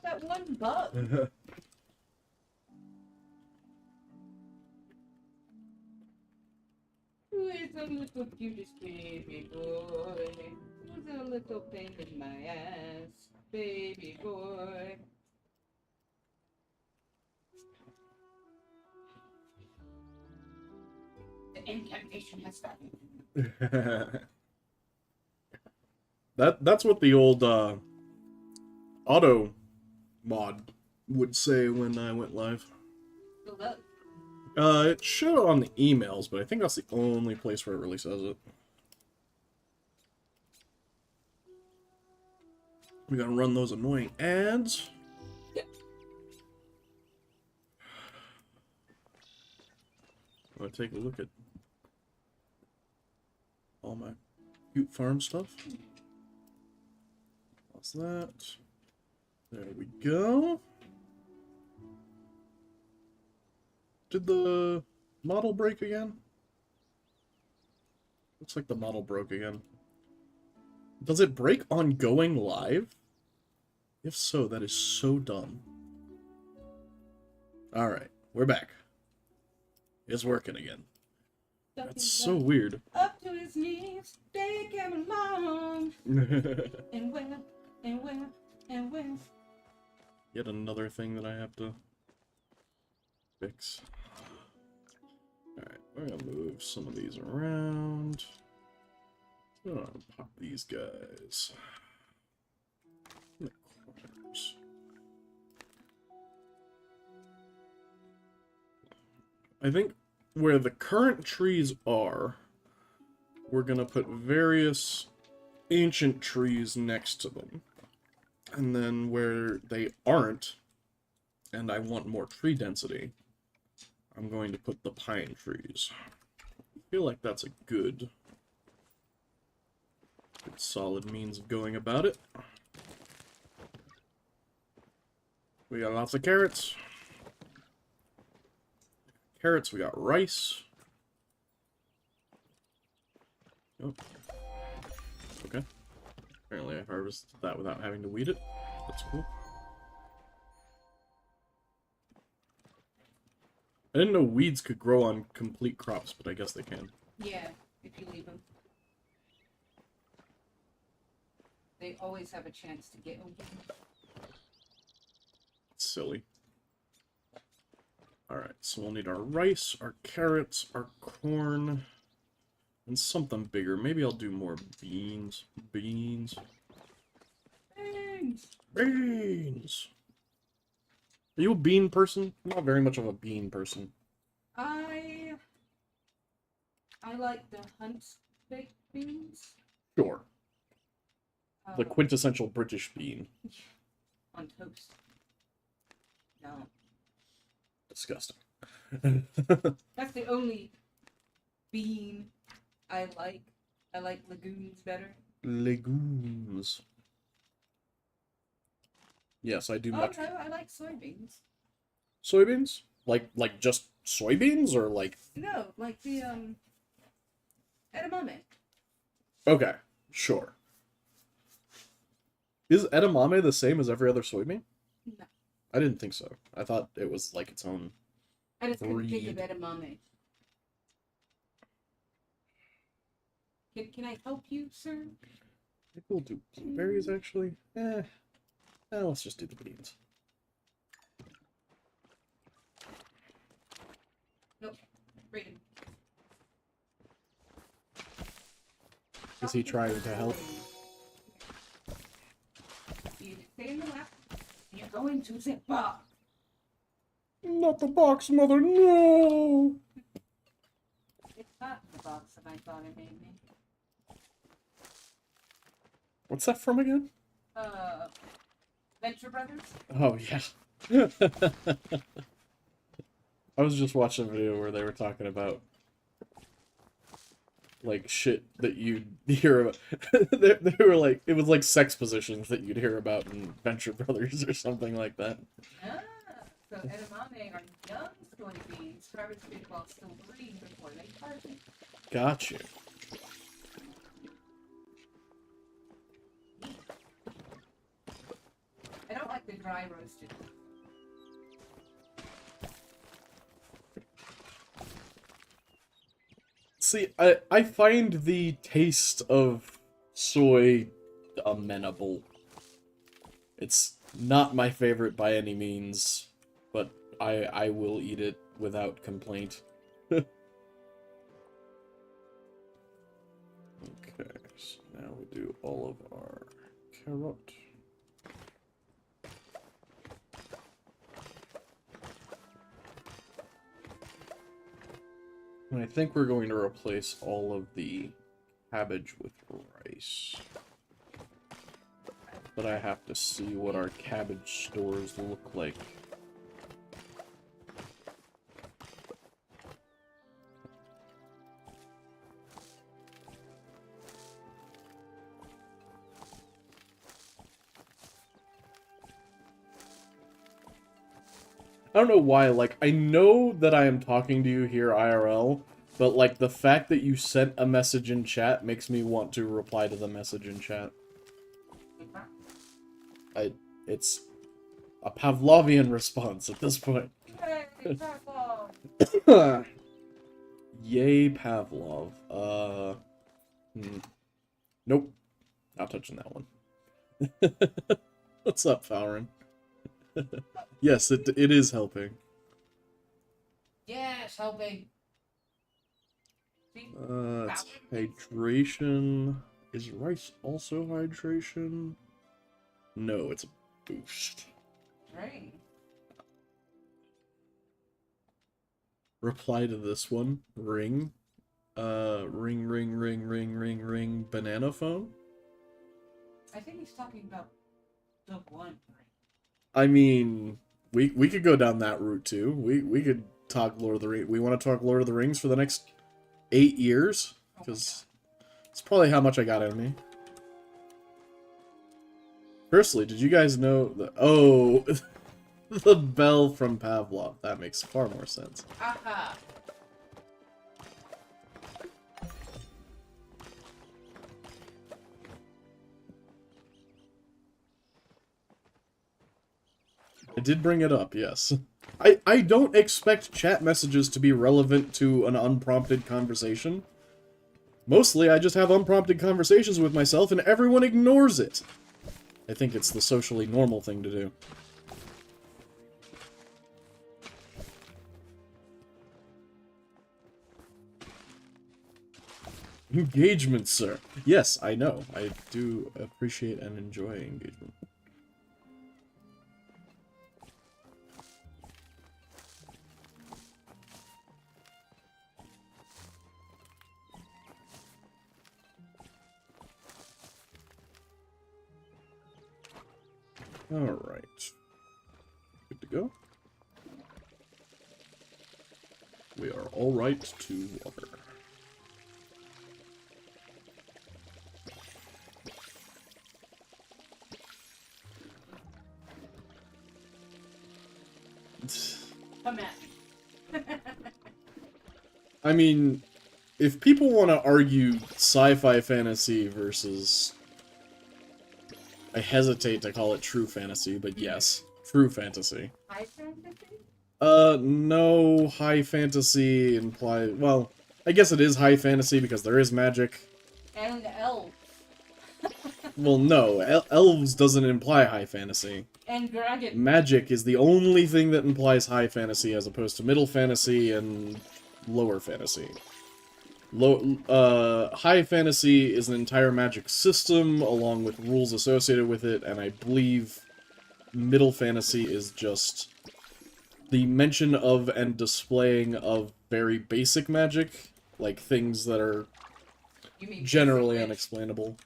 that one bug. Who is a little cutest baby boy? Who's a little pain in my ass, baby boy? The incantation has started. That's what the old auto mod would say when I went live. Hello. It showed on the emails, but I think that's the only place where it really says it. We gotta run those annoying ads. Yeah. I'm gonna take a look at all my cute farm stuff. What's that? There we go. Did the model break again? Looks like the model broke again. Does it break on going live? If so, that is so dumb. Alright, we're back. It's working again. That's so weird. Up to his knees, take him along. And where, and where, and where. Yet another thing that I have to fix. Alright, we're gonna move some of these around. Oh, pop these guys. In the corners. I think where the current trees are, we're gonna put various ancient trees next to them. And then where they aren't, and I want more tree density, I'm going to put the pine trees. I feel like that's a good solid means of going about it. We got lots of carrots. We got rice. Oh. Okay. Apparently I harvested that without having to weed it. That's cool. I didn't know weeds could grow on complete crops, but I guess they can. Yeah, if you leave them. They always have a chance to get open. It's silly. Alright, so we'll need our rice, our carrots, our corn, and something bigger. Maybe I'll do more beans. Beans. Beans! Are you a bean person? I'm not very much of a bean person. I like the hunt baked beans. Sure. The quintessential British bean. On toast. No. Disgusting. That's the only bean I like. I like legumes better. Legumes. Yes, I do much. Oh no, I like soybeans. Soybeans? Like just soybeans or like... No, like the edamame. Okay, sure. Is edamame the same as every other soybean? No. I didn't think so. I thought it was like its own I just couldn't think of breed. edamame. Can I help you, sir? Maybe we'll do blueberries, actually. Let's just do the beans. Nope. Read Is he trying to help? You stay in the lap. You're going to zip box. Not the box, mother, no! It's not the box that I thought it made me. What's that from again? Venture Brothers? Oh, yeah. I was just watching a video where they were talking about like shit that you'd hear about. they were like, it was like sex positions that you'd hear about in Venture Brothers or something like that. Ah, so edamame are young soybeans harvested while still green before they harden. Got you. I don't like the dry roasted. See, I find the taste of soy amenable. It's not my favorite by any means, but I will eat it without complaint. Okay, so now we do all of our carrot. And I think we're going to replace all of the cabbage with rice. But I have to see what our cabbage stores look like. I don't know why, like, I know that I am talking to you here IRL, but, like, the fact that you sent a message in chat makes me want to reply to the message in chat. It's a Pavlovian response at this point. Hey, Pavlov! Yay, Pavlov. Nope. Not touching that one. What's up, Fowrin? Yes, it is helping. Yes, helping. See? It's hydration. Is rice also hydration? No, it's a boost. Right. Reply to this one. Ring. Ring, banana phone? I think he's talking about the one. I mean, we could go down that route too. We could talk Lord of the Rings. We want to talk Lord of the Rings for the next 8 years? Because it's probably how much I got in me. Firstly, did you guys know that... Oh, the bell from Pavlov. That makes far more sense. Aha! I did bring it up, yes. I don't expect chat messages to be relevant to an unprompted conversation. Mostly, I just have unprompted conversations with myself and everyone ignores it. I think it's the socially normal thing to do. Engagement, sir. Yes, I know. I do appreciate and enjoy engagement. Alright. Good to go. We are alright to water. Come at me. I mean, if people want to argue sci-fi fantasy versus... I hesitate to call it true fantasy, but yes, true fantasy. High fantasy? No, high fantasy implies... Well, I guess it is high fantasy because there is magic. And elves. Well, no, elves doesn't imply high fantasy. And dragons. Magic is the only thing that implies high fantasy as opposed to middle fantasy and lower fantasy. High fantasy is an entire magic system along with rules associated with it, and I believe middle fantasy is just the mention of and displaying of very basic magic, like things that are generally unexplainable.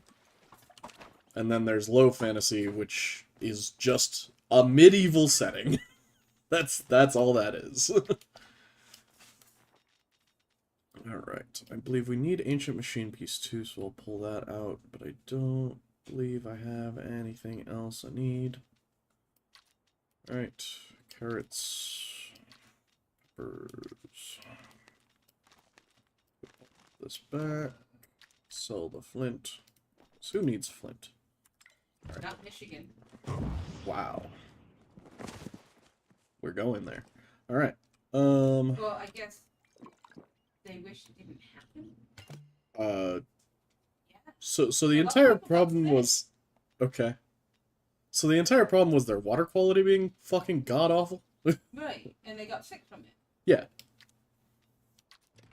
And then there's low fantasy, which is just a medieval setting. That's all that is. Alright, I believe we need Ancient Machine Piece 2, so I'll pull that out, but I don't believe I have anything else I need. Alright, carrots, peppers. Put this back, sell the flint. So who needs flint? Not Michigan. Wow. We're going there. All right. Well, I guess they wish it didn't happen. Yeah. So the entire problem was okay. So the entire problem was their water quality being fucking god awful. Right, and they got sick from it. Yeah.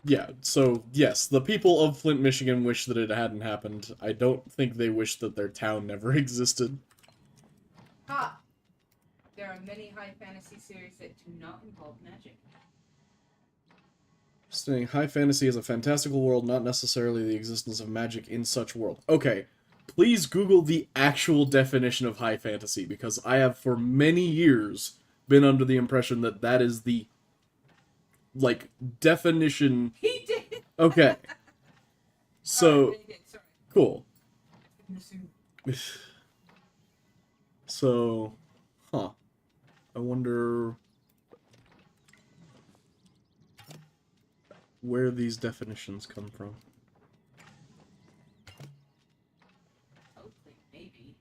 Yeah, so yes, the people of Flint, Michigan wish that it hadn't happened. I don't think they wish that their town never existed. Ha! There are many high fantasy series that do not involve magic. Saying high fantasy is a fantastical world, not necessarily the existence of magic in such world. Okay, please Google the actual definition of high fantasy, because I have for many years been under the impression that that is the, like, definition. He did! Okay. So, he did. Sorry. cool. So, huh. I wonder where these definitions come from. Hopefully, maybe.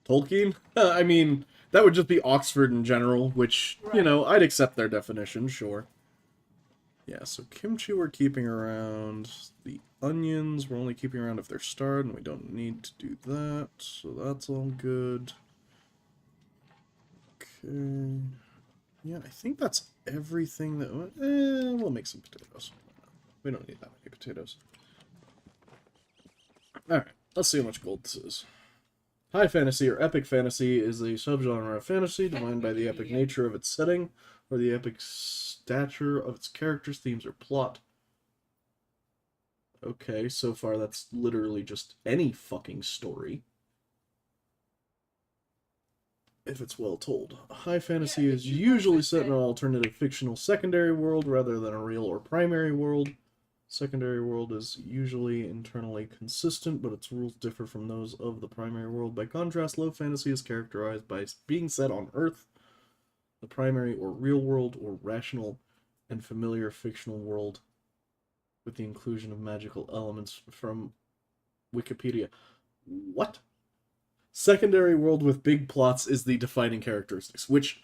Tolkien? I mean, that would just be Oxford in general, which, you know, I'd accept their definition, sure. Yeah, so kimchi we're keeping around. The onions we're only keeping around if they're starred, and we don't need to do that, so that's all good. Okay. Yeah, I think that's everything that... we'll make some potatoes. We don't need that many potatoes. Alright, let's see how much gold this is. High fantasy or epic fantasy is a subgenre of fantasy defined by the epic nature of its setting or the epic stature of its characters, themes, or plot. Okay, so far that's literally just any fucking story. If it's well told. High fantasy is usually set in an alternative fictional secondary world rather than a real or primary world. Secondary world is usually internally consistent, but its rules differ from those of the primary world. By contrast, low fantasy is characterized by being set on Earth, the primary or real world, or rational and familiar fictional world, with the inclusion of magical elements from Wikipedia. What? Secondary world with big plots is the defining characteristics, which,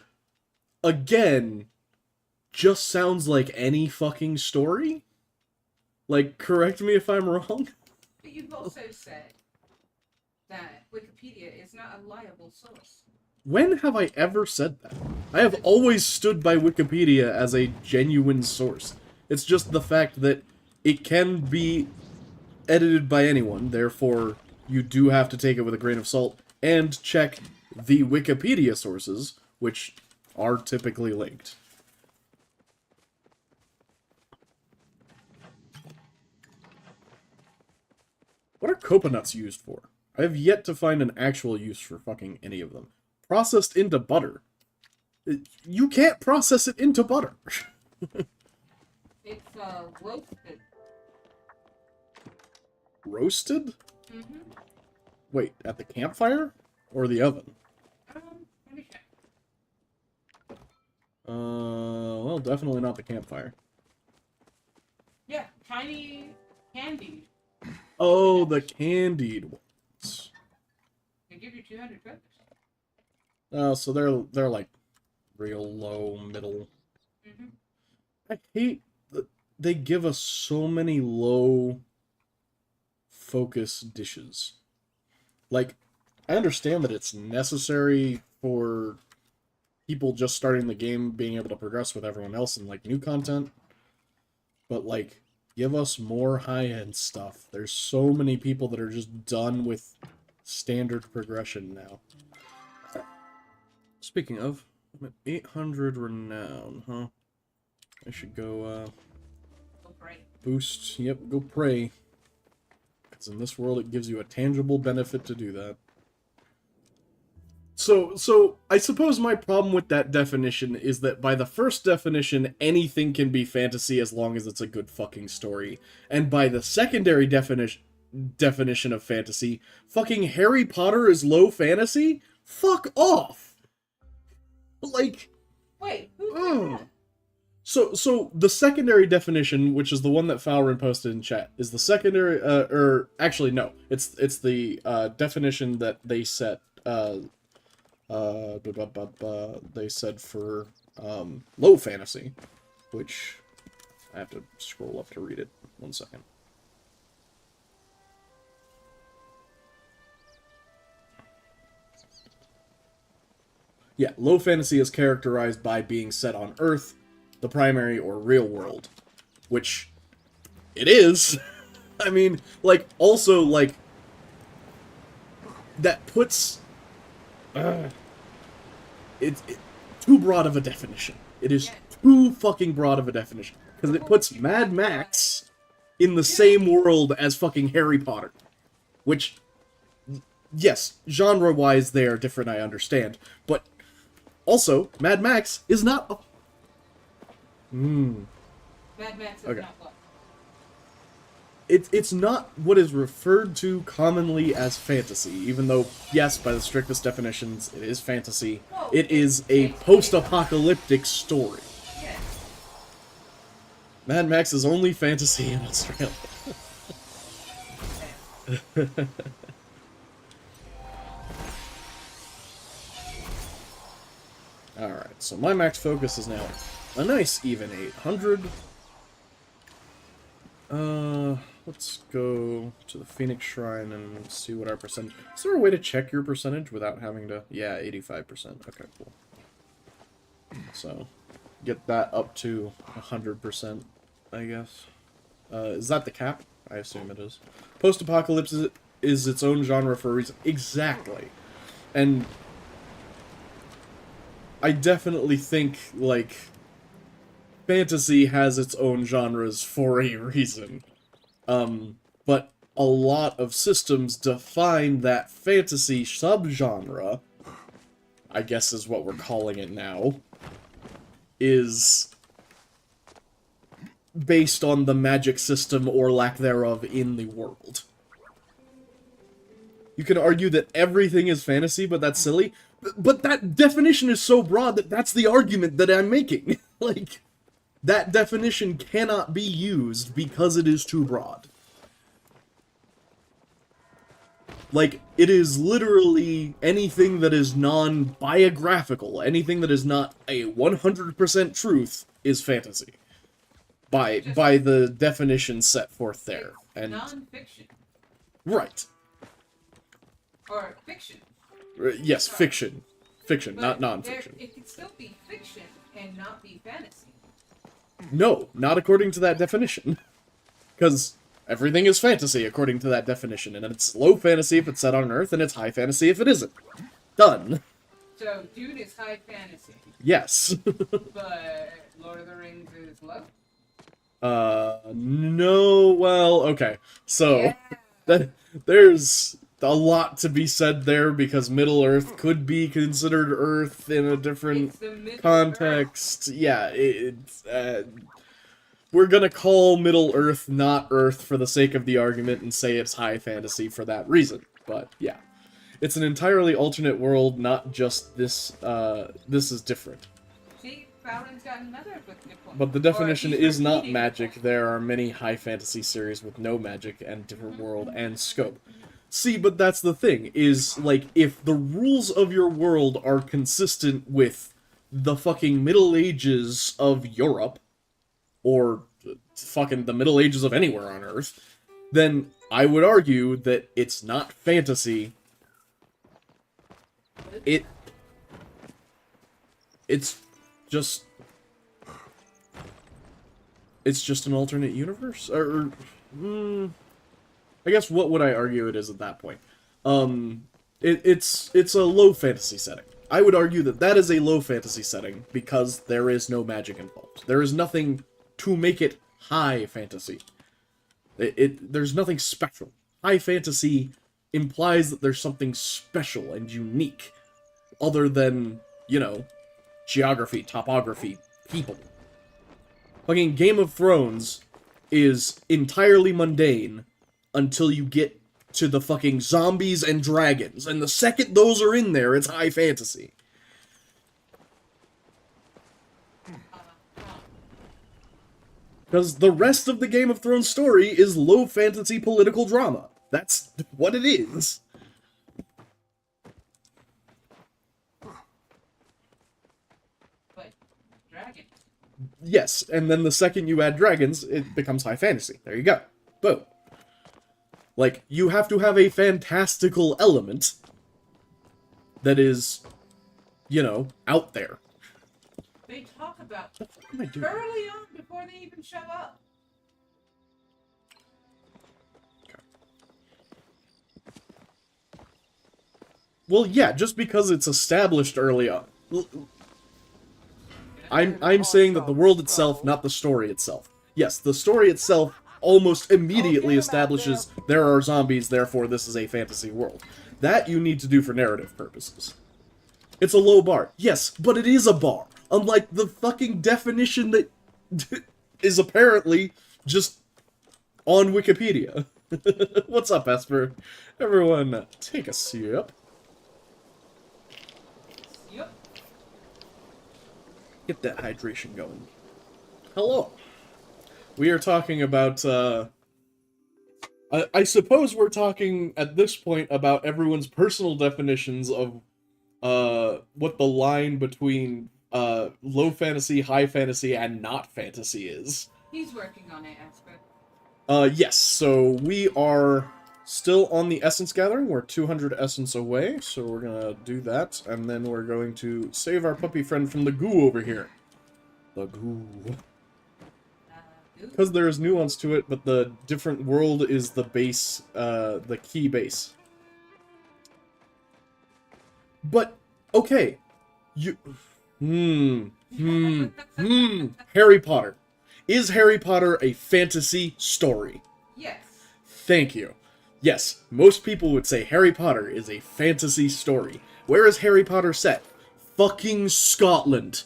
again, just sounds like any fucking story? Like, correct me if I'm wrong? But you've also said that Wikipedia is not a liable source. When have I ever said that? I have always stood by Wikipedia as a genuine source. It's just the fact that it can be edited by anyone, therefore you do have to take it with a grain of salt, and check the Wikipedia sources, which are typically linked. What are coconuts used for? I have yet to find an actual use for fucking any of them. Processed into butter. You can't process it into butter. It's roasted. Roasted? Mm-hmm. Wait, at the campfire? Or the oven? Let me check. Well, definitely not the campfire. Yeah, tiny candy. Oh, the candied ones. They give you 200 credits. Oh, so they're like real low, middle. Mm-hmm. I hate that they give us so many low focus dishes. Like, I understand that it's necessary for people just starting the game being able to progress with everyone else and like new content, but like, give us more high-end stuff. There's so many people that are just done with standard progression now. Speaking of, I'm at 800 renown, huh? I should go, Go pray. boost, yep, go pray. Because in this world it gives you a tangible benefit to do that. So, I suppose my problem with that definition is that by the first definition, anything can be fantasy as long as it's a good fucking story. And by the secondary definition of fantasy, fucking Harry Potter is low fantasy? Fuck off! Like... Wait, who said that? So the secondary definition, which is the one that Falrin posted in chat, is the secondary, or actually no, it's the definition that they set, They said for low fantasy, which I have to scroll up to read it. 1 second. Yeah, low fantasy is characterized by being set on Earth, the primary or real world, which it is. I mean, like, also, like, that puts it's too broad of a definition. It is too fucking broad of a definition because it puts Mad Max in the same world as fucking Harry Potter, which, yes, genre-wise they are different, I understand, but also Mad Max is not a... Mad Max is Okay. not what? It's not what is referred to commonly as fantasy, even though, yes, by the strictest definitions, it is fantasy. Well, It is a post-apocalyptic story. Yes. Mad Max is only fantasy in Australia. Alright, so my max focus is now a nice even 800. Let's go to the Phoenix Shrine and see what our percentage... Is there a way to check your percentage without having to... Yeah, 85%. Okay, cool. So, get that up to 100%, I guess. Is that the cap? I assume it is. Post-apocalypse is its own genre for a reason. Exactly. And I definitely think, like, fantasy has its own genres for a reason. But a lot of systems define that fantasy subgenre, I guess is what we're calling it now, is based on the magic system or lack thereof in the world. You can argue that everything is fantasy, but that's silly. But that definition is so broad that that's the argument that I'm making. Like, that definition cannot be used because it is too broad. Like, it is literally anything that is non-biographical, anything that is not a 100% truth is fantasy. By the definition set forth there. And Non-fiction. right. Or fiction. Yes, fiction. Fiction, But not non-fiction. It can still be fiction and not be fantasy. No, not according to that definition. Because everything is fantasy according to that definition, and it's low fantasy if it's set on Earth, and it's high fantasy if it isn't. Done. So, Dune is high fantasy, Yes. but Lord of the Rings is low? No, well, okay. So, there's a lot to be said there, because Middle-earth could be considered Earth in a different It's the Middle context. Yeah, we're gonna call Middle-earth not Earth for the sake of the argument and say it's high fantasy for that reason. But, yeah. It's an entirely alternate world, not just this, this is different. See, Fallon's got another good point. But the definition Or he's is not repeating magic. the point. There are many high fantasy series with no magic and different world and scope. See, but that's the thing, is, like, if the rules of your world are consistent with the fucking Middle Ages of Europe, or fucking the Middle Ages of anywhere on Earth, then I would argue that it's not fantasy. It's just... It's just an alternate universe? I guess what would I argue it is at that point? It's a low fantasy setting. I would argue that that is a low fantasy setting because there is no magic involved. There is nothing to make it high fantasy. There's nothing special. High fantasy implies that there's something special and unique, other than, you know, geography, topography, people. Fucking Game of Thrones is entirely mundane until you get to the fucking zombies and dragons, and the second those are in there, it's high fantasy. Because the rest of the Game of Thrones story is low fantasy political drama. That's what it is. yes, and then the second you add dragons, it becomes high fantasy. There you go. Boom. Like, you have to have a fantastical element that is, you know, out there. They talk about What the fuck am I doing? early on before they even show up. Well, yeah, just because it's established early on. I'm saying that the world itself, not the story itself. Yes, the story itself almost immediately establishes there are zombies, therefore this is a fantasy world. That you need to do for narrative purposes. It's a low bar. Yes, but it is a bar. Unlike the fucking definition that is apparently just on Wikipedia. What's up, Esper? Everyone, take a sip. Yep. Get that hydration going. Hello. We are talking about, I suppose we're talking at this point about everyone's personal definitions of, what the line between, low fantasy, high fantasy, and not fantasy is. He's working on it, Asper. Yes, so we are still on the essence gathering. We're 200 essence away, so we're gonna do that, and then we're going to save our puppy friend from the goo over here. The goo. Because there is nuance to it, but the different world is the base, the key base. But, okay. Harry Potter. Is Harry Potter a fantasy story? Yes. Thank you. Yes, most people would say Harry Potter is a fantasy story. Where is Harry Potter set? Fucking Scotland.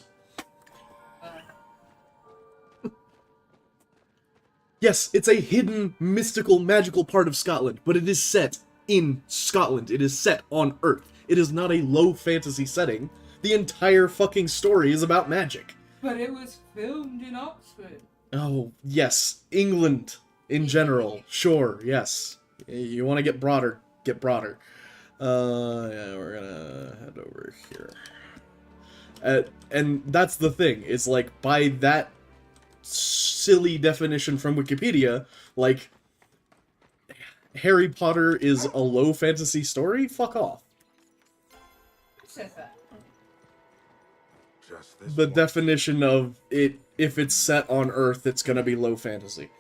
Yes, it's a hidden, mystical, magical part of Scotland, but it is set in Scotland. It is set on Earth. It is not a low fantasy setting. The entire fucking story is about magic. But it was filmed in Oxford. Oh, yes. England, in general. Sure, yes. You want to get broader, get broader. Yeah, we're gonna head over here. And that's the thing, is like, by that silly definition from Wikipedia, like, Harry Potter is a low fantasy story? Fuck off. Who says that? The definition of it, if it's set on Earth, it's gonna be low fantasy.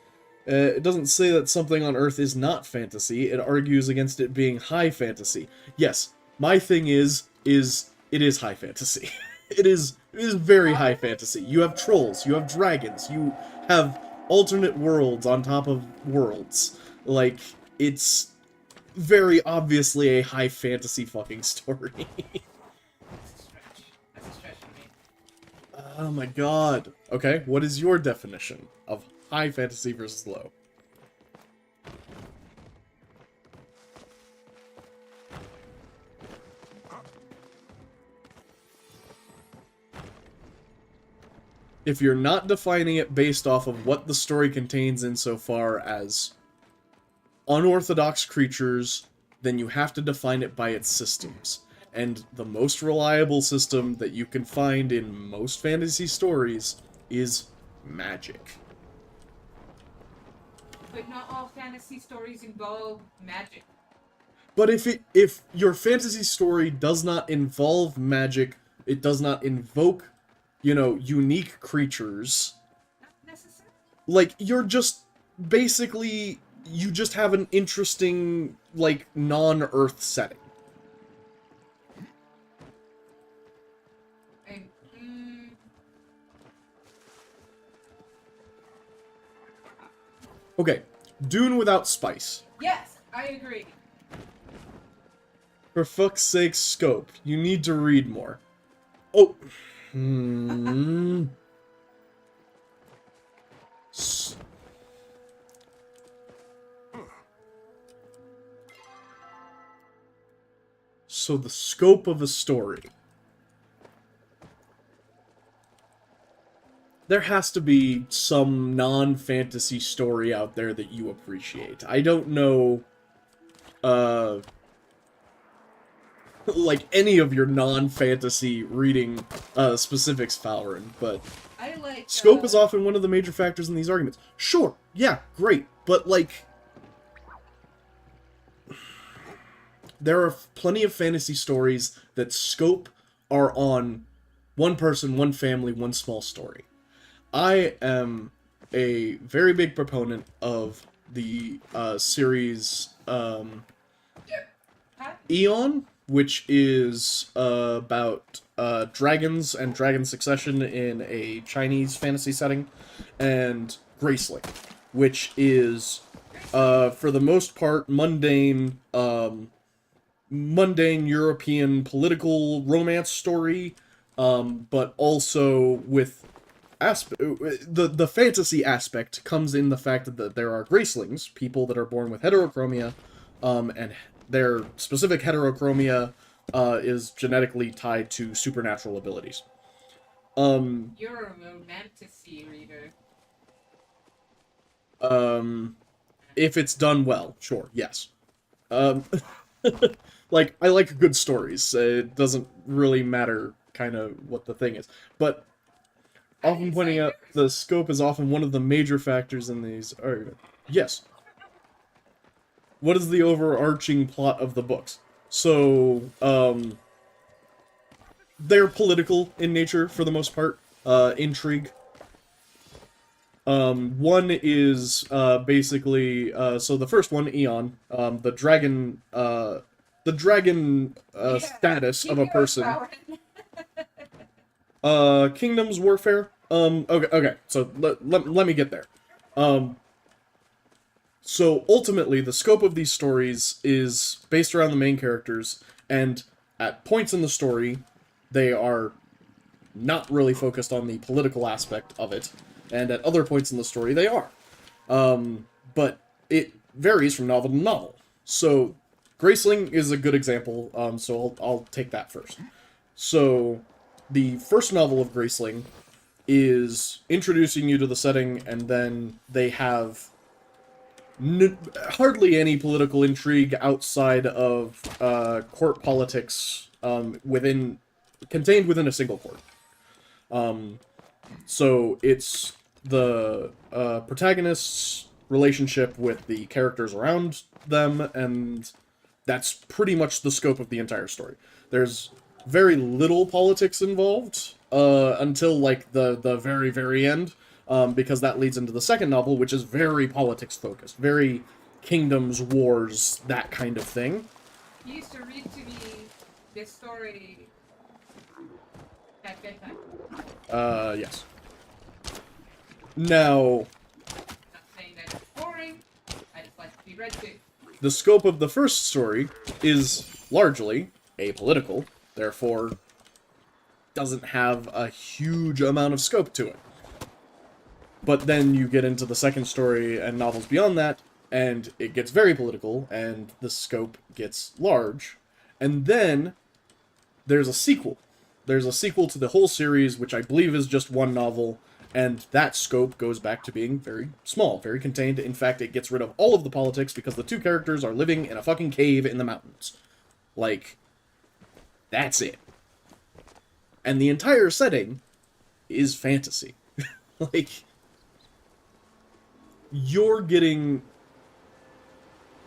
It doesn't say that something on Earth is not fantasy, it argues against it being high fantasy. Yes, my thing is it is high fantasy. It is very high fantasy. You have trolls, you have dragons, you have alternate worlds on top of worlds. Like, it's very obviously a high fantasy fucking story. That's a stretch. That's a stretch for me. Oh my god. Okay, what is your definition of high fantasy versus low? If you're not defining it based off of what the story contains insofar as unorthodox creatures, then you have to define it by its systems. And the most reliable system that you can find in most fantasy stories is magic. But not all fantasy stories involve magic. But if your fantasy story does not involve magic, it does not invoke, you know, unique creatures, Not necessarily. like, you're just basically, you just have an interesting, like, non-Earth setting. Okay, Dune without spice. Yes, I agree. For fuck's sake, Scope, you need to read more. Oh. So the scope of a story. There has to be some non-fantasy story out there that you appreciate. I don't know, like, any of your non-fantasy reading, specifics, Fowrin, but I like Scope is often one of the major factors in these arguments. Sure, yeah, great, but like, there are plenty of fantasy stories that scope are on one person, one family, one small story. I am a very big proponent of the series Eon, which is about dragons and dragon succession in a Chinese fantasy setting, and Graceling, which is, for the most part, mundane European political romance story, but also with the fantasy aspect comes in the fact that there are Gracelings, people that are born with heterochromia, and their specific heterochromia is genetically tied to supernatural abilities. You're a romantasy reader. If it's done well, sure, yes. Like, I like good stories. It doesn't really matter kind of what the thing is. But often pointing out the scope is often one of the major factors in these arguments. Yes. What is the overarching plot of the books? So, they're political in nature for the most part. Intrigue. One is, basically, so the first one, Eon, the dragon status of a person. Kingdoms Warfare. Okay, so let me get there. So ultimately, the scope of these stories is based around the main characters, and at points in the story, they are not really focused on the political aspect of it, and at other points in the story, they are. But it varies from novel to novel. So, Graceling is a good example, so I'll take that first. So, the first novel of Graceling is introducing you to the setting, and then they have hardly any political intrigue outside of court politics contained within a single court. So it's the protagonist's relationship with the characters around them, and that's pretty much the scope of the entire story. There's very little politics involved until like the very, very end, because that leads into the second novel, which is very politics focused, very kingdoms, wars, that kind of thing. You used to read to me this story at bedtime. Yes. Now, Not saying that it's boring. I just like to be read to. the scope of the first story is largely apolitical, therefore doesn't have a huge amount of scope to it. But then you get into the second story and novels beyond that, and it gets very political, and the scope gets large. And then there's a sequel. There's a sequel to the whole series, which I believe is just one novel, and that scope goes back to being very small, very contained. In fact, it gets rid of all of the politics because the two characters are living in a fucking cave in the mountains. Like, that's it. And the entire setting is fantasy. Like, you're getting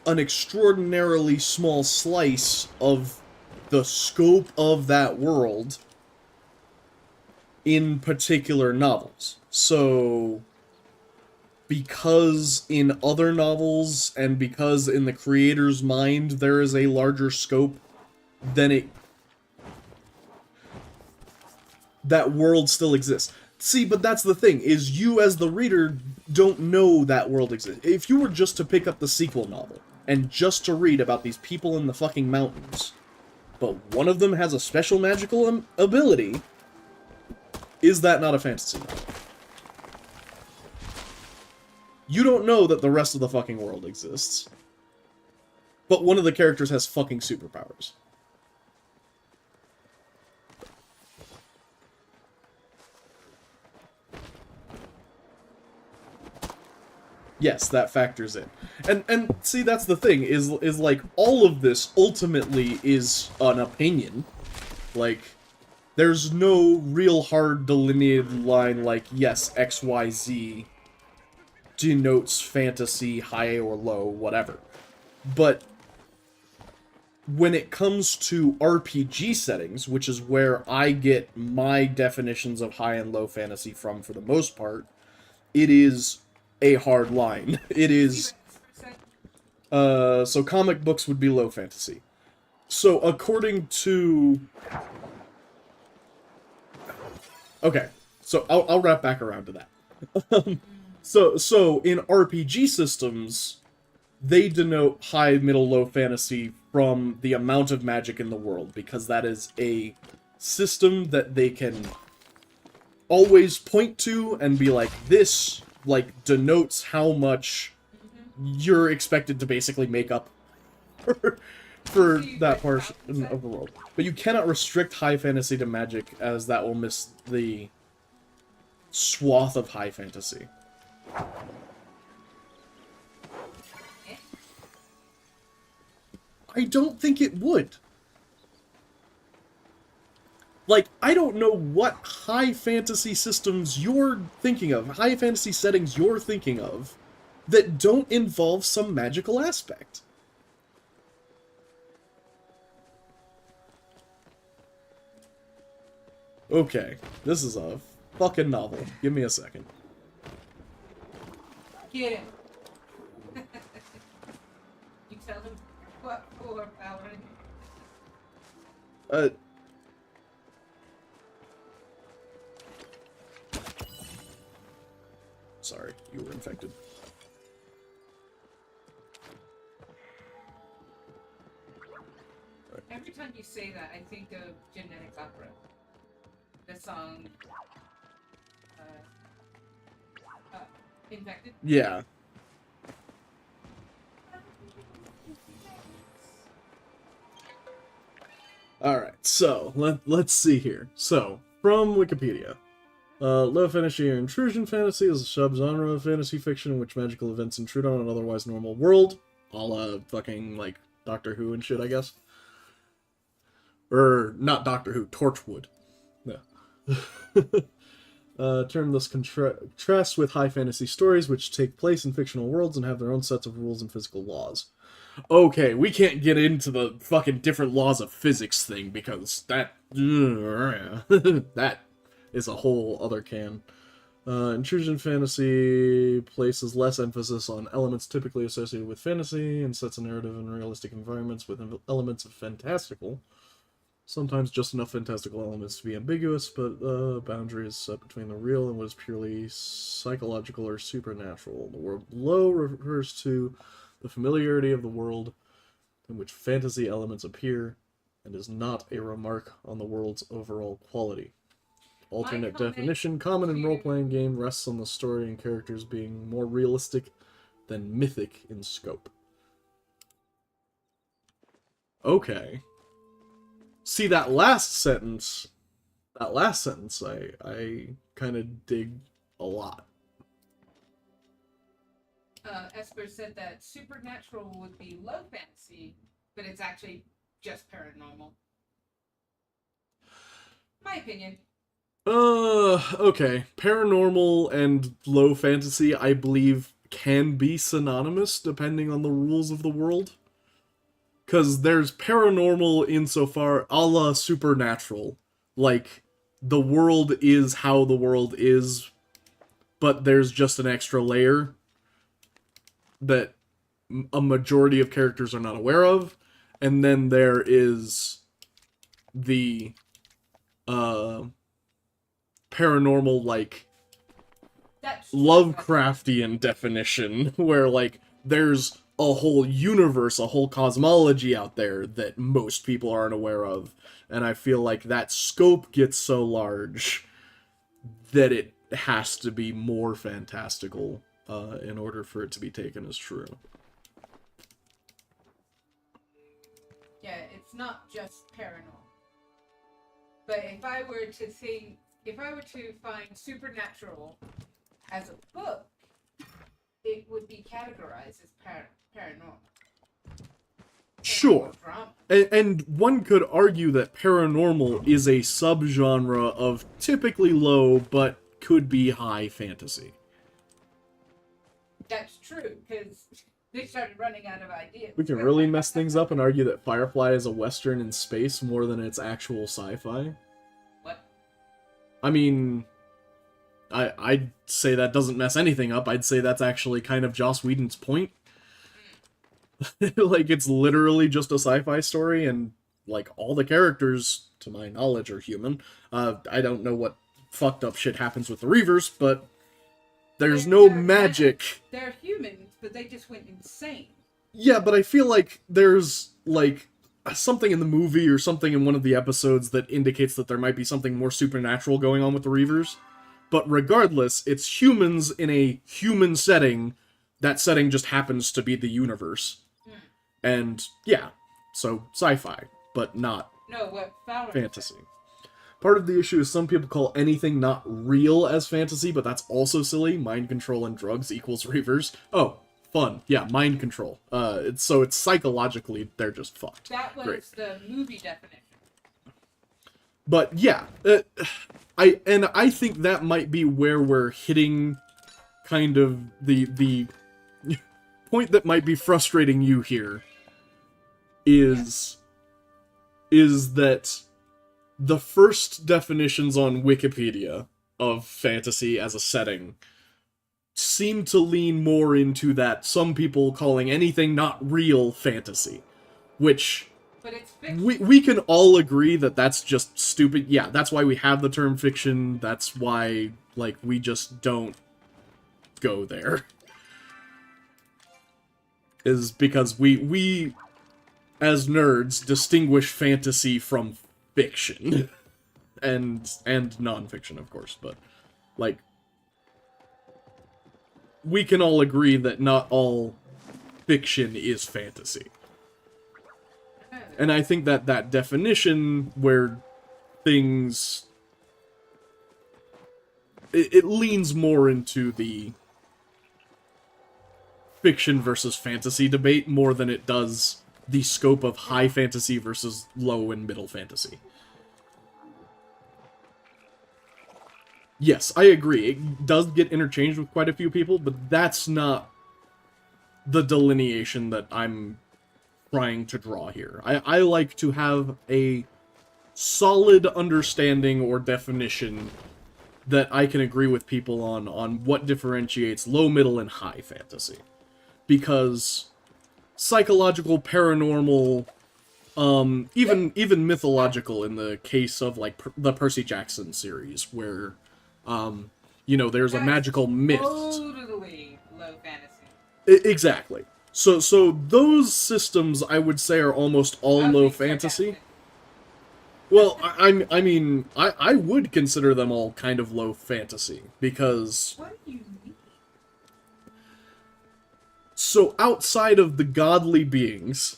an extraordinarily small slice of the scope of that world in particular novels. So, because in other novels, and because in the creator's mind there is a larger scope, then that world still exists. See, but that's the thing, is you as the reader don't know that world exists. If you were just to pick up the sequel novel, and just to read about these people in the fucking mountains, but one of them has a special magical ability, is that not a fantasy novel? You don't know that the rest of the fucking world exists. But one of the characters has fucking superpowers. Yes, that factors in. And see, that's the thing, is like, all of this ultimately is an opinion. Like, There's no real hard delineated line like, yes, XYZ denotes fantasy, high or low, whatever. But when it comes to RPG settings, which is where I get my definitions of high and low fantasy from for the most part, it is a hard line. It is... so comic books would be low fantasy. So according to... Okay, so I'll wrap back around to that. So in RPG systems, they denote high, middle, low fantasy from the amount of magic in the world, because that is a system that they can always point to and be like, this, like, denotes how much you're expected to basically make up for that portion of the world. But you cannot restrict high fantasy to magic, as that will miss the swath of high fantasy. I don't think it would. Like, I don't know what high fantasy systems you're thinking of, high fantasy settings you're thinking of, that don't involve some magical aspect. Okay, this is a fucking novel. Give me a second. Get him. You tell him what for, Paladin. Sorry, you were infected. Every time you say that, I think of Genetic Opera. The song... Infected? Yeah. Alright, so, let's see here. So, from Wikipedia. Low fantasy or intrusion fantasy is a subgenre of fantasy fiction in which magical events intrude on an otherwise normal world. A la fucking, like, Doctor Who and shit, I guess. Or, not Doctor Who, Torchwood. No. Term thus contrasts with high fantasy stories which take place in fictional worlds and have their own sets of rules and physical laws. Okay, we can't get into the fucking different laws of physics thing because that... that is a whole other can. Intrusion fantasy places less emphasis on elements typically associated with fantasy and sets a narrative in realistic environments with elements of fantastical. Sometimes just enough fantastical elements to be ambiguous, but boundaries set between the real and what is purely psychological or supernatural. The word low refers to the familiarity of the world in which fantasy elements appear, and is not a remark on the world's overall quality. Alternate definition, common in role-playing game, rests on the story and characters being more realistic than mythic in scope. Okay. See, that last sentence, I kind of dig a lot. Esper said that supernatural would be low fantasy, but it's actually just paranormal. My opinion. Okay. Paranormal and low fantasy, I believe, can be synonymous depending on the rules of the world. Because there's paranormal insofar a la supernatural. Like, the world is how the world is, but there's just an extra layer that a majority of characters are not aware of. And then there is the paranormal, like, Lovecraftian definition, where, like, there's a whole universe, a whole cosmology out there that most people aren't aware of. And I feel like that scope gets so large that it has to be more fantastical in order for it to be taken as true. Yeah, it's not just paranormal. But if I were to find supernatural as a book, it would be categorized as paranormal. Sure. Drama. And one could argue that paranormal is a subgenre of typically low but could be high fantasy. That's true, because they started running out of ideas. We can really mess things up and argue that Firefly is a western in space more than it's actual sci-fi. What? I mean, I'd say that doesn't mess anything up. I'd say that's actually kind of Joss Whedon's point. Like, it's literally just a sci-fi story, and, like, all the characters, to my knowledge, are human. I don't know what fucked up shit happens with the Reavers, but there's no magic. They're humans, but they just went insane. Yeah, but I feel like there's, like, something in the movie or something in one of the episodes that indicates that there might be something more supernatural going on with the Reavers. But regardless, it's humans in a human setting. That setting just happens to be the universe. And, yeah, so sci-fi, but not fantasy. Part of the issue is some people call anything not real as fantasy, but that's also silly. Mind control and drugs equals Reavers. Oh, fun. Yeah, mind control. So it's psychologically, they're just fucked. That was Great. the movie definition. But, yeah, I think that might be where we're hitting kind of the point that might be frustrating you here. Is that the first definitions on Wikipedia of fantasy as a setting seem to lean more into that some people calling anything not real fantasy, which But it's fiction. we can all agree that that's just stupid. Yeah, that's why we have the term fiction. That's why, like, we just don't go there. Is because we as nerds distinguish fantasy from fiction. and non-fiction, of course, but, like, we can all agree that not all fiction is fantasy. And I think that that definition where things... It leans more into the fiction versus fantasy debate more than it does the scope of high fantasy versus low and middle fantasy. Yes, I agree. It does get interchanged with quite a few people, but that's not the delineation that I'm trying to draw here. I like to have a solid understanding or definition that I can agree with people on what differentiates low, middle, and high fantasy. Because psychological, paranormal, even mythological in the case of, like, the Percy Jackson series, where, you know, there's a magical myth. Totally low fantasy. Exactly. So those systems, I would say, are almost all low fantasy. Well, I mean, I would consider them all kind of low fantasy, because... What do you mean? So outside of the godly beings,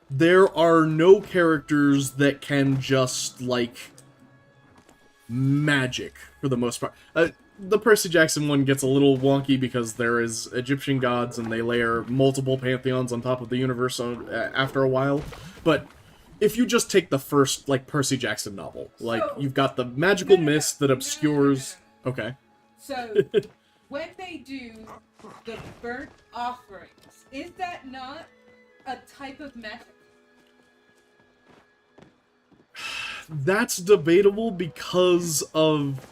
there are no characters that can just, like, magic, for the most part. The Percy Jackson one gets a little wonky because there is Egyptian gods and they layer multiple pantheons on top of the universe after a while. But if you just take the first, like, Percy Jackson novel, like, you've got the magical mist that obscures... Okay. So, when they do the burnt offerings, is that not a type of magic? That's debatable because of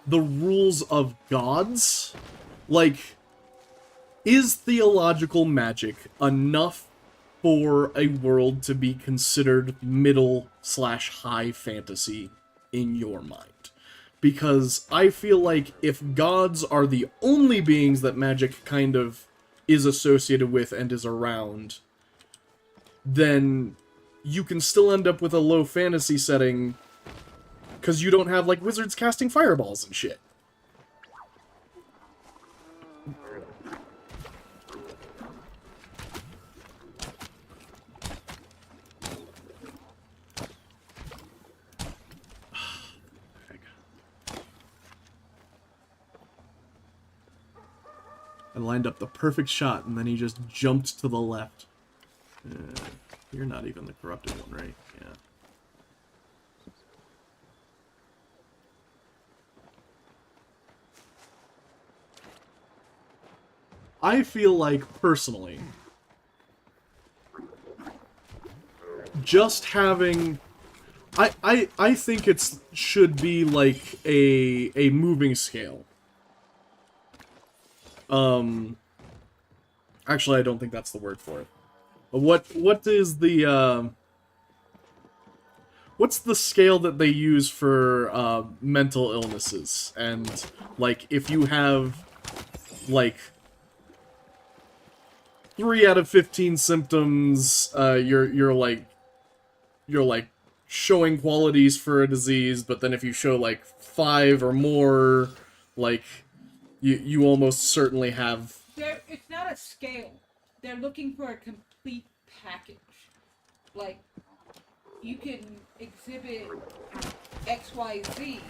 the rules of gods. Like, is theological magic enough for a world to be considered middle/high fantasy in your mind? Because I feel like if gods are the only beings that magic kind of is associated with and is around, then you can still end up with a low fantasy setting because you don't have, like, wizards casting fireballs and shit. I lined up the perfect shot, and then he just jumped to the left. You're not even the corrupted one, right? Yeah. I feel like, personally, just having... I think it should be like a moving scale. Actually, I don't think that's the word for it. What is the what's the scale that they use for mental illnesses? And like if you have like 3 out of 15 symptoms, you're like showing qualities for a disease, but then if you show like 5 or more, like you almost certainly have... It's not a scale. They're looking for a complete package. Like, you can exhibit XYZ,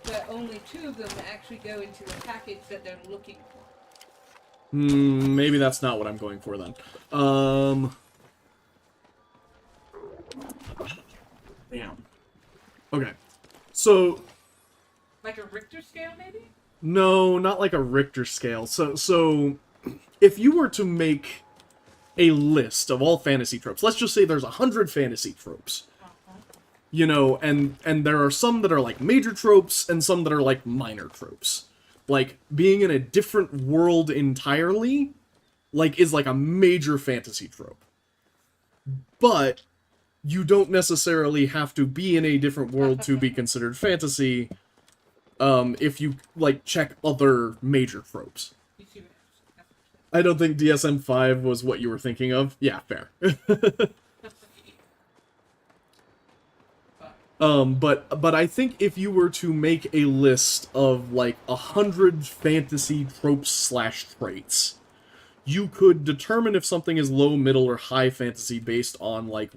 but only 2 of them actually go into the package that they're looking for. Maybe that's not what I'm going for then. Damn. Okay. So... Like a Richter scale, maybe? No, not like a Richter scale. So if you were to make a list of all fantasy tropes, let's just say there's 100 fantasy tropes. You know, and there are some that are like major tropes and some that are like minor tropes. Like, being in a different world entirely, like, is like a major fantasy trope. But you don't necessarily have to be in a different world to be considered fantasy, if you, like, check other major tropes. I don't think DSM-5 was what you were thinking of. Yeah, fair. But I think if you were to make a list of, like, 100 fantasy tropes / traits, you could determine if something is low, middle, or high fantasy based on, like,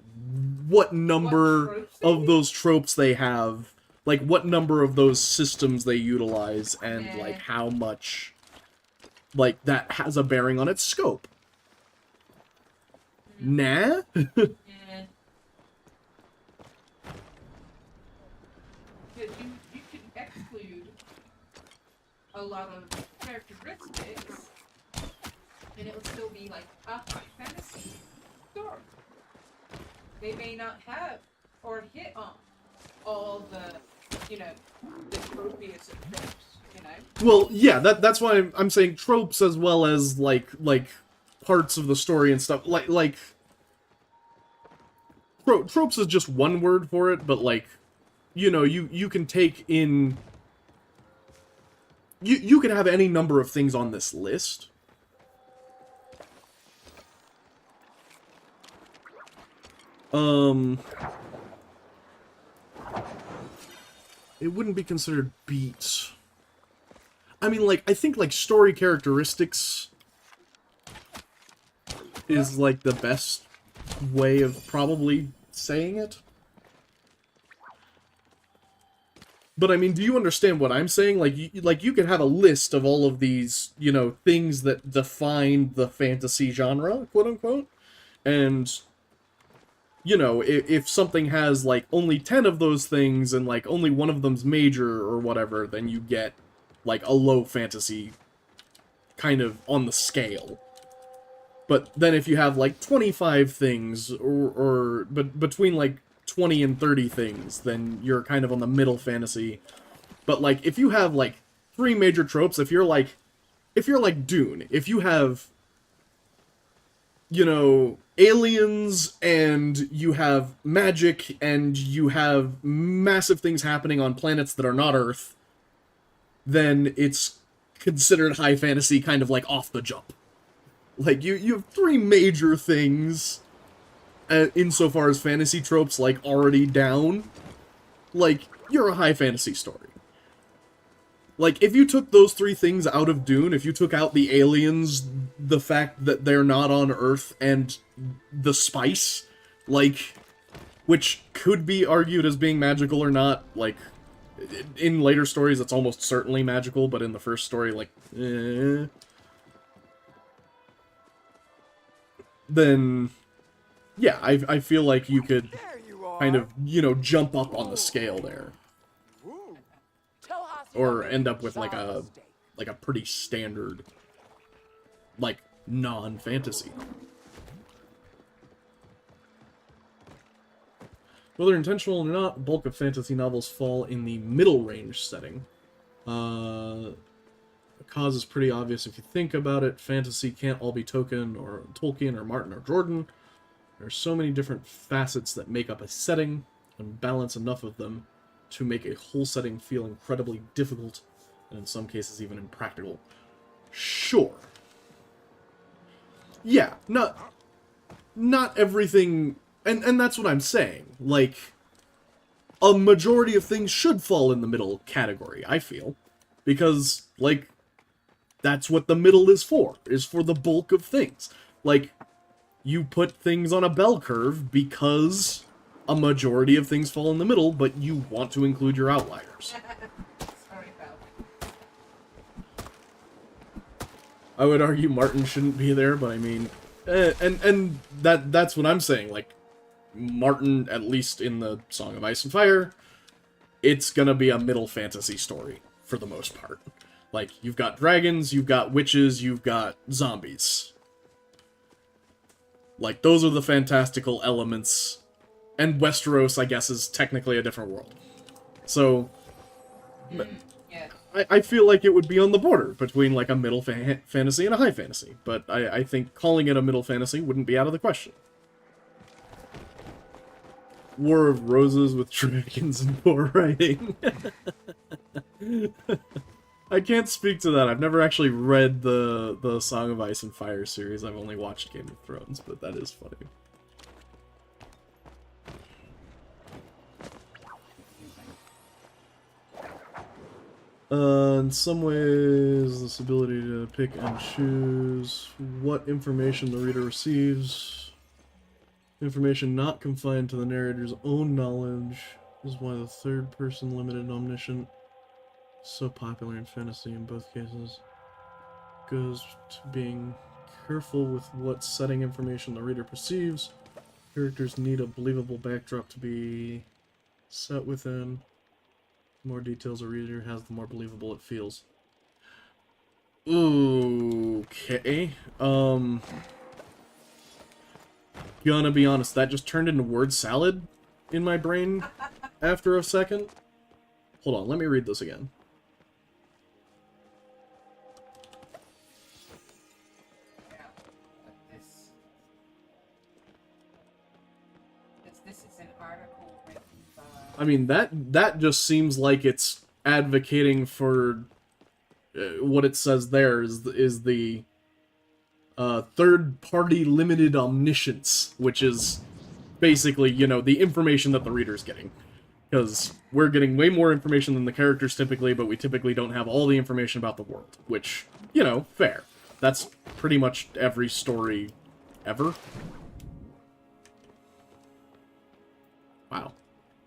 what number of those tropes they have, like, what number of those systems they utilize, and, like, how much, like, that has a bearing on its scope. Nah? Because you can exclude a lot of characteristics, and it will still be like a high fantasy story. They may not have or hit on all the, you know, the tropiest of tropes, you know? Well, yeah, that's why I'm saying tropes as well as, like parts of the story and stuff. Tropes is just one word for it, but, like, you know, you can take in... You can have any number of things on this list. It wouldn't be considered beats. I mean, like, I think, like, story characteristics is, like, the best way of probably saying it. But, I mean, do you understand what I'm saying? Like, you could have a list of all of these, you know, things that define the fantasy genre, quote-unquote, and... You know, if something has, like, only 10 of those things and, like, only one of them's major or whatever, then you get, like, a low fantasy kind of on the scale. But then if you have, like, 25 things, but between, like, 20 and 30 things, then you're kind of on the middle fantasy. But, like, if you have, like, 3 major tropes, if you're like Dune, if you have, you know, aliens, and you have magic, and you have massive things happening on planets that are not Earth, then it's considered high fantasy kind of, like, off the jump. Like, you have 3 major things, insofar as fantasy tropes, like, already down. Like, you're a high fantasy story. Like, if you took those 3 things out of Dune, if you took out the aliens, the fact that they're not on Earth, and the spice, like, which could be argued as being magical or not, like, in later stories it's almost certainly magical, but in the first story, like, then yeah, I feel like you could There you are. kind of, jump up on the scale there. Ooh. Tell Hasi Or I'll end make up with like child a mistake. pretty standard, like, non-fantasy. Whether intentional or not, the bulk of fantasy novels fall in the middle range setting. The cause is pretty obvious if you think about it. Fantasy can't all be Tolkien or Martin or Jordan. There's so many different facets that make up a setting, and balance enough of them to make a whole setting feel incredibly difficult, and in some cases even impractical. Sure. Yeah, not everything, and that's what I'm saying. Like, a majority of things should fall in the middle category, I feel. Because, like, that's what the middle is for the bulk of things. Like, you put things on a bell curve because a majority of things fall in the middle, but you want to include your outliers. Sorry, pal. I would argue Martin shouldn't be there, but I mean, and that's what I'm saying. Like, Martin, at least in the Song of Ice and Fire, it's gonna be a middle fantasy story for the most part. Like, you've got dragons, you've got witches, you've got zombies. Like, those are the fantastical elements, and Westeros, I guess, is technically a different world. So, Yeah. I feel like it would be on the border between, like, a middle fantasy and a high fantasy. But I think calling it a middle fantasy wouldn't be out of the question. War of Roses with dragons and poor writing. I can't speak to that. I've never actually read the Song of Ice and Fire series. I've only watched Game of Thrones, but that is funny. In some ways, this ability to pick and choose what information the reader receives, information not confined to the narrator's own knowledge, is why the third-person limited omniscient, so popular in fantasy in both cases, goes to being careful with what setting information the reader perceives. Characters need a believable backdrop to be set within. The more details a reader has, the more believable it feels. Okay. Gonna be honest, that just turned into word salad in my brain after a second. Hold on, let me read this again. Yeah. But this is an article written by... I mean, that just seems like it's advocating for what it says there is the third-party limited omniscience, which is basically, the information that the reader's getting. Because we're getting way more information than the characters typically, but we typically don't have all the information about the world. Which, fair. That's pretty much every story ever. Wow.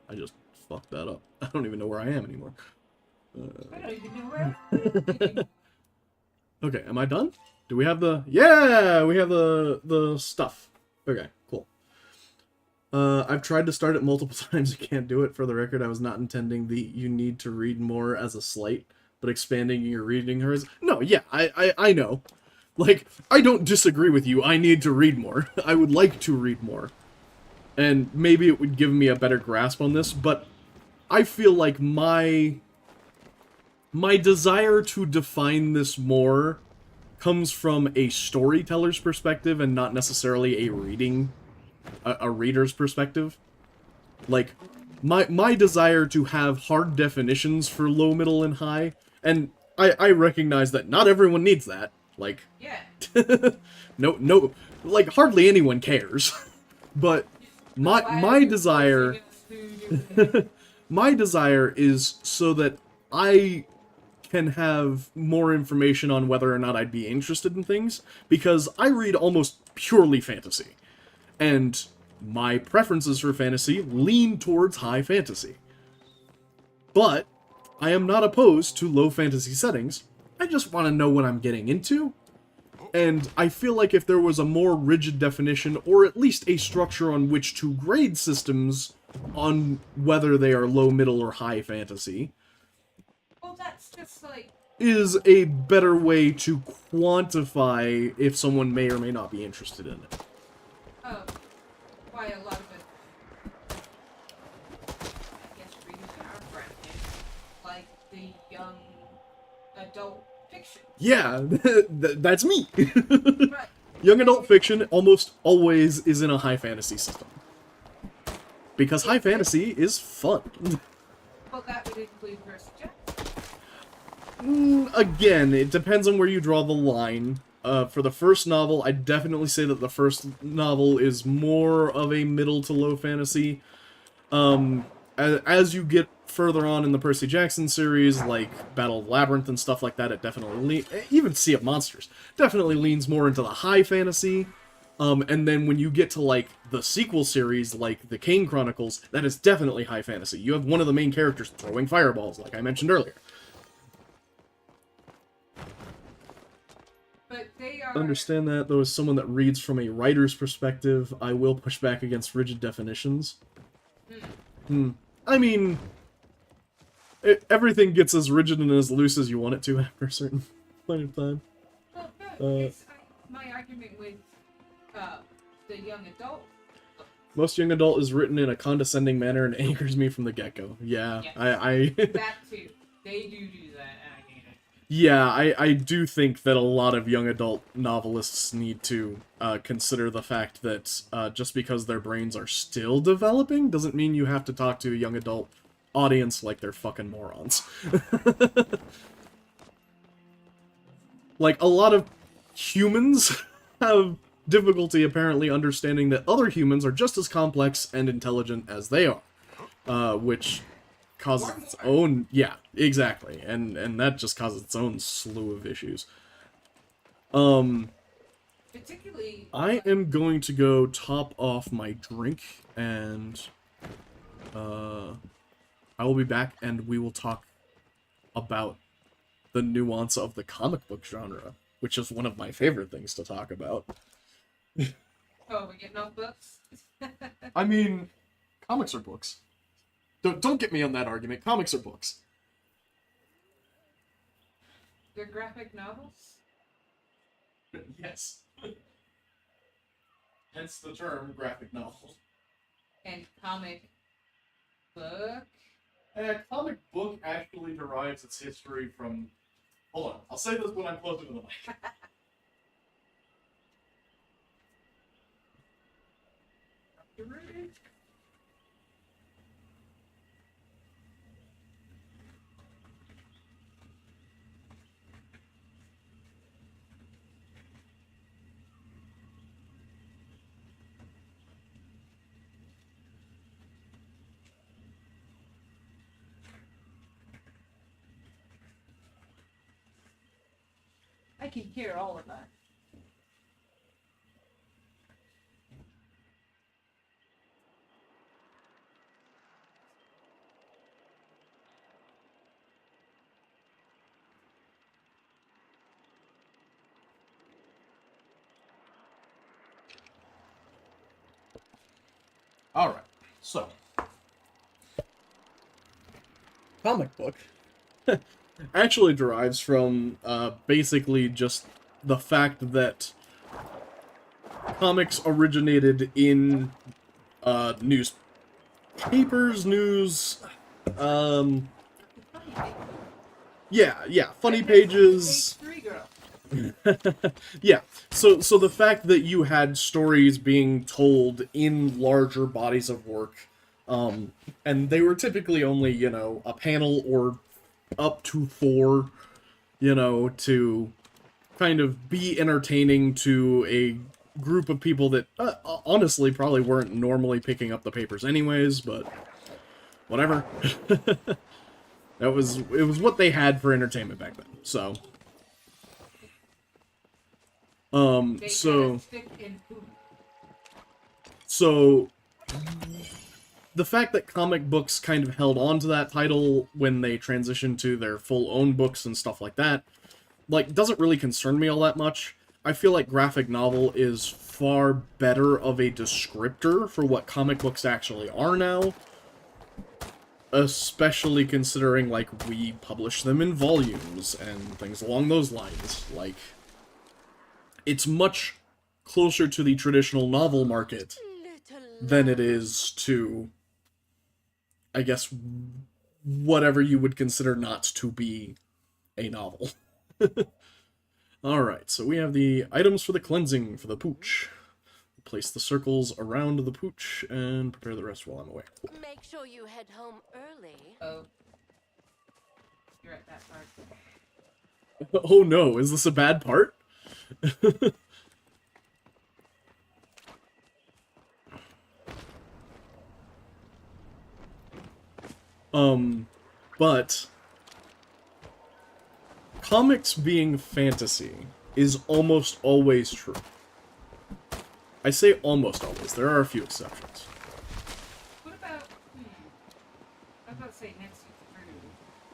I just fucked that up. I don't even know where I am anymore. I don't even know where I'm Okay, am I done? Do we have the... Yeah! We have the stuff. Okay, cool. I've tried to start it multiple times. I can't do it. For the record, I was not intending the you need to read more as a slight, but expanding your reading horizon... No, yeah, I know. Like, I don't disagree with you. I need to read more. I would like to read more. And maybe it would give me a better grasp on this, but I feel like my desire to define this more comes from a storyteller's perspective and not necessarily a reader's perspective. Like, my desire to have hard definitions for low, middle, and high, and I recognize that not everyone needs that. Like, Yeah. no, like, hardly anyone cares. But my desire... My desire is so that I can have more information on whether or not I'd be interested in things, because I read almost purely fantasy. And my preferences for fantasy lean towards high fantasy. But I am not opposed to low fantasy settings. I just want to know what I'm getting into. And I feel like if there was a more rigid definition, or at least a structure on which to grade systems on whether they are low, middle, or high fantasy, Well, that's just like, is a better way to quantify if someone may or may not be interested in it. why a lot of it, I guess readers in our bracket, like the young adult fiction. Yeah, that's me. Right. Young adult fiction almost always is in a high fantasy system. Because high fantasy is fun. Well, that would include Percy Jackson. Again, it depends on where you draw the line. For the first novel, I definitely say that the first novel is more of a middle to low fantasy. As you get further on in the Percy Jackson series, like Battle of Labyrinth and stuff like that, it definitely even Sea of Monsters definitely leans more into the high fantasy. And then when you get to like the sequel series, like the Kane Chronicles, that is definitely high fantasy. You have one of the main characters throwing fireballs, like I mentioned earlier. But they are... Understand that, though, as someone that reads from a writer's perspective, I will push back against rigid definitions. I mean, everything gets as rigid and as loose as you want it to after a certain point of time. Well, no, it's my argument with the young adult. Most young adult is written in a condescending manner and angers me from the get-go. Yeah, Yes. I That too. They do that, and I hate it. yeah, I do think that a lot of young adult novelists need to consider the fact that just because their brains are still developing doesn't mean you have to talk to a young adult audience like they're fucking morons. Like, a lot of humans have difficulty apparently understanding that other humans are just as complex and intelligent as they are, which causes its own... Yeah, exactly. And that just causes its own slew of issues. Particularly... I am going to go top off my drink, and I will be back, and we will talk about the nuance of the comic book genre, which is one of my favorite things to talk about. Oh, we're getting off books? I mean, comics are books. Don't get me on that argument. Comics are books. They're graphic novels? Yes. Hence the term graphic novel. And comic book? A comic book actually derives its history from... Hold on, I'll say this when I'm closer to the mic. I can hear all of that. Alright, so. Comic book actually derives from basically just the fact that comics originated in newspapers, funny pages. Page 3 girl. Yeah, so the fact that you had stories being told in larger bodies of work, and they were typically only, a panel or up to 4, to kind of be entertaining to a group of people that, honestly, probably weren't normally picking up the papers anyways, but whatever. It was what they had for entertainment back then, so... They so had a stick in poop. So, the fact that comic books kind of held on to that title when they transitioned to their full own books and stuff like that, doesn't really concern me all that much. I feel like graphic novel is far better of a descriptor for what comic books actually are now. Especially considering, like, we publish them in volumes and things along those lines. Like, it's much closer to the traditional novel market than it is to, I guess, whatever you would consider not to be a novel. Alright, so we have the items for the cleansing for the pooch. Place the circles around the pooch and prepare the rest while I'm away. Cool. Make sure you head home early. Oh. You're at that part. Oh no, is this a bad part? But comics being fantasy is almost always true. I say almost always. There are a few exceptions. What about, I was about to say next through,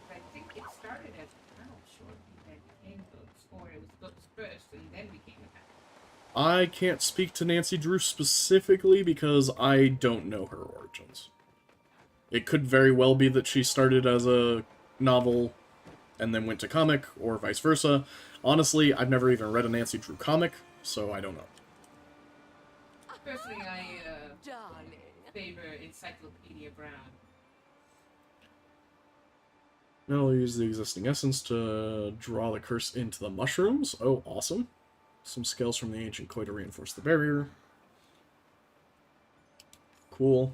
but I think it started as journal short and then became books, or it was books first and then became a comic. I can't speak to Nancy Drew specifically because I don't know her origins. It could very well be that she started as a novel and then went to comic, or vice versa. Honestly, I've never even read a Nancy Drew comic, so I don't know. Personally, I Darling. favor Encyclopedia Brown. Now I'll use the existing essence to draw the curse into the mushrooms. Oh, awesome. Some scales from the ancient koi to reinforce the barrier. Cool.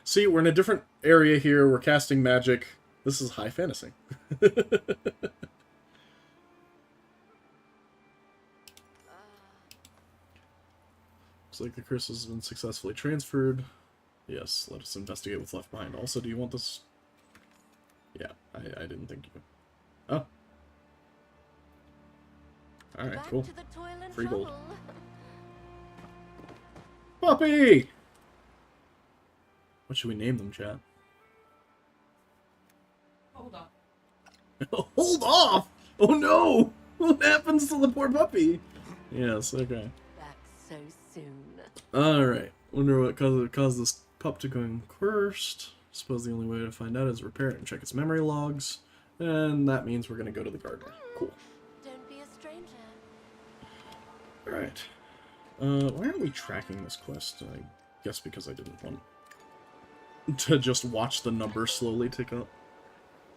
See, we're in a different area here. We're casting magic. This is high fantasy. Looks like the curse has been successfully transferred. Yes, let us investigate what's left behind. Also, do you want this? Yeah, I didn't think you... Oh. Alright, Back cool. to the toil and Free gold. trouble. Puppy! What should we name them, chat? Hold on. Hold off! Oh no! What happens to the poor puppy? Yes, okay. Back so soon. Alright. Wonder what caused this pup to go cursed. Suppose the only way to find out is repair it and check its memory logs. And that means we're gonna go to the gardener. Cool. Don't be a stranger. Alright. Why aren't we tracking this quest? I guess because I didn't want to just watch the numbers slowly tick up.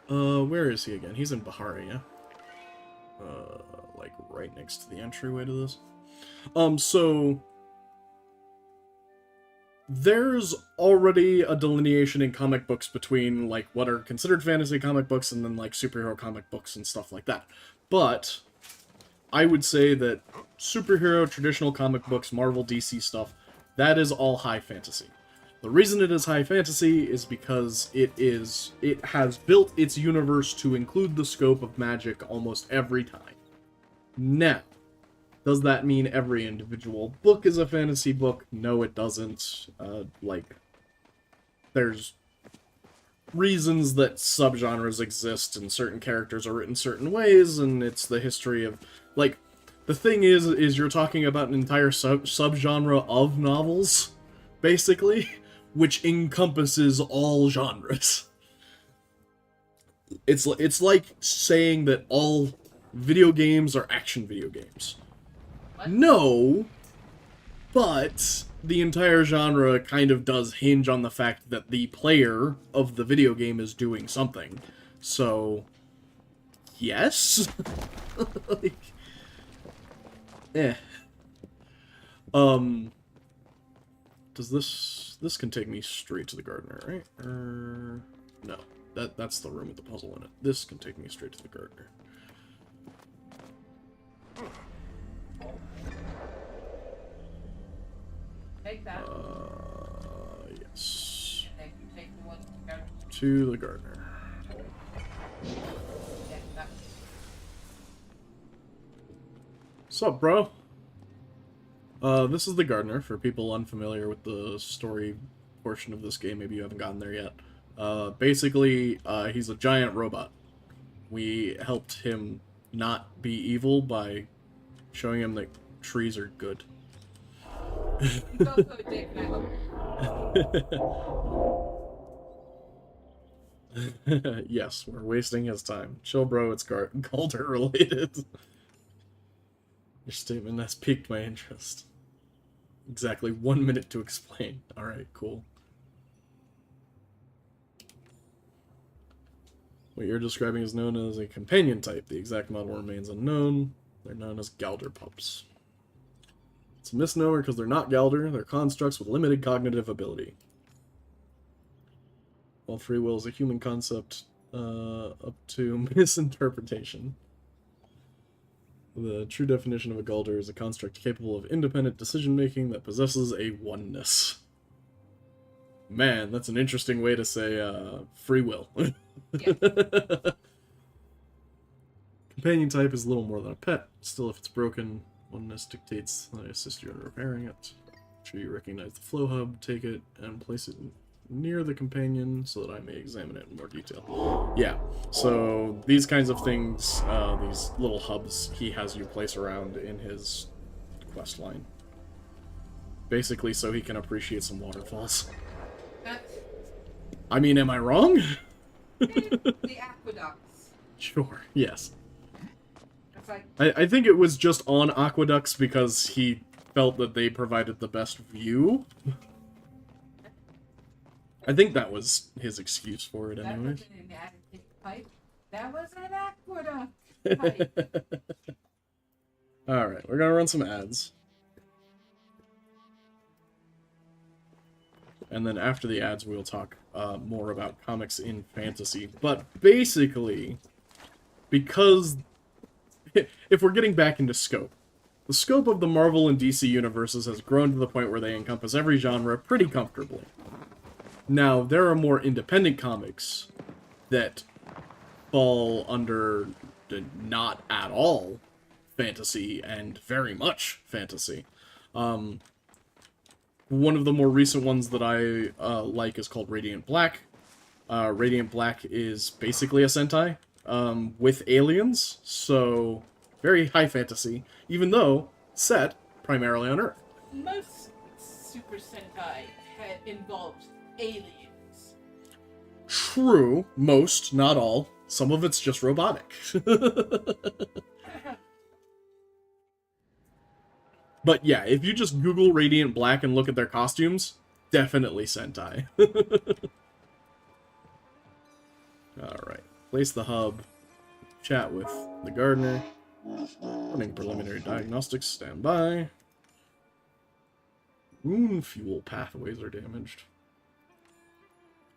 Where is he again? He's in Bahari, yeah? Like right next to the entryway to this. So there's already a delineation in comic books between, like, what are considered fantasy comic books and then, like, superhero comic books and stuff like that. But I would say that superhero, traditional comic books, Marvel, DC stuff, that is all high fantasy. The reason it is high fantasy is because it has built its universe to include the scope of magic almost every time. Now, does that mean every individual book is a fantasy book? No, it doesn't. There's reasons that subgenres exist and certain characters are written certain ways, and it's the history of, like, the thing is you're talking about an entire subgenre of novels, basically, which encompasses all genres. It's like saying that all video games are action video games. What? No, but the entire genre kind of does hinge on the fact that the player of the video game is doing something. So, yes? Like, eh. Does this can take me straight to the gardener, right? No. That's the room with the puzzle in it. This can take me straight to the gardener. Take that. Yes. And then you take the one to go. To the gardener. Yeah, that. Sup, bro? This is the gardener, for people unfamiliar with the story portion of this game. Maybe you haven't gotten there yet. Basically, he's a giant robot. We helped him not be evil by showing him that trees are good. He's also a dick, and I love him. Yes, we're wasting his time. Chill, bro, it's Galder related. Your statement has piqued my interest. Exactly 1 minute to explain. Alright, cool. What you're describing is known as a companion type. The exact model remains unknown. They're known as Galder pups. It's a misnomer because they're not Galder, they're constructs with limited cognitive ability. While free will is a human concept, up to misinterpretation. The true definition of a Galder is a construct capable of independent decision-making that possesses a oneness. Man, that's an interesting way to say, free will. Yeah. Companion type is little more than a pet. Still, if it's broken, oneness dictates that I assist you in repairing it. Make sure you recognize the flow hub, take it, and place it near the companion so that I may examine it in more detail. Yeah, so these kinds of things, these little hubs, he has you place around in his quest line. Basically so he can appreciate some waterfalls. I mean, am I wrong? The aqueducts. Sure, yes. It's like, I think it was just on aqueducts because he felt that they provided the best view. I think that was his excuse for it that anyway. wasn't an additive pipe. That was an aqueduct pipe. Alright, we're gonna run some ads. And then after the ads, we'll talk more about comics in fantasy. But basically, because if we're getting back into scope, the scope of the Marvel and DC universes has grown to the point where they encompass every genre pretty comfortably. Now, there are more independent comics that fall under not at all fantasy and very much fantasy. One of the more recent ones that I like is called Radiant Black. Radiant Black is basically a Sentai with aliens, so very high fantasy, even though set primarily on Earth. Most Super Sentai had involved aliens. True, most, not all. Some of it's just robotic. But yeah, if you just Google Radiant Black and look at their costumes, definitely Sentai. Alright, place the hub, chat with the gardener, running preliminary diagnostics, stand by. Rune fuel pathways are damaged.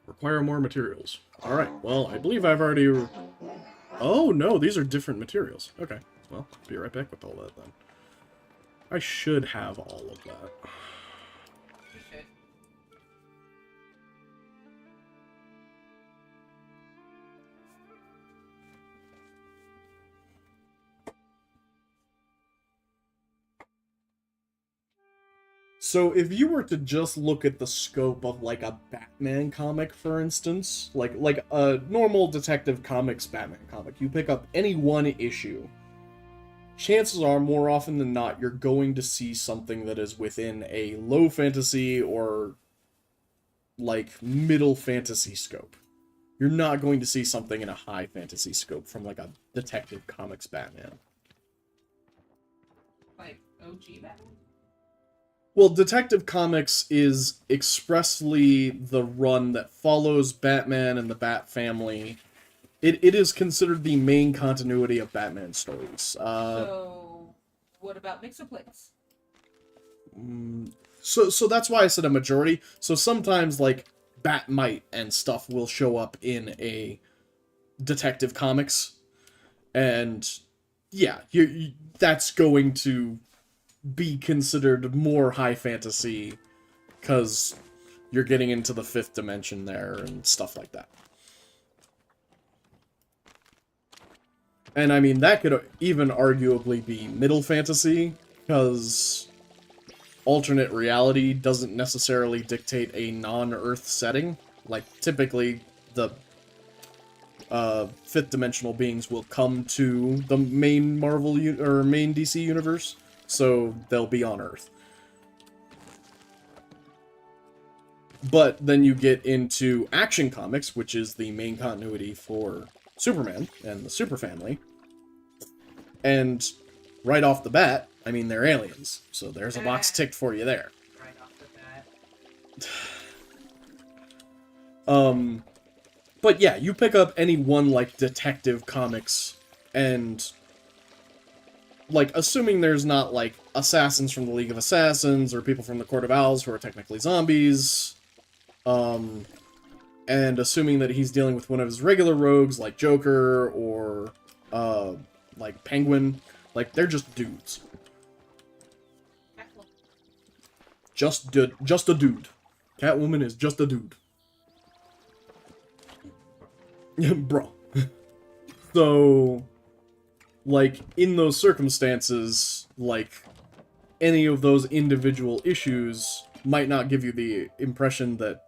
Require more materials. Alright, well, I believe I've already... Oh, no, these are different materials. Okay, well, be right back with all that then. I should have all of that. You should. So if you were to just look at the scope of like a Batman comic, for instance, like a normal Detective Comics Batman comic, you pick up any one issue, chances are, more often than not, you're going to see something that is within a low fantasy or like middle fantasy scope. You're not going to see something in a high fantasy scope from like a Detective Comics Batman. Like OG Batman? Well, Detective Comics is expressly the run that follows Batman and the Bat family. It is considered the main continuity of Batman stories. So, what about Mixoplates? So that's why I said a majority. So sometimes, like, Batmite and stuff will show up in a Detective Comics. And, yeah, that's going to be considered more high fantasy because you're getting into the fifth dimension there and stuff like that. And I mean, that could even arguably be middle fantasy, because alternate reality doesn't necessarily dictate a non-Earth setting. Like, typically, the fifth dimensional beings will come to the main or main DC universe, so they'll be on Earth. But then you get into Action Comics, which is the main continuity for Superman and the Super Family. And right off the bat, I mean, they're aliens. So there's a box ticked for you there. Right off the bat. But yeah, you pick up any one, like, Detective Comics, and, like, assuming there's not, like, assassins from the League of Assassins, or people from the Court of Owls who are technically zombies, and assuming that he's dealing with one of his regular rogues, like Joker, or, like, Penguin, like, they're just dudes. Just a dude. Catwoman is just a dude. Bro. So, like, in those circumstances, like, any of those individual issues might not give you the impression that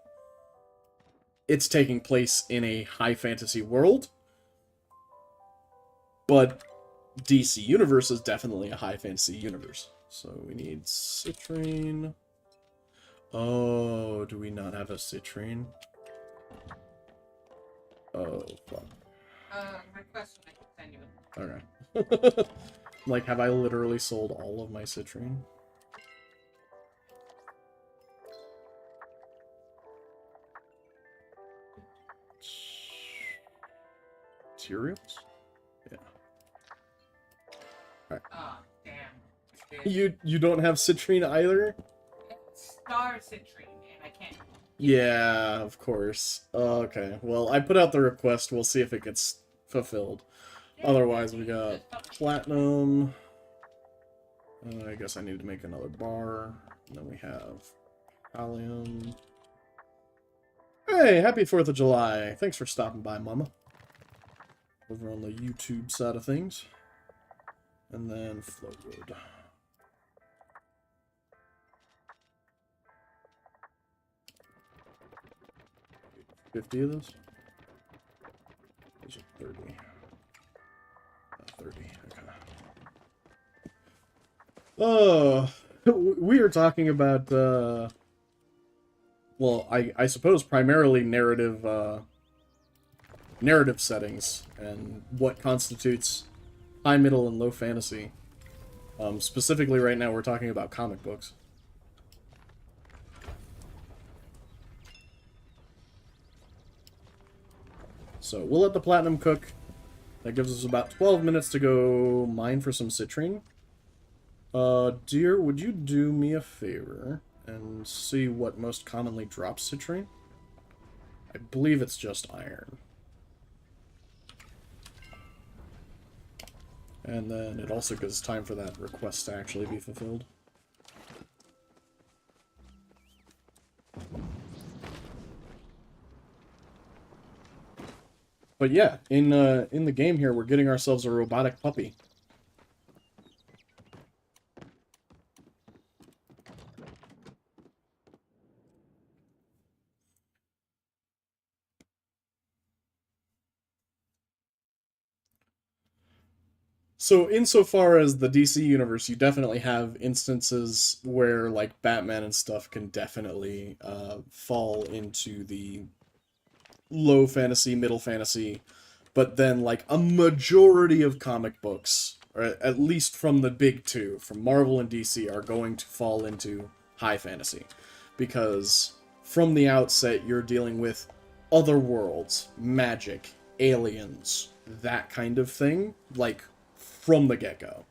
it's taking place in a high fantasy world, but DC Universe is definitely a high fantasy universe. So we need citrine. Oh, do we not have a citrine? Oh, fuck. My question I can send you. Okay. Like, have I literally sold all of my citrine? Materials? Yeah. Oh, damn. You don't have citrine either? Star citrine, and I can't. Yeah, of course. Okay, well, I put out the request. We'll see if it gets fulfilled. Otherwise, we got platinum. I guess I need to make another bar. And then we have pallium. Hey, happy 4th of July. Thanks for stopping by, Mama. Over on the YouTube side of things. And then Flowwood. 50 of those? Those are 30. 30, okay. Oh, we were talking about, well, I suppose primarily narrative settings, and what constitutes high, middle, and low fantasy. Specifically right now we're talking about comic books. So we'll let the platinum cook. That gives us about 12 minutes to go mine for some citrine. Dear, would you do me a favor and see what most commonly drops citrine? I believe it's just iron. And then it also gives time for that request to actually be fulfilled. But yeah, in the game here, we're getting ourselves a robotic puppy. So insofar as the DC universe, you definitely have instances where, like, Batman and stuff can definitely fall into the low fantasy, middle fantasy, but then, like, a majority of comic books, or at least from the big two, from Marvel and DC, are going to fall into high fantasy. Because from the outset, you're dealing with other worlds, magic, aliens, that kind of thing, like, from the get-go.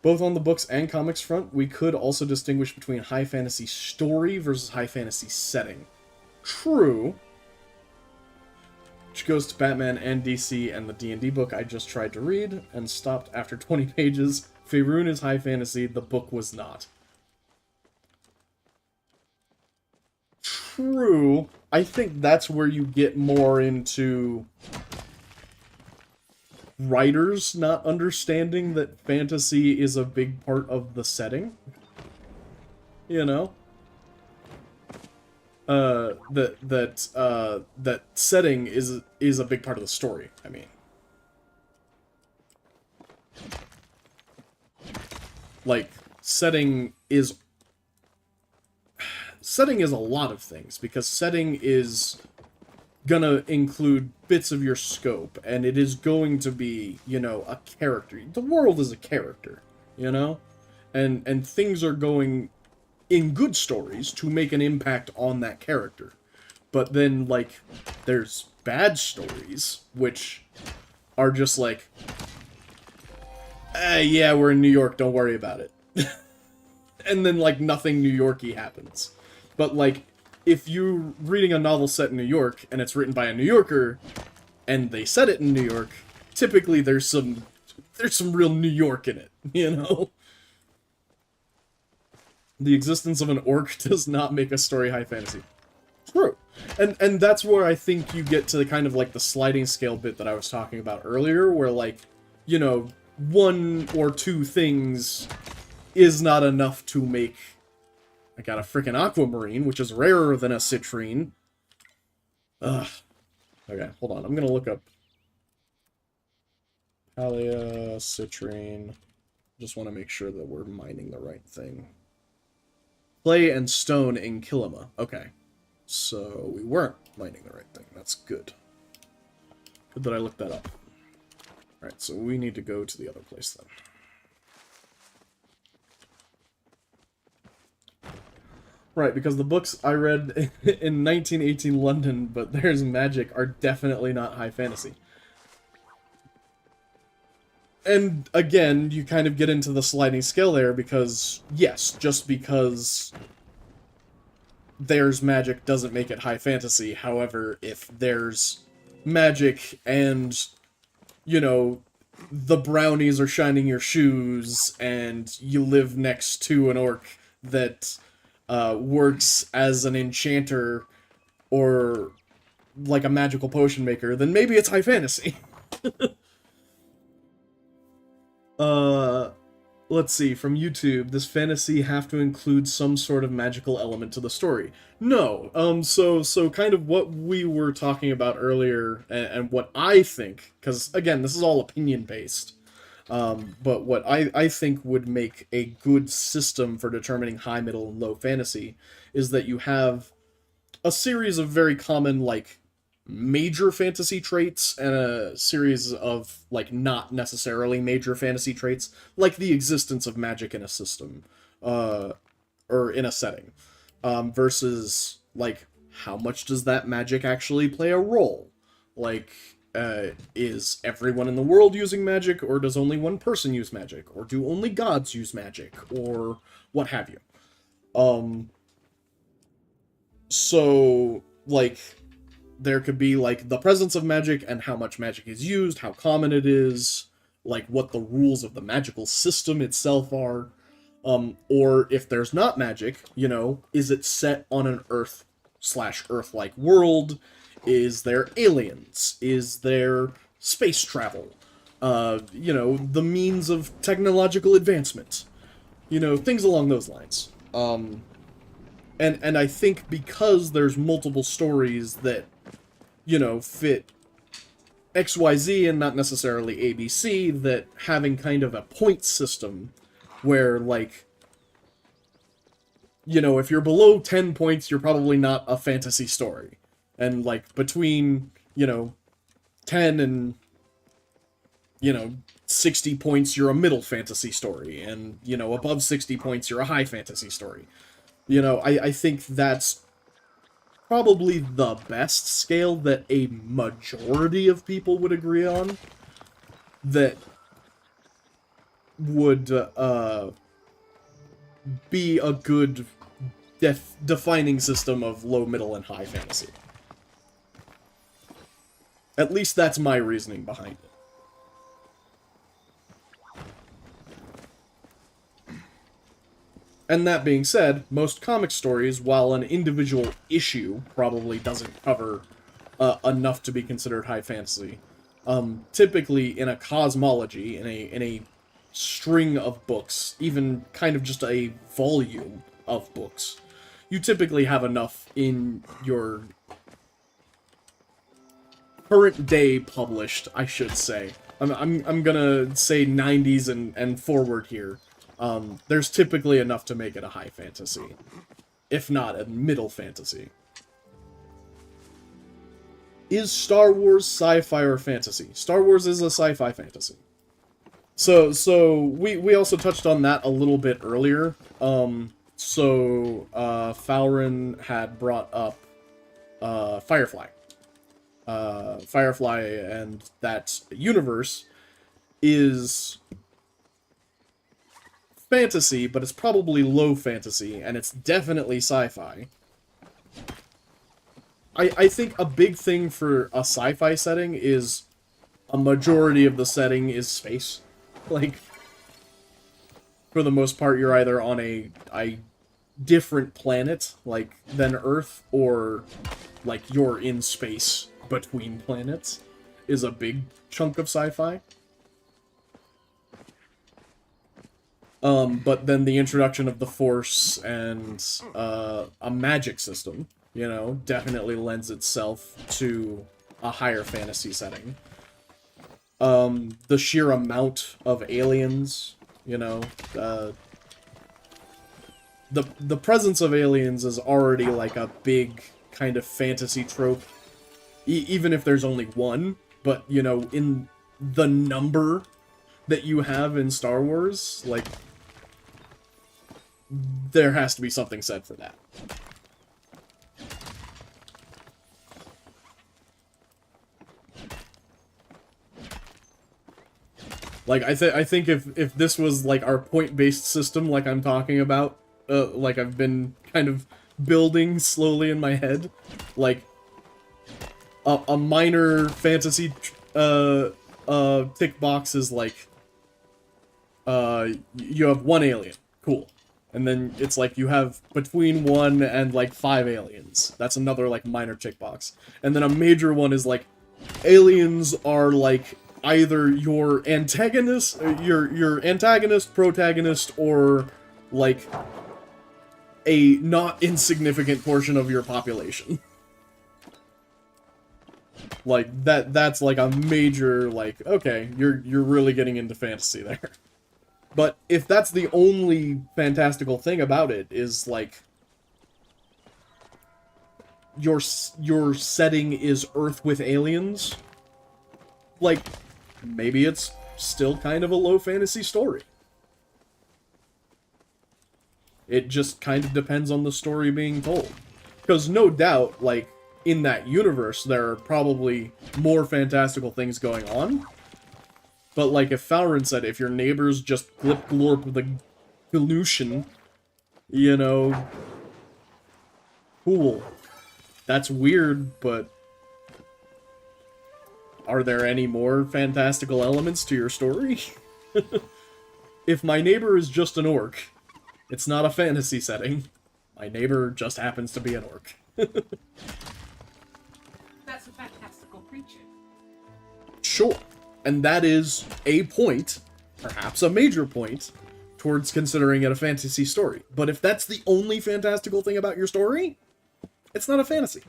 Both on the books and comics front, we could also distinguish between high fantasy story versus high fantasy setting. True. Which goes to Batman and DC and the D&D book I just tried to read, and stopped after 20 pages. Faerun is high fantasy, the book was not. True. I think that's where you get more into writers not understanding that fantasy is a big part of the setting. You know? that setting is a big part of the story. I mean, like setting is a lot of things, because setting is gonna include bits of your scope, and it is going to be, you know, a character. The world is a character, you know? And things are going, in good stories, to make an impact on that character. But then, like, there's bad stories, which are just like, yeah, we're in New York, don't worry about it. And then, like, nothing New York-y happens. But, like, if you're reading a novel set in New York, and it's written by a New Yorker, and they set it in New York, typically there's some real New York in it, you know? The existence of an orc does not make a story high fantasy. True. And that's where I think you get to the kind of, like, the sliding scale bit that I was talking about earlier, where, like, you know, one or two things is not enough to make... I got a frickin' aquamarine, which is rarer than a citrine. Ugh. Okay, hold on. I'm gonna look up... Palia, citrine... Just want to make sure that we're mining the right thing. Clay and stone in Kilima. Okay. So, we weren't mining the right thing. That's good. Good that I looked that up. Alright, so we need to go to the other place then. Right, because the books I read in 1918 London, but there's magic, are definitely not high fantasy. And again, you kind of get into the sliding scale there because, yes, just because there's magic doesn't make it high fantasy. However, if there's magic and, you know, the brownies are shining your shoes and you live next to an orc that works as an enchanter or like a magical potion maker, then maybe it's high fantasy. Let's see, from YouTube, does fantasy have to include some sort of magical element to the story? No. So kind of what we were talking about earlier, and what I think, because, again, this is all opinion-based, but what I think would make a good system for determining high, middle, and low fantasy is that you have a series of very common, like, major fantasy traits and a series of, like, not necessarily major fantasy traits, like the existence of magic in a system, or in a setting, versus, like, how much does that magic actually play a role? Like, is everyone in the world using magic, or does only one person use magic, or do only gods use magic, or what have you? So, like, there could be, like, the presence of magic and how much magic is used, how common it is, like, what the rules of the magical system itself are, or if there's not magic, you know, is it set on an Earth/Earth-like world? Is there aliens? Is there space travel? You know, the means of technological advancement. You know, things along those lines. And I think because there's multiple stories that, you know, fit XYZ and not necessarily ABC, that having kind of a point system where, like, you know, if you're below 10 points, you're probably not a fantasy story. And, like, between, you know, 10 and, you know, 60 points, you're a middle fantasy story. And, you know, above 60 points, you're a high fantasy story. You know, I think that's probably the best scale that a majority of people would agree on, that would be a good defining system of low, middle, and high fantasy. At least that's my reasoning behind it. And that being said, most comic stories, while an individual issue probably doesn't cover enough to be considered high fantasy, typically in a cosmology, in a string of books, even kind of just a volume of books, you typically have enough in your current day published, I should say. I'm gonna say 90s and forward here. There's typically enough to make it a high fantasy, if not a middle fantasy. Is Star Wars sci-fi or fantasy? Star Wars is a sci-fi fantasy. So we also touched on that a little bit earlier. Falren had brought up Firefly. Firefly and that universe is fantasy, but it's probably low fantasy, and it's definitely sci-fi. I think a big thing for a sci-fi setting is a majority of the setting is space. Like, for the most part, you're either on a different planet, like, than Earth, or, like, you're in space between planets, is a big chunk of sci-fi. But then the introduction of the Force and a magic system, you know, definitely lends itself to a higher fantasy setting. The sheer amount of aliens, you know, the presence of aliens is already like a big kind of fantasy trope, even if there's only one, but, you know, in the number that you have in Star Wars, like, there has to be something said for that. Like, I think if this was, like, our point-based system, like I'm talking about, like I've been kind of building slowly in my head, like, a minor fantasy, tick box is, like, you have one alien. Cool. And then it's like you have between 1 and, like, 5 aliens. That's another, like, minor tick box. And then a major one is, like, aliens are, like, either your antagonist, protagonist, or, like, a not insignificant portion of your population. Like, that's, like, a major, like, okay, you're really getting into fantasy there. But if that's the only fantastical thing about it, is, like, your setting is Earth with aliens, like, maybe it's still kind of a low fantasy story. It just kind of depends on the story being told. Because no doubt, like, in that universe, there are probably more fantastical things going on. But, like, if Falren said, if your neighbors just glip-glorp with a Galushan, you know, cool. That's weird, but are there any more fantastical elements to your story? If my neighbor is just an orc, it's not a fantasy setting. My neighbor just happens to be an orc. That's a fantastical creature. Sure. And that is a point, perhaps a major point, towards considering it a fantasy story. But if that's the only fantastical thing about your story, it's not a fantasy.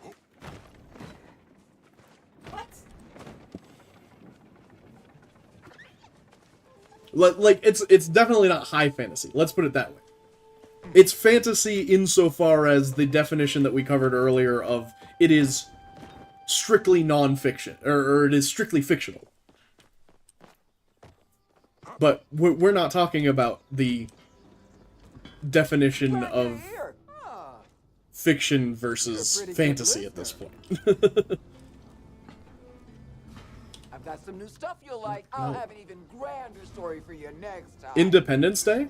What? Like, it's definitely not high fantasy. Let's put it that way. It's fantasy insofar as the definition that we covered earlier of it is strictly non-fiction, or it is strictly fictional. But we're not talking about the definition of fiction versus fantasy at this point. I've got some new stuff you'll like. I'll have an even grander story for you next time. Independence Day?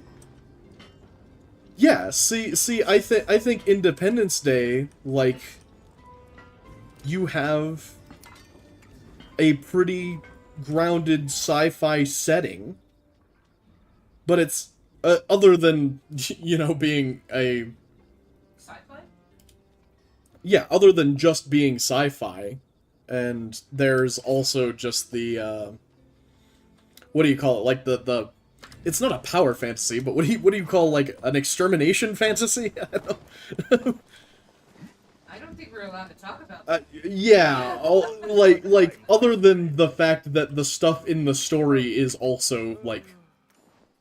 Yeah, see, I think Independence Day, like, you have a pretty grounded sci-fi setting, but it's, other than, you know, being a... Sci-fi? Yeah, other than just being sci-fi, and there's also just the, what do you call it, like, the it's not a power fantasy, but what do you call, like, an extermination fantasy? I don't I don't think we're allowed to talk about yeah, like, other than the fact that the stuff in the story is also, like,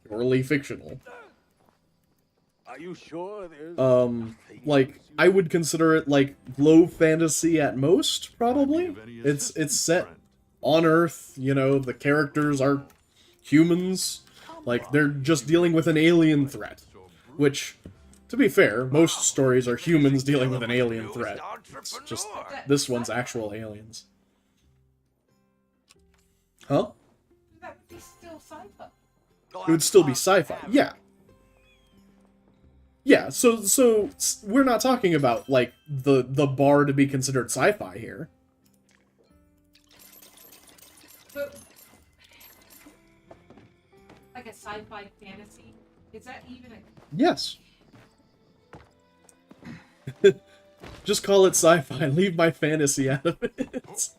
purely fictional. Are you sure there's Like, I would consider it, like, low fantasy at most, probably. It's set on Earth, you know, the characters are humans. Like, they're just dealing with an alien threat. Which, to be fair, most stories are humans dealing with an alien threat. It's just, this one's actual aliens. Huh? that. Would be still sci-fi. It would still be sci-fi, yeah. Yeah, so we're not talking about, like, the bar to be considered sci-fi here. But like a sci-fi fantasy, is that even a? Yes. Just call it sci-fi. Leave my fantasy out of it.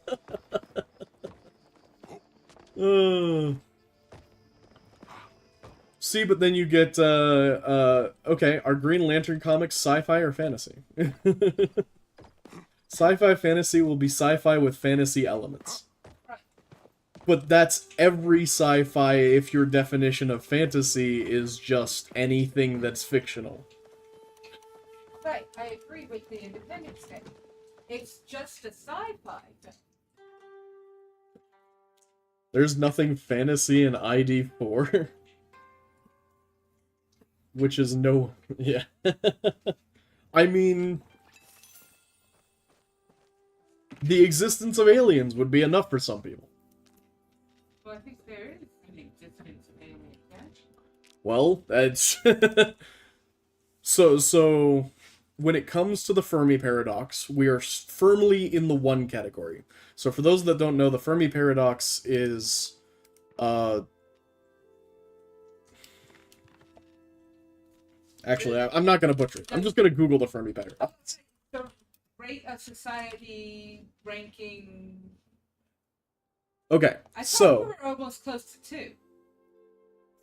See, but then you get, okay, are Green Lantern comics sci-fi or fantasy? Sci-fi fantasy will be sci-fi with fantasy elements. But that's every sci-fi if your definition of fantasy is just anything that's fictional. Right, I agree with the Independence Day. It's just a sci-fi thing. There's nothing fantasy in ID4. Which is no... yeah. I mean... the existence of aliens would be enough for some people. Well, I think there is an existence of aliens, yeah? Well, that's... So, when it comes to the Fermi Paradox, we are firmly in the one category. So for those that don't know, the Fermi Paradox is... Actually, I'm not going to butcher it. I'm just going to Google the Fermi Paradox. The rate of society ranking... Okay, I thought so... we were almost close to 2.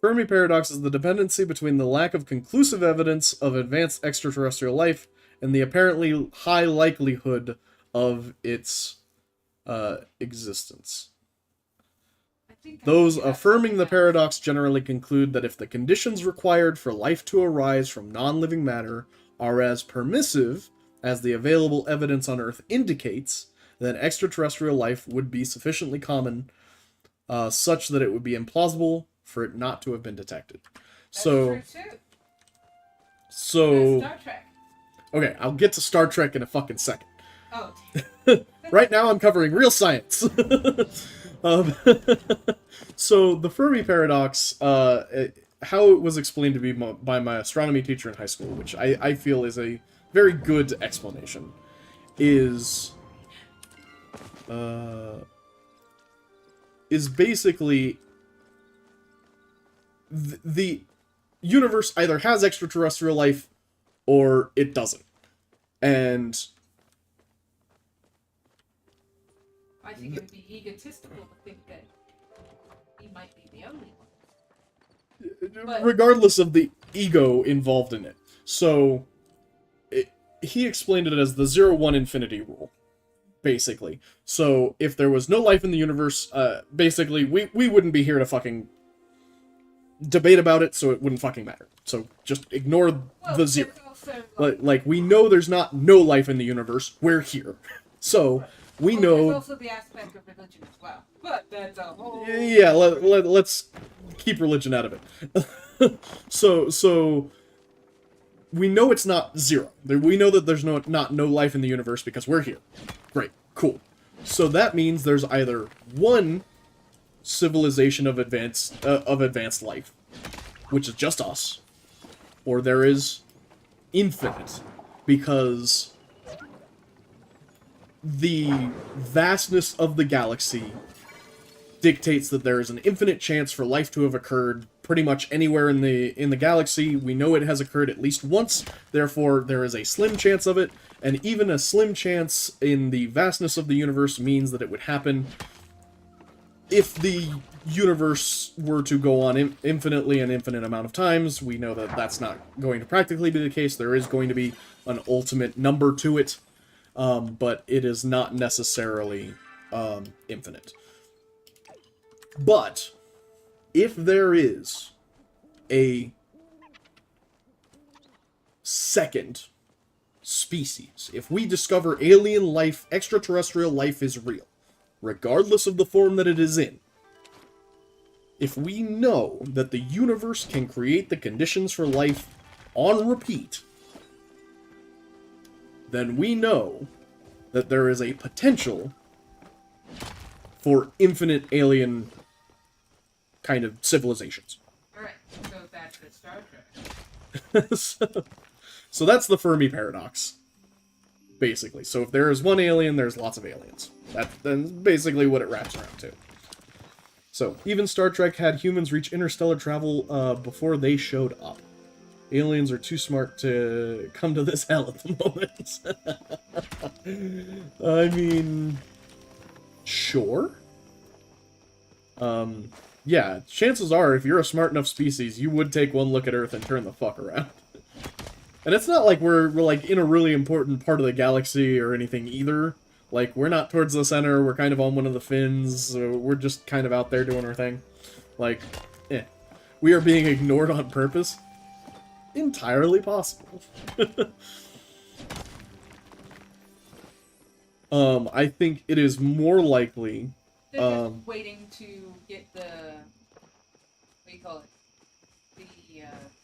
Fermi Paradox is the dependency between the lack of conclusive evidence of advanced extraterrestrial life and the apparently high likelihood of its existence. I think Those I think affirming the that's paradox generally conclude that if the conditions required for life to arise from non-living matter are as permissive as the available evidence on Earth indicates, then extraterrestrial life would be sufficiently common, such that it would be implausible for it not to have been detected. That's So, true too. so, Star Trek. okay, I'll get to Star Trek in a fucking second. Oh, Right now I'm covering real science. So the Fermi Paradox, how it was explained to me by my astronomy teacher in high school, which I feel is a very good explanation, is basically the universe either has extraterrestrial life or it doesn't. And I think it would be egotistical to think that he might be the only one. But- regardless of the ego involved in it. So, he explained it as the 0-1 infinity rule, basically. So, if there was no life in the universe, basically, we wouldn't be here to fucking debate about it, so it wouldn't fucking matter. So, just ignore Well, the 0. there's also, Like, we know there's no life in the universe, we're here. So, we There's know... also the aspect of religion as well. But that's a whole... Yeah, let's keep religion out of it. So we know it's not 0. We know that there's not no life in the universe because we're here. Great, cool. So that means there's either one civilization of advanced life, which is just us, or there is infinite, because the vastness of the galaxy dictates that there is an infinite chance for life to have occurred pretty much anywhere in the galaxy. We know it has occurred at least once, therefore there is a slim chance of it, and even a slim chance in the vastness of the universe means that it would happen if the universe were to go on infinitely an infinite amount of times, we know that that's not going to practically be the case. There is going to be an ultimate number to it, but it is not necessarily infinite. But if there is a second species, if we discover alien life, extraterrestrial life is real, regardless of the form that it is in, if we know that the universe can create the conditions for life on repeat, then we know that there is a potential for infinite alien kind of civilizations. Alright, so that's the Star Trek. So that's the Fermi paradox, basically. So if there is one alien, there's lots of aliens. That's basically what it wraps around to. So, even Star Trek had humans reach interstellar travel before they showed up. Aliens are too smart to come to this hell at the moment. I mean... Sure? Yeah, chances are, if you're a smart enough species, you would take one look at Earth and turn the fuck around. And it's not like we're like in a really important part of the galaxy or anything either. Like, we're not towards the center, we're kind of on one of the fins, so we're just kind of out there doing our thing. Like, we are being ignored on purpose? Entirely possible. I think it is more likely... They're just waiting to get the... What do you call it? The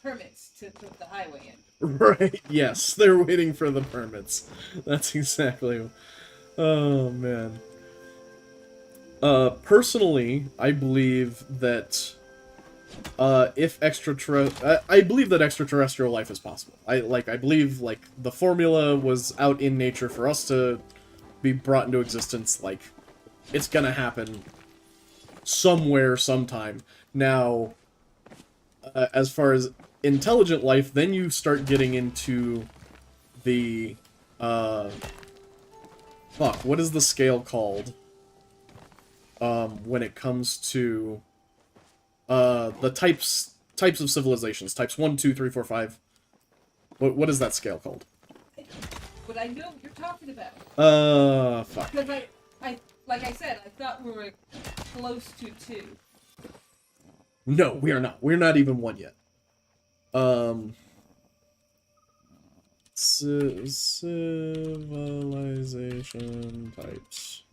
permits to put the highway in. Right, yes, they're waiting for the permits. That's exactly... Oh, man. Personally, I believe that, if I believe that extraterrestrial life is possible. I believe, like, the formula was out in nature for us to be brought into existence. Like, it's gonna happen somewhere, sometime. Now, as far as intelligent life, then you start getting into the, fuck, what is the scale called? When it comes to, the types of civilizations. Types 1, 2, 3, 4, 5. What is that scale called? But I know what you're talking about. Fuck. Because like I said, I thought we were close to 2. No, we are not. We're not even 1 yet. Civilization types.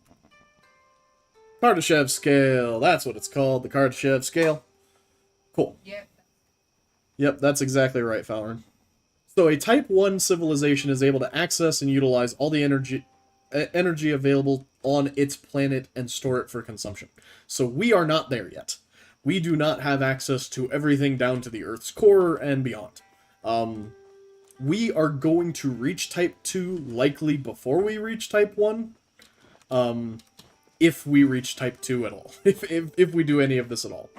Kardashev scale. That's what it's called. The Kardashev scale. Cool. Yep. Yep, that's exactly right, Fowler. So a Type 1 civilization is able to access and utilize all the energy available on its planet and store it for consumption. So we are not there yet. We do not have access to everything down to the Earth's core and beyond. We are going to reach Type 2 likely before we reach Type 1. If we reach Type 2 at all. If we do any of this at all.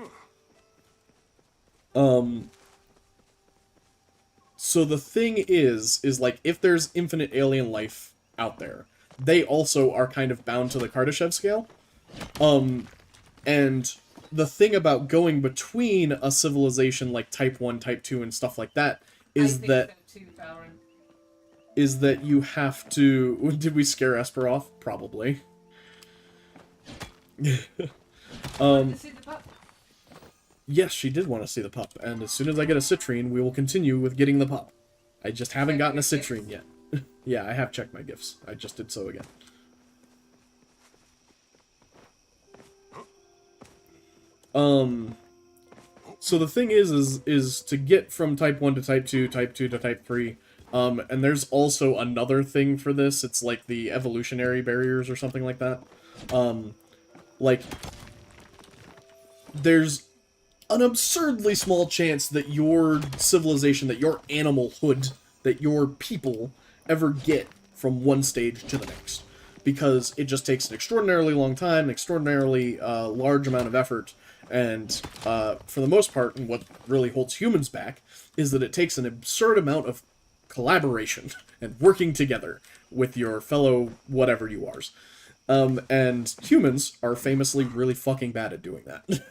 So the thing is like, if there's infinite alien life out there, they also are kind of bound to the Kardashev scale. And the thing about going between a civilization like Type 1, Type 2, and stuff like that is that... So too, Valorant. Is that you have to... Did we scare Esper off? Probably. To see the pup. Yes, she did want to see the pup, and as soon as I get a citrine, we will continue with getting the pup. I just haven't gotten a citrine yet. Yeah, I have checked my gifts. I just did so again. So the thing is to get from Type 1 to Type 2, Type 2 to Type 3, and there's also another thing for this, it's like the evolutionary barriers or something like that. Like, there's an absurdly small chance that your civilization, that your animalhood, that your people ever get from one stage to the next. Because it just takes an extraordinarily long time, an extraordinarily large amount of effort, and for the most part, and what really holds humans back, is that it takes an absurd amount of collaboration and working together with your fellow whatever you are. And humans are famously really fucking bad at doing that.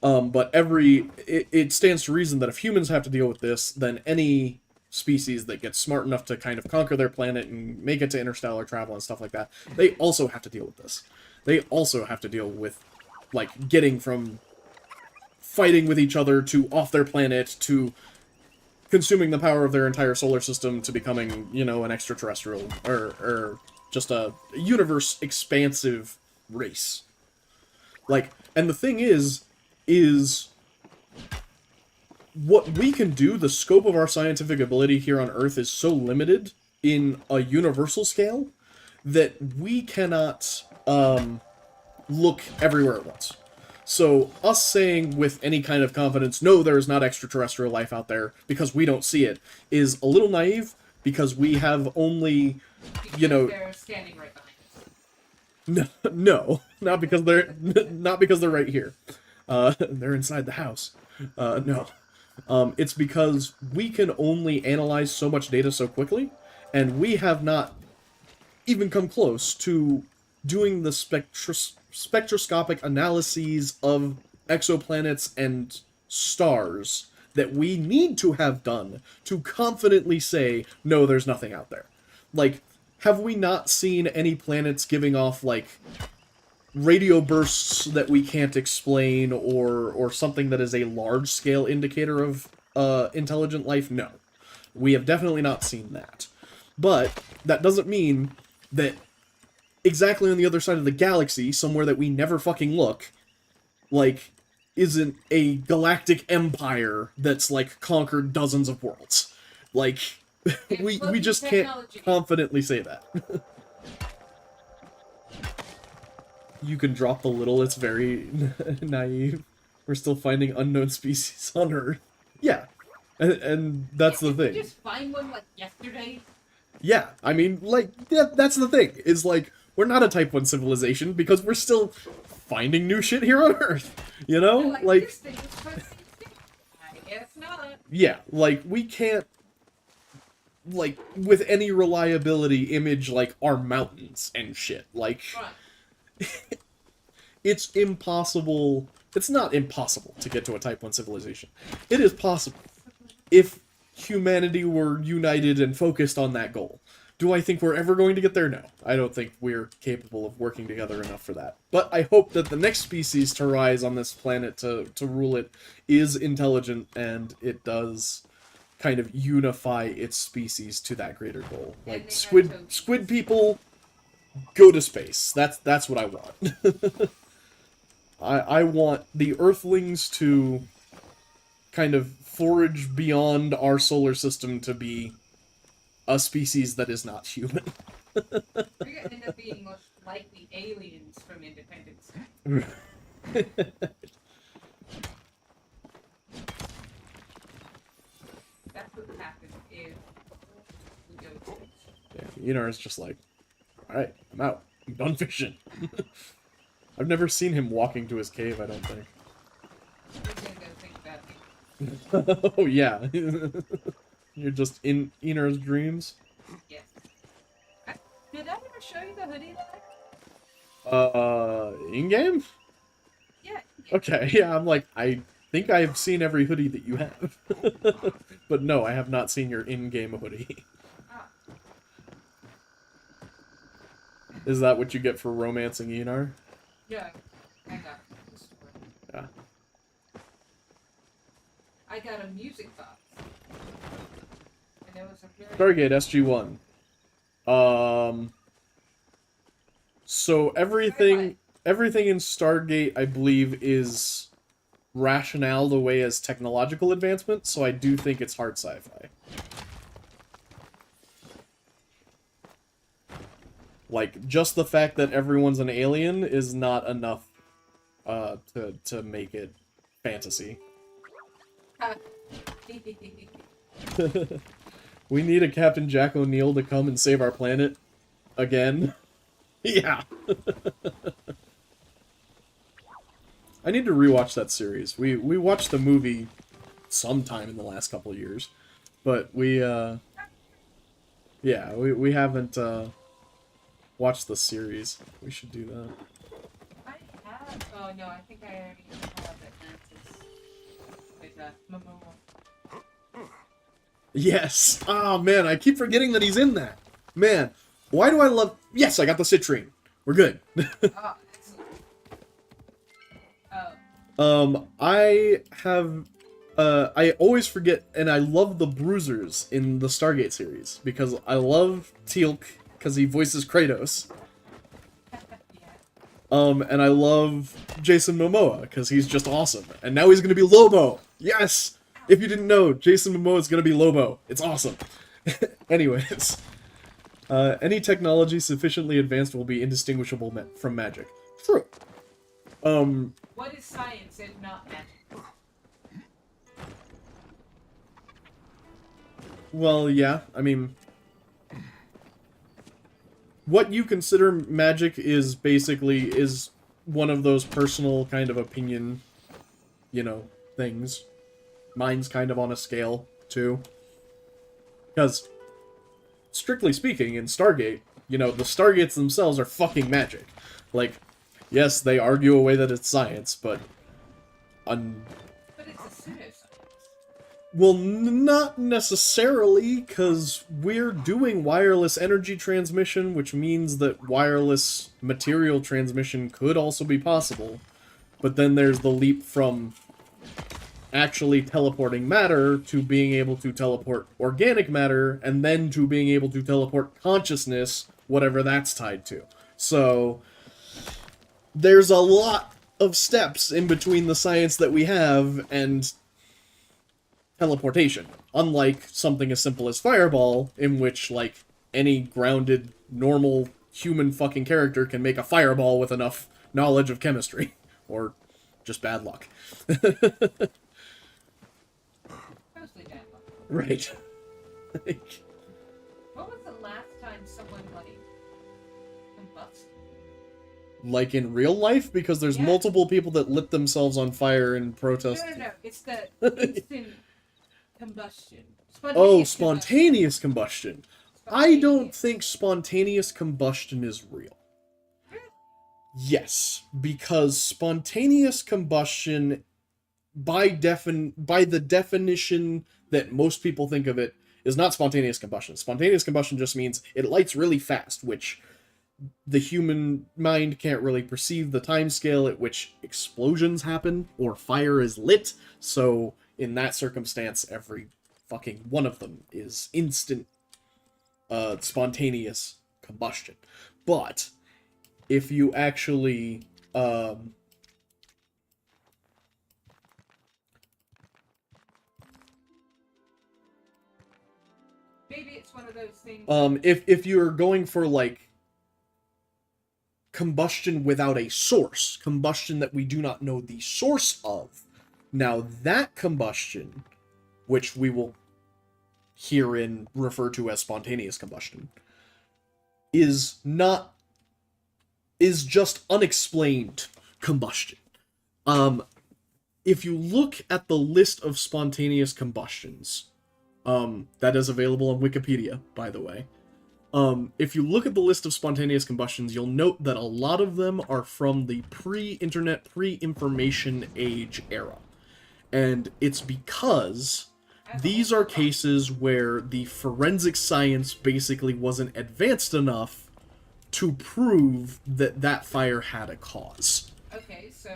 But it stands to reason that if humans have to deal with this, then any species that gets smart enough to kind of conquer their planet and make it to interstellar travel and stuff like that, they also have to deal with this. They also have to deal with, like, getting from fighting with each other to off their planet to consuming the power of their entire solar system to becoming, you know, an extraterrestrial or just a universe expansive race. Like, and the thing is what we can do, the scope of our scientific ability here on Earth is so limited in a universal scale that we cannot look everywhere at once. So us saying with any kind of confidence, no, there is not extraterrestrial life out there because we don't see it, is a little naive because we have only, you know, they're standing right behind us. no, not because they're right here. They're inside the house. No. It's because we can only analyze so much data so quickly, and we have not even come close to doing the spectroscopic analyses of exoplanets and stars that we need to have done to confidently say, no, there's nothing out there. Like, have we not seen any planets giving off, like, radio bursts that we can't explain, or something that is a large-scale indicator of intelligent life? No. We have definitely not seen that. But that doesn't mean that exactly on the other side of the galaxy, somewhere that we never fucking look, like, isn't a galactic empire that's, like, conquered dozens of worlds. Like, we just can't confidently say that. You can drop the little, it's very naive. We're still finding unknown species on Earth. Yeah. And that's the thing. Did you just find one, like, yesterday? Yeah, I mean, like, yeah, that's the thing. Is, like, we're not a Type 1 civilization because we're still finding new shit here on Earth. You know? Like, this thing is supposed to be sick. I guess not. yeah, like, we can't, like, with any reliability image, like, our mountains and shit. Like, Right. it's impossible. It's not impossible to get to a Type 1 civilization. It is possible if humanity were united and focused on that goal. Do I think we're ever going to get there? No. I don't think we're capable of working together enough for that. But I hope that the next species to rise on this planet to rule it is intelligent and it does kind of unify its species to that greater goal. Like, squid people go to space. That's what I want. I want the Earthlings to kind of forage beyond our solar system to be a species that is not human. We're gonna end up being most like the aliens from Independence Day. That's what happens if we go to space. Yeah, Enar's just like, alright, I'm out. I'm done fishing. I've never seen him walking to his cave, I don't think. We're gonna go think about it. Oh, yeah. You're just in Enar's dreams? Yes. Did I ever show you the hoodie that In-game? Yeah. Okay, yeah, I'm like, I think I've seen every hoodie that you have. But no, I have not seen your in-game hoodie. Ah. Is that what you get for romancing Enar? Yeah. I got this one. Yeah. I got a music box. And it was a very... Stargate SG-1. So everything in Stargate, I believe, is rationale the way as technological advancement, so I do think it's hard sci-fi. Like, just the fact that everyone's an alien is not enough to make it fantasy. We need a Captain Jack O'Neill to come and save our planet. Again. Yeah. I need to rewatch that series. We watched the movie sometime in the last couple of years. But we Yeah, we haven't watched the series. We should do that. I have. Oh no, I think I already have Atlantis with Momoa. Yes. Oh man, I keep forgetting that he's in that. Man, why do I love? Yes, I got the citrine. We're good. Oh, excellent. Oh, I have. I always forget, and I love the Bruisers in the Stargate series because I love Teal'c because he voices Kratos. yeah. And I love Jason Momoa because he's just awesome. And now he's gonna be Lobo. Yes. If you didn't know, Jason Momoa is gonna be Lobo. It's awesome. Anyways, any technology sufficiently advanced will be indistinguishable from magic. True. What is science if not magic? Well, yeah. I mean, what you consider magic is basically one of those personal kind of opinion, things. Mine's kind of on a scale, too. Because, strictly speaking, in Stargate, the Stargates themselves are fucking magic. Like, yes, they argue away that it's science, but... But it's a pseudoscience. Well, not necessarily, because we're doing wireless energy transmission, which means that wireless material transmission could also be possible. But then there's the leap from actually teleporting matter to being able to teleport organic matter, and then to being able to teleport consciousness, whatever that's tied to. So, there's a lot of steps in between the science that we have and teleportation. Unlike something as simple as Fireball, in which, like, any grounded, normal, human fucking character can make a fireball with enough knowledge of chemistry. Or just bad luck. Mostly bad luck. Right. What was the last time someone, combusted? Like in real life? Because there's Yeah. multiple people that lit themselves on fire in protest. No. It's the instant combustion. Oh, Spontaneous spontaneous combustion. I don't think spontaneous combustion is real. Yes, because spontaneous combustion, by the definition that most people think of it, is not spontaneous combustion. Spontaneous combustion just means it lights really fast, which the human mind can't really perceive the timescale at which explosions happen or fire is lit, so in that circumstance, every fucking one of them is instant, spontaneous combustion. But if you actually, Maybe it's one of those things. if you're going for, like, combustion without a source, combustion that we do not know the source of, now that combustion, which we will herein refer to as spontaneous combustion, is just unexplained combustion. If you look at the list of spontaneous combustions, that is available on Wikipedia, by the way. If you look at the list of spontaneous combustions, you'll note that a lot of them are from the pre-internet, pre-information age era. And it's because these are cases where the forensic science basically wasn't advanced enough to prove that that fire had a cause. Okay, so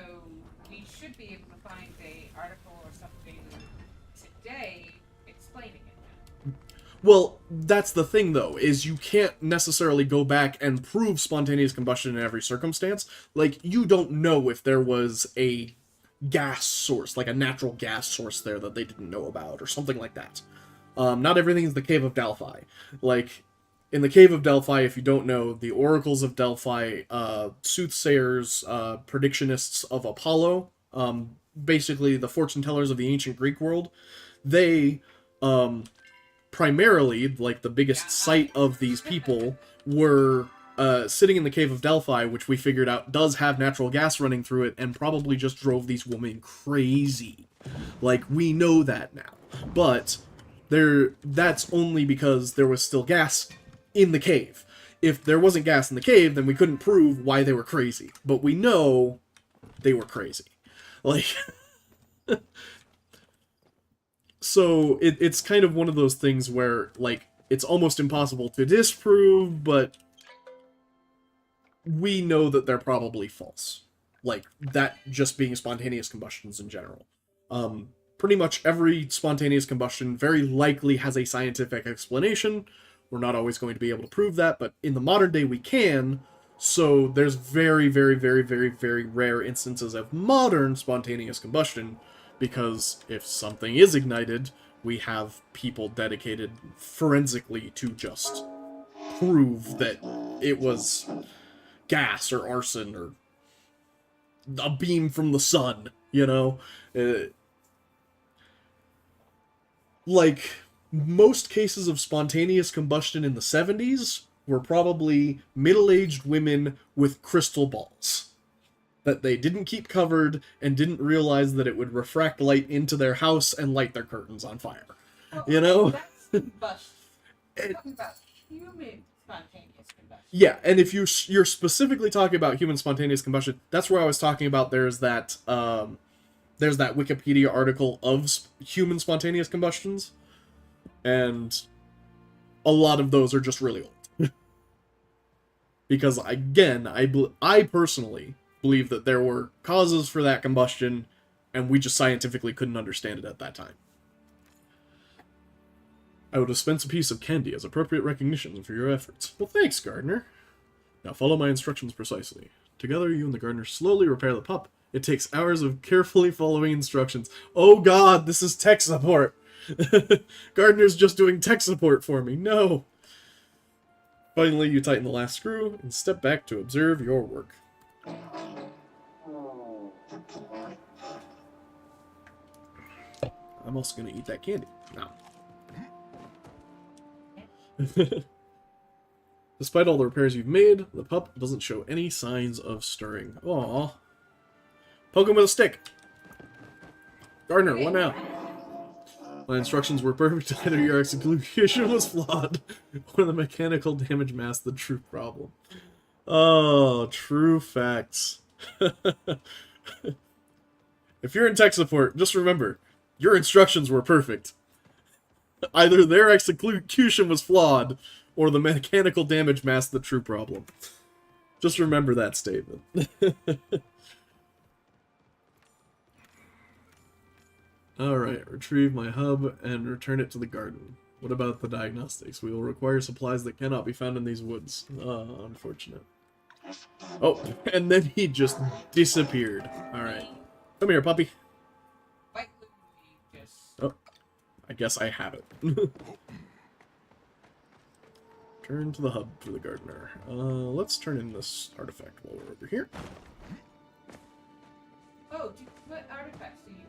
we should be able to find an article or something today explaining it. Well, that's the thing, though, is you can't necessarily go back and prove spontaneous combustion in every circumstance. Like, you don't know if there was a gas source, like a natural gas source there that they didn't know about, or something like that. Not everything is the Cave of Delphi. Like, in the Cave of Delphi, if you don't know, the oracles of Delphi, soothsayers, predictionists of Apollo, basically the fortune tellers of the ancient Greek world, they, primarily, like, the biggest sight of these people were sitting in the Cave of Delphi, which we figured out does have natural gas running through it, and probably just drove these women crazy. Like, we know that now. But That's only because there was still gas in the cave. If there wasn't gas in the cave, then we couldn't prove why they were crazy. But we know they were crazy. Like, so it's kind of one of those things where, like, it's almost impossible to disprove, but we know that they're probably false. Like, that just being spontaneous combustions in general. Pretty much every spontaneous combustion very likely has a scientific explanation. We're not always going to be able to prove that, but in the modern day we can. So there's very, very, very, very, very rare instances of modern spontaneous combustion, because if something is ignited, we have people dedicated forensically to just prove that it was gas or arson or a beam from the sun, you know? Like, most cases of spontaneous combustion in the 70s were probably middle-aged women with crystal balls that they didn't keep covered and didn't realize that it would refract light into their house and light their curtains on fire. Well, You know? That's combustion. We're talking about human spontaneous combustion. Yeah, and if you're specifically talking about human spontaneous combustion, that's where I was talking about. There's that Wikipedia article of human spontaneous combustions, and a lot of those are just really old. Because, again, I personally believe that there were causes for that combustion, and we just scientifically couldn't understand it at that time. I will dispense a piece of candy as appropriate recognition for your efforts. Well, thanks, Gardener. Now follow my instructions precisely. Together, you and the gardener slowly repair the pup. It takes hours of carefully following instructions. Oh god, this is tech support! Gardener's just doing tech support for me. No! Finally, you tighten the last screw and step back to observe your work. I'm also going to eat that candy. Now. Despite all the repairs you've made, the pup doesn't show any signs of stirring. Aww. Poke him with a stick! Gardener, what now? My instructions were perfect, either your execution was flawed, or the mechanical damage masked the true problem. Oh, true facts. If you're in tech support, just remember, your instructions were perfect. Either their execution was flawed, or the mechanical damage masked the true problem. Just remember that statement. Alright, retrieve my hub and return it to the garden. What about the diagnostics? We will require supplies that cannot be found in these woods. Unfortunate. Oh, and then he just disappeared. Alright. Come here, puppy. Quite literally just... Oh, I guess I have it. Turn to the hub for the gardener. Let's turn in this artifact while we're over here. Oh, what artifacts do you need?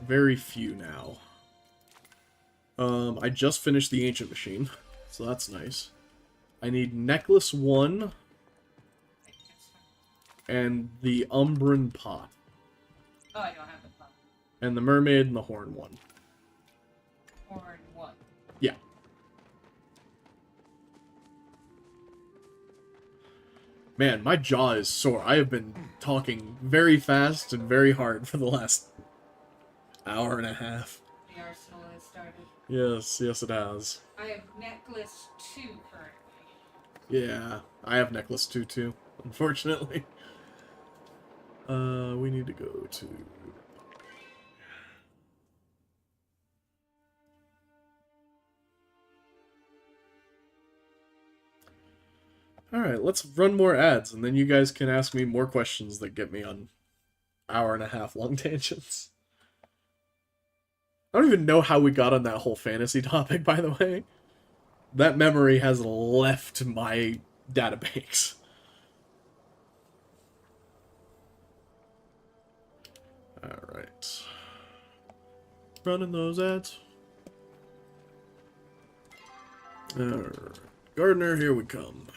Very few now. I just finished the ancient machine, so that's nice. I need necklace 1 and the Umbran pot. Oh, I don't have the pot. And the mermaid and the horn 1. Horn 1. Yeah. Man, my jaw is sore. I have been talking very fast and very hard for the last hour and a half. The arsenal has started. Yes, yes it has. I have necklace 2 currently. Yeah, I have necklace 2 too, unfortunately. We need to go to... Alright, let's run more ads, and then you guys can ask me more questions that get me on hour-and-a-half long tangents. I don't even know how we got on that whole fantasy topic, by the way. That memory has left my database. Alright. Running those ads. Alright. Gardener, here we come.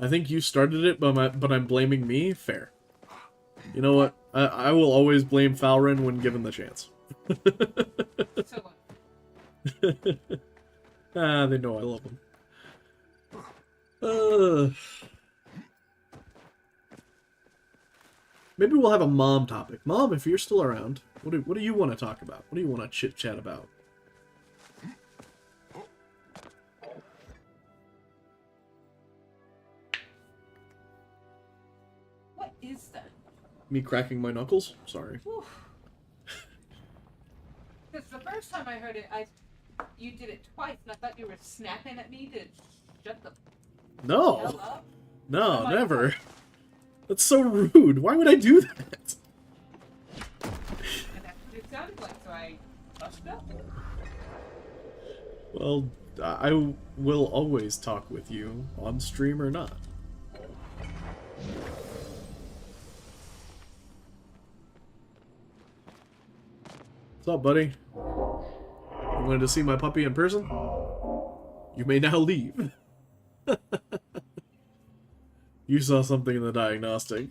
I think you started it, but I'm blaming me? Fair. You know what? I will always blame Falrin when given the chance. So what? Ah, they know I love them. Maybe we'll have a mom topic. Mom, if you're still around, what do you want to talk about? What do you want to chit-chat about? What is that? Me cracking my knuckles? Sorry. Because the first time I heard it, you did it twice, and I thought you were snapping at me to shut the No. hell up. No, Oh my never. God. That's so rude. Why would I do that? And that's what it sounded like, so I bust up. Well, I will always talk with you, on stream or not. What's up, buddy? You wanted to see my puppy in person? You may now leave. You saw something in the diagnostic.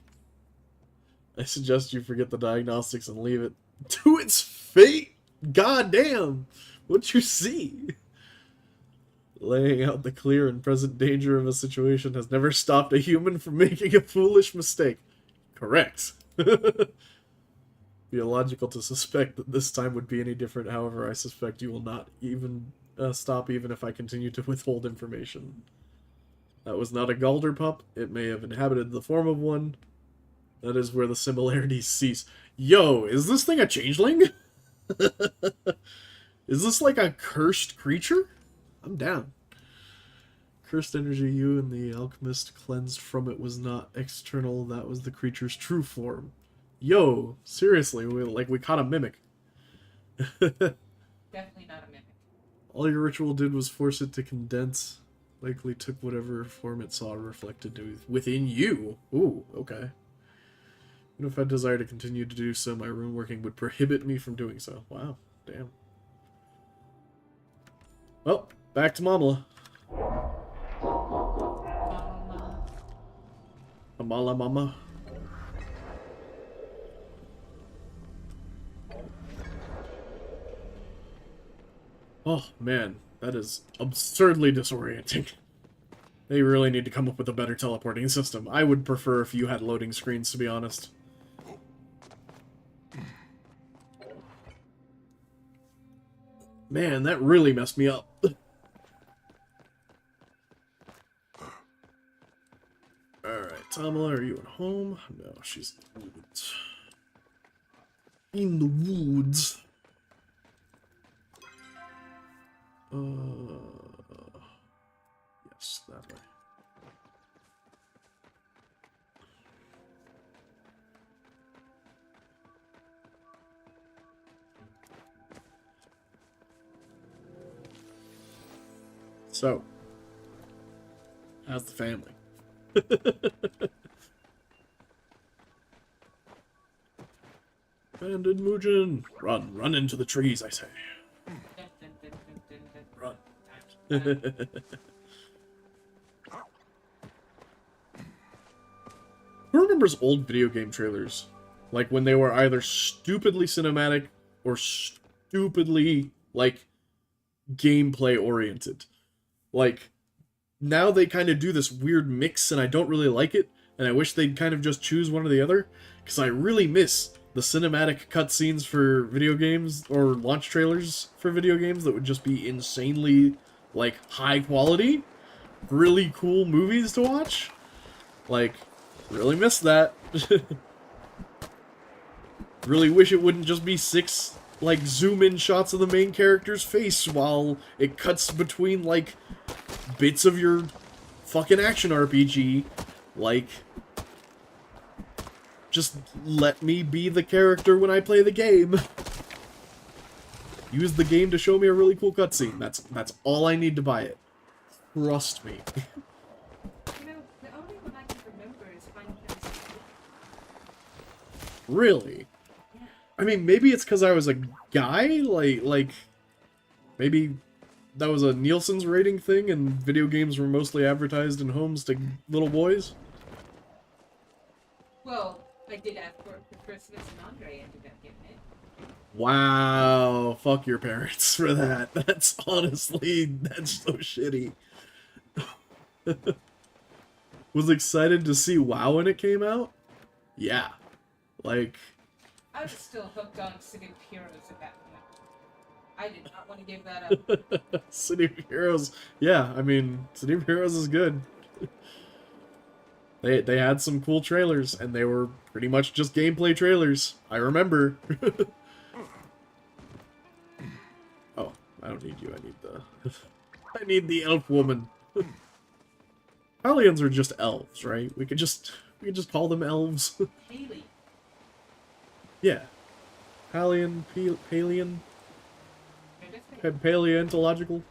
I suggest you forget the diagnostics and leave it to its fate. God damn! What'd you see? Laying out the clear and present danger of a situation has never stopped a human from making a foolish mistake. Correct. Be illogical to suspect that this time would be any different. However, I suspect you will not even stop even if I continue to withhold information. That was not a Galder pup. It may have inhabited the form of one. That is where the similarities cease. Yo, is this thing a changeling? Is this like a cursed creature? I'm down. Cursed energy you and the alchemist cleansed from it was not external. That was the creature's true form. Yo, seriously, we caught a mimic. Definitely not a mimic. All your ritual did was force it to condense. Likely took whatever form it saw reflected within you. Ooh, okay. And if I desire to continue to do so, my rune working would prohibit me from doing so. Wow, damn. Well, back to Mamala. Mamala mama. Oh, man. That is absurdly disorienting. They really need to come up with a better teleporting system. I would prefer if you had loading screens, to be honest. Man, that really messed me up. Alright, Tamala, are you at home? No, she's in the woods. In the woods. Yes, that way. So, how's the family? Banded Muujin! Run into the trees, I say. Run. Who remembers old video game trailers? Like when they were either stupidly cinematic or stupidly, like, gameplay oriented. Like, now they kind of do this weird mix and I don't really like it, and I wish they'd kind of just choose one or the other, because I really miss the cinematic cutscenes for video games, or launch trailers for video games that would just be insanely, like, high quality, really cool movies to watch. Like, really miss that. Really wish it wouldn't just be 6, like, zoom-in shots of the main character's face while it cuts between, like, bits of your fucking action RPG. Like, just let me be the character when I play the game. Use the game to show me a really cool cutscene. That's all I need to buy it. Trust me. You know, the only one I can remember is Final Fantasy. Really? Yeah. I mean, maybe it's because I was a guy, like, maybe that was a Nielsen's rating thing and video games were mostly advertised in homes to little boys? Well, I did ask for it for Christmas and Andre ended up getting it. Wow, fuck your parents for that. That's honestly, that's so shitty. Was excited to see WoW when it came out? Yeah. Like, I was still hooked on City of Heroes at that point. I did not want to give that up. City of Heroes. Yeah, I mean, City of Heroes is good. They had some cool trailers, and they were pretty much just gameplay trailers. I remember. Oh, I don't need you. I need the... I need the elf woman. Hellions are just elves, right? We could just call them elves. Haley. Yeah. Hallian, Paleon, paleontological.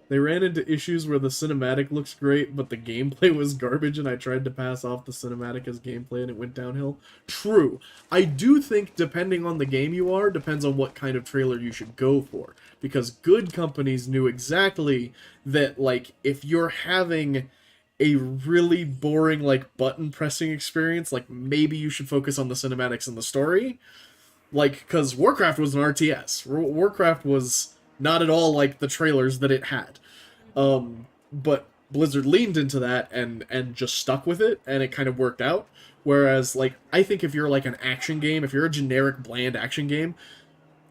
They ran into issues where the cinematic looks great, but the gameplay was garbage, and I tried to pass off the cinematic as gameplay, and it went downhill. True. I do think, depending on the game you are, depends on what kind of trailer you should go for. Because good companies knew exactly that, like, if you're having a really boring, like, button-pressing experience, like, maybe you should focus on the cinematics and the story. Like, because Warcraft was an RTS. Warcraft was not at all like the trailers that it had. But Blizzard leaned into that and just stuck with it, and it kind of worked out. Whereas, like, I think if you're like an action game, if you're a generic, bland action game,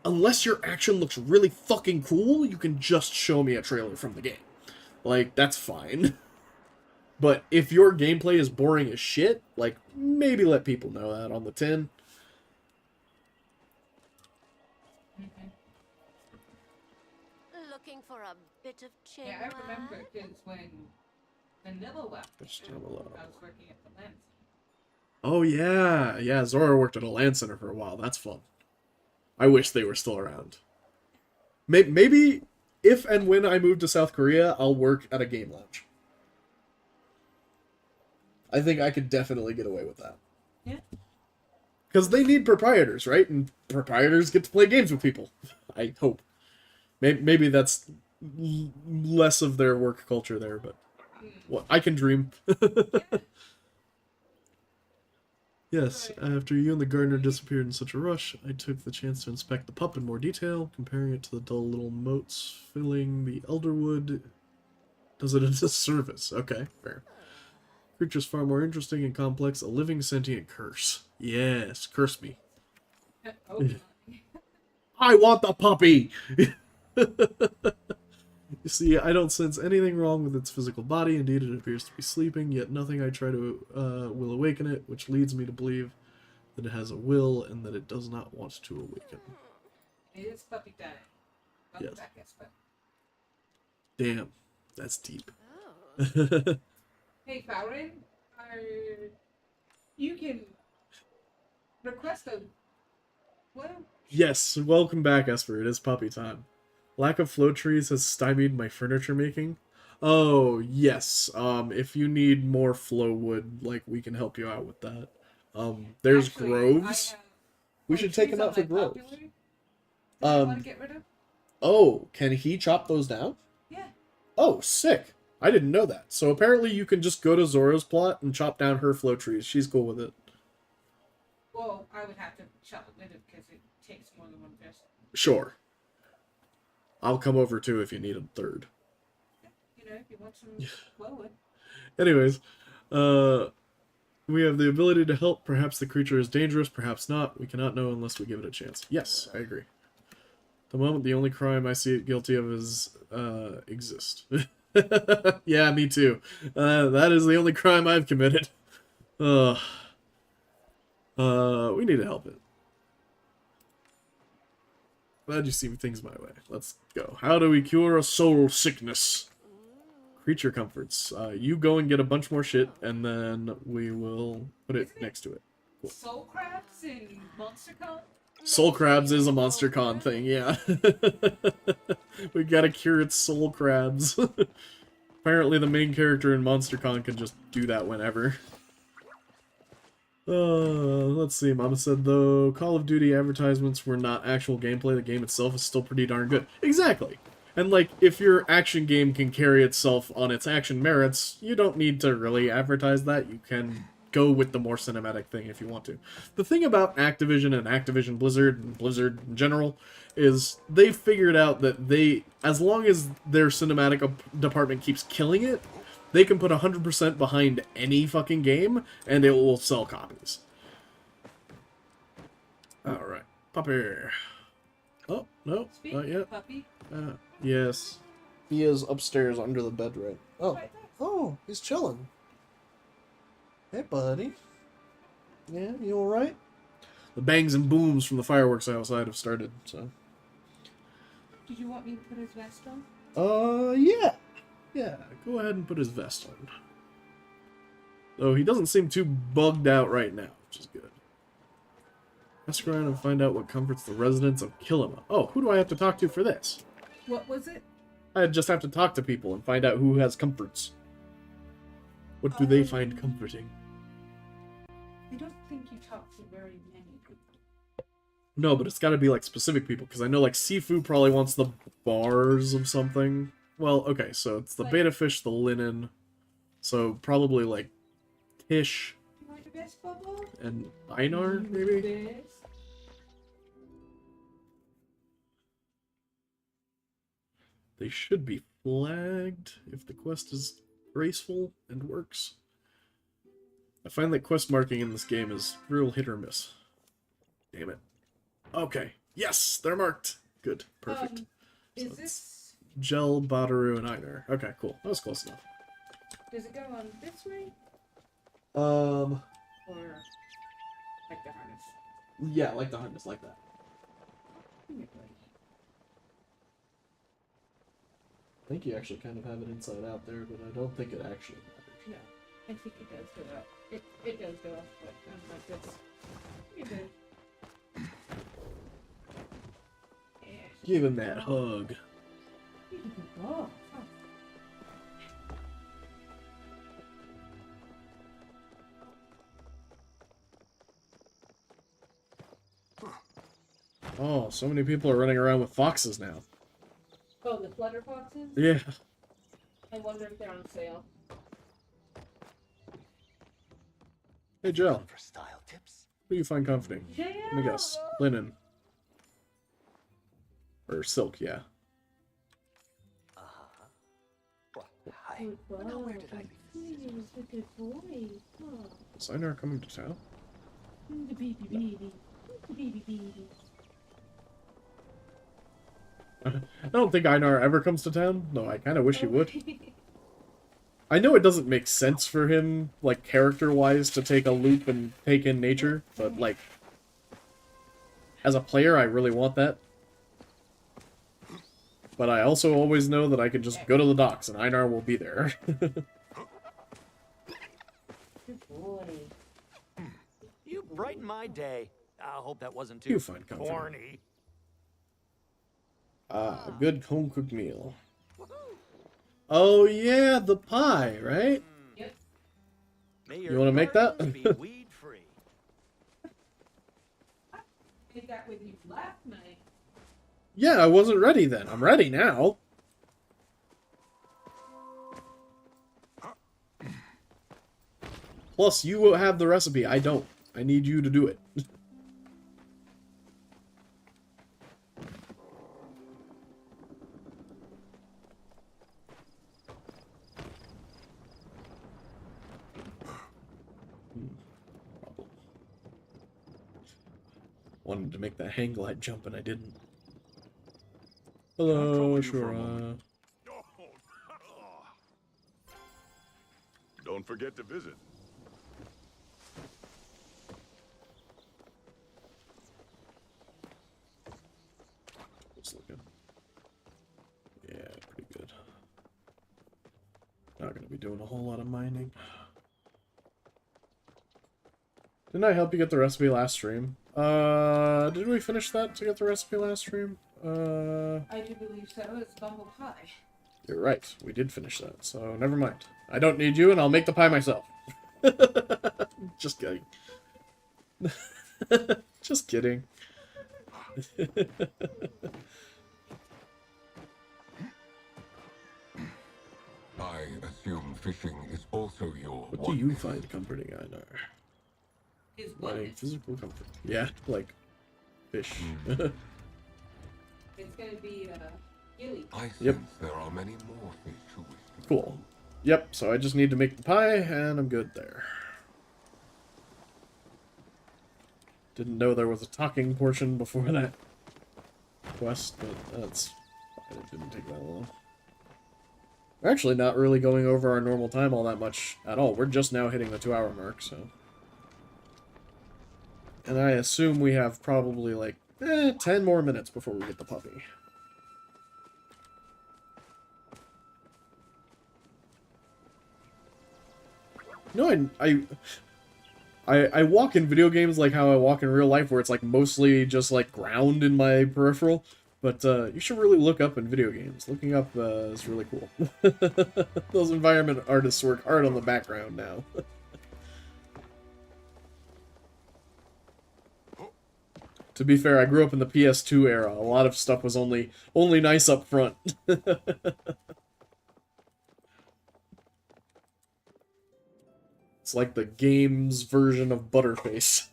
unless your action looks really fucking cool, you can just show me a trailer from the game. Like, that's fine. But if your gameplay is boring as shit, like, maybe let people know that on the tin. Looking for a bit of change. Yeah, I remember because when Vanilla left, Just I have a look. was working at the Lens. Oh, yeah. Yeah, Zora worked at a LAN center for a while. That's fun. I wish they were still around. Maybe if and when I move to South Korea, I'll work at a game lounge. I think I could definitely get away with that. Yeah. Because they need proprietors, right? And proprietors get to play games with people. I hope. Maybe that's less of their work culture there, but well, I can dream. Yes, after you and the gardener disappeared in such a rush, I took the chance to inspect the pup in more detail, comparing it to the dull little moats filling the elderwood. Does it a disservice? Okay, fair. Creature's far more interesting and complex, a living sentient curse. Yes, curse me. Oh, my. I want the puppy! You see, I don't sense anything wrong with its physical body. Indeed, it appears to be sleeping, yet nothing I try to will awaken it, which leads me to believe that it has a will and that it does not want to awaken. It is puppy time. Welcome Yes. back, Espa. Damn, that's deep. Oh. Hey, Fowrin, you can request a... Well, Yes, welcome back, Esper. It is puppy time. Lack of flow trees has stymied my furniture making. Oh, yes. If you need more flow wood, like, we can help you out with that. There's actually, groves. I have We four should take trees him on out for my groves. popular that I want Um, to get rid of. Oh, can he chop those down? Yeah. Oh, sick. I didn't know that. So apparently you can just go to Zora's plot and chop down her flow trees. She's cool with it. Well, I would have to chop it with it because it takes more than one person. Sure. I'll come over too if you need a third. You know, if you want some flow wood. Anyways, we have the ability to help. Perhaps the creature is dangerous, perhaps not. We cannot know unless we give it a chance. Yes, I agree. At the moment, the only crime I see it guilty of is, exist. Yeah, me too. That is the only crime I've committed. We need to help it. Glad you see things my way. Let's go. How do we cure a soul sickness? Creature comforts. You go and get a bunch more shit, and then we will put it next to it. Cool. Soul crabs in MonsterCon? Soul crabs is a MonsterCon thing, yeah. We gotta cure its soul crabs. Apparently the main character in MonsterCon can just do that whenever. Let's see. Mama said, though, Call of Duty advertisements were not actual gameplay, the game itself is still pretty darn good. Exactly. And, like, if your action game can carry itself on its action merits, you don't need to really advertise that. You can go with the more cinematic thing if you want to. The thing about Activision and Activision Blizzard and Blizzard in general is they figured out that as long as their cinematic department keeps killing it, they can put 100% behind any fucking game and it will sell copies. Alright. Puppy. Oh, no, Speaking not yet. of puppy, Yes. He is upstairs under the bed right. Oh. right there. Oh, he's chilling. Hey, buddy. Yeah, you alright? The bangs and booms from the fireworks outside have started, so. Did you want me to put his vest on? Yeah. Yeah, go ahead and put his vest on. Though he doesn't seem too bugged out right now, which is good. Ask around and find out what comforts the residents of Kilima. Oh, who do I have to talk to for this? What was it? I just have to talk to people and find out who has comforts. What do they find comforting? I don't think you talked to very many people. No, but it's got to be like specific people, because I know like Sifu probably wants the bars of something. Well, okay, so it's the Like- beta fish, the linen, so probably like Tish You want your best, Bubble? and Einar, maybe? Best? They should be flagged if the quest is graceful and works. I find that quest marking in this game is real hit or miss. Damn it. Okay. Yes, they're marked. Good. Perfect. Is So this... Gel, Badaru, and Einar. Okay, cool. That was close enough. Does it go on this way? Um, Or... like the harness? yeah, like the harness, like that. I think you actually kind of have it inside out there, but I don't think it actually matters. No. I think it does go up. It does go up, but like this. You're good. Yeah. Give him that hug. Oh, Oh, so many people are running around with foxes now. oh, the flutter foxes? Yeah. I wonder if they're on sale. Hey, Gel. For style tips. What do you find comforting? Yeah. Let me guess. Linen. Or silk, yeah. Well, hi. Now, where did I leave this? He's a good boy. Oh, Is Einar coming to town? the baby baby. The baby baby. I don't think Einar ever comes to town, though I kind of wish he would. I know it doesn't make sense for him, like, character-wise, to take a loop and take in nature, but, like, as a player, I really want that. But I also always know that I can just go to the docks and Einar will be there. Good boy. You brighten my day. I hope that wasn't too You find comfort. corny. Ah, a good home-cooked meal. Oh yeah, the pie, right? Yep. May You wanna make that? gardens be weed-free. Did that with you last night. Yeah, I wasn't ready then. I'm ready now. Plus, you have the recipe. I don't. I need you to do it. Wanted to make that hang glide jump and I didn't. Hello, Shura. Don't forget to visit. Just looking. Yeah, pretty good. Not gonna be doing a whole lot of mining. Didn't I help you get the recipe last stream? Did we finish that to get the recipe last stream? I do believe so. It's bumble pie. You're right. We did finish that, so never mind. I don't need you, and I'll make the pie myself. Just kidding. Just kidding. I assume fishing is also your What do one you issue. find comforting, Einar? Is My what? physical comfort. Yeah, like fish. It's gonna be gilly. I sense Yep. there are many more fish who wish to Cool. Yep, so I just need to make the pie, and I'm good there. Didn't know there was a talking portion before that quest, but that's fine. It didn't take that long. We're actually not really going over our normal time all that much at all. We're just now hitting the 2-hour mark, so... And I assume we have probably, like, 10 more minutes before we get the puppy. No, I walk in video games like how I walk in real life, where it's like mostly just like ground in my peripheral. But you should really look up in video games. Looking up is really cool. Those environment artists work hard on the background now. To be fair, I grew up in the PS2 era. A lot of stuff was only nice up front. It's like the game's version of Butterface.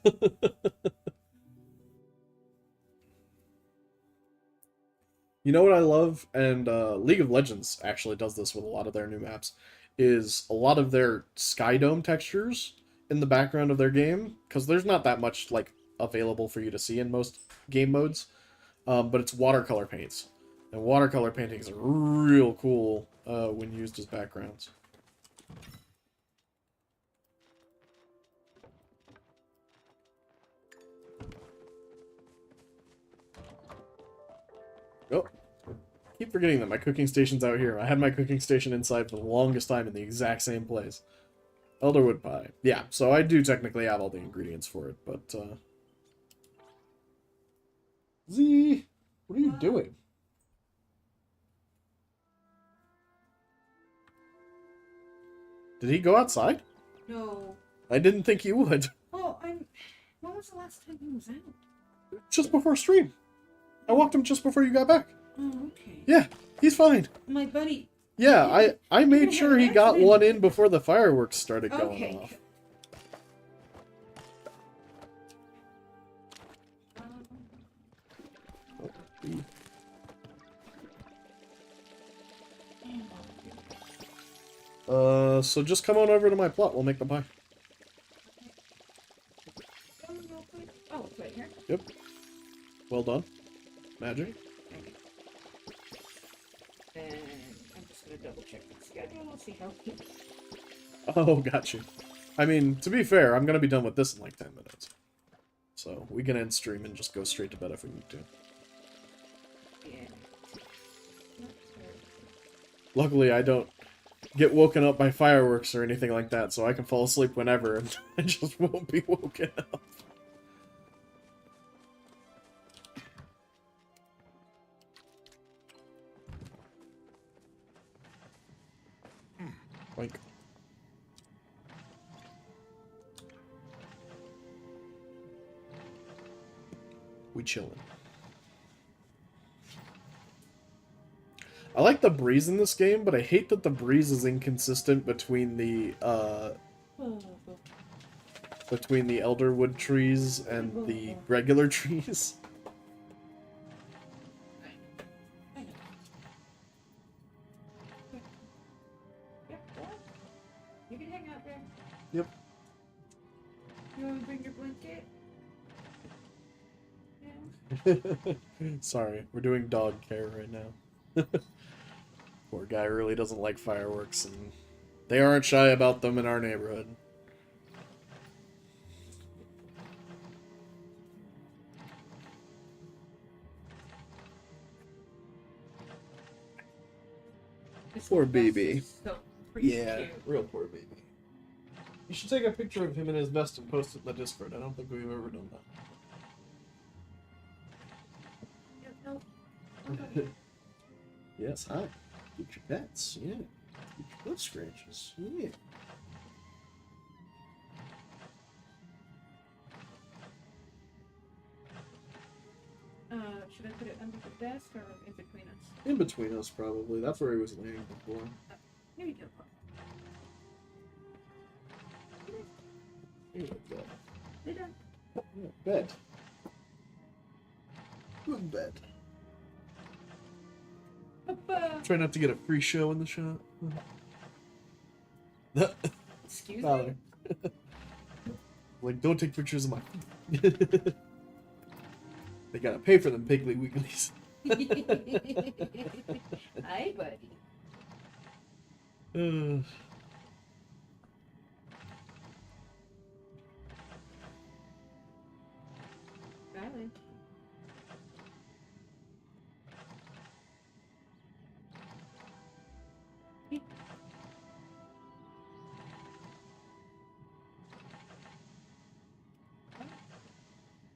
You know what I love? And League of Legends actually does this with a lot of their new maps, is a lot of their Sky Dome textures in the background of their game, because there's not that much like available for you to see in most game modes, but it's watercolor paints. And watercolor paintings are real cool when used as backgrounds. Oh, keep forgetting that my cooking station's out here. I had my cooking station inside for the longest time in the exact same place. Elderwood pie. Yeah, so I do technically have all the ingredients for it, but, Z, what are you doing? Did he go outside? No. I didn't think he would. Oh, when was the last time he was out? Just before stream. I walked him just before you got back. Oh, okay. Yeah, he's fine. My buddy. Yeah, I made had sure an he got accident. one in before the fireworks started going Okay. off. So just come on over to my plot. We'll make the pie. Oh, it's right here. Yep. Well done. Magic. And I'm just gonna double check the schedule, see how. Oh, got you. I mean, to be fair, I'm gonna be done with this in like 10 minutes. So we can end stream and just go straight to bed if we need to. Yeah. Luckily, I don't get woken up by fireworks or anything like that, so I can fall asleep whenever and I just won't be woken up. Like, we chillin'. I like the breeze in this game, but I hate that the breeze is inconsistent between the elderwood trees and the regular trees. I know. Yeah, well, you can hang out there. Yep. You want to bring your blanket? Yeah. Sorry, we're doing dog care right now. Poor guy really doesn't like fireworks, and they aren't shy about them in our neighborhood. This Poor vest baby. is so pretty Yeah, cute. real poor baby. You should take a picture of him in his vest and post it in the Discord. I don't think we've ever done Yeah, no. Okay. that. Yes, hi. Get your pets, yeah. Get your foot scratches, yeah. Should I put it under the desk or in between us? In between us, probably. That's where he was laying before. Here we go. bed. Good bed. Papa. Try not to get a free show in the shot. Excuse Valor. Like, don't take pictures of my. They gotta pay for them Piggly Wigglies. me. Hi, buddy. Valid.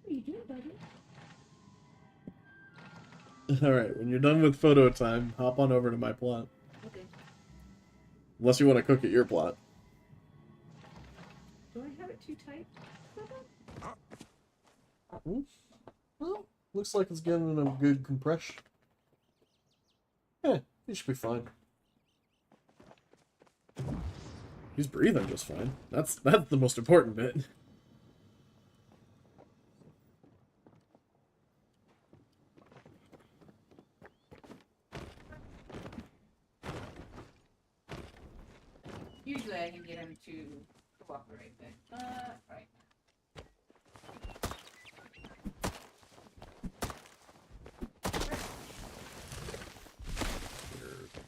What are you doing, buddy? Alright, when you're done with photo time, hop on over to my plot. Okay. Unless you want to cook at your plot. Do I have it too tight? Well, looks like it's getting a good compression. Yeah, he should be fine. He's breathing just fine. That's the most important bit. Usually I can get him to cooperate, but right.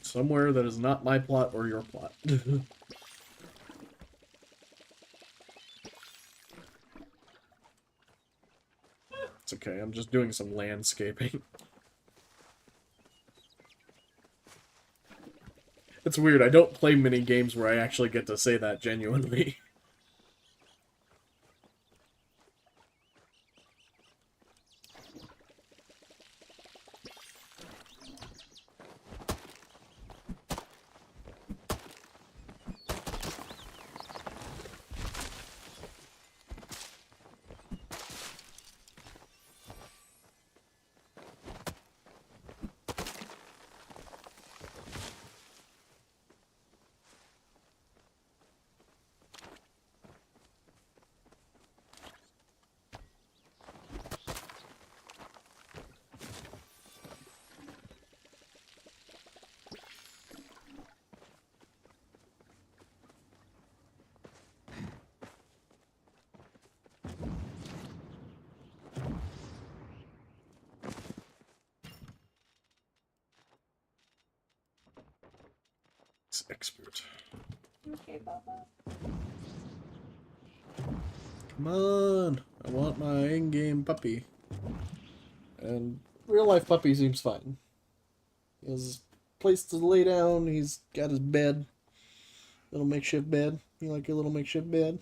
Somewhere that is not my plot or your plot. It's okay, I'm just doing some landscaping. It's weird, I don't play many games where I actually get to say that genuinely. Expert. Okay, Papa. Come on! I want my in-game puppy. And real-life puppy seems fine. He has a place to lay down, he's got his bed. Little makeshift bed. You like your little makeshift bed?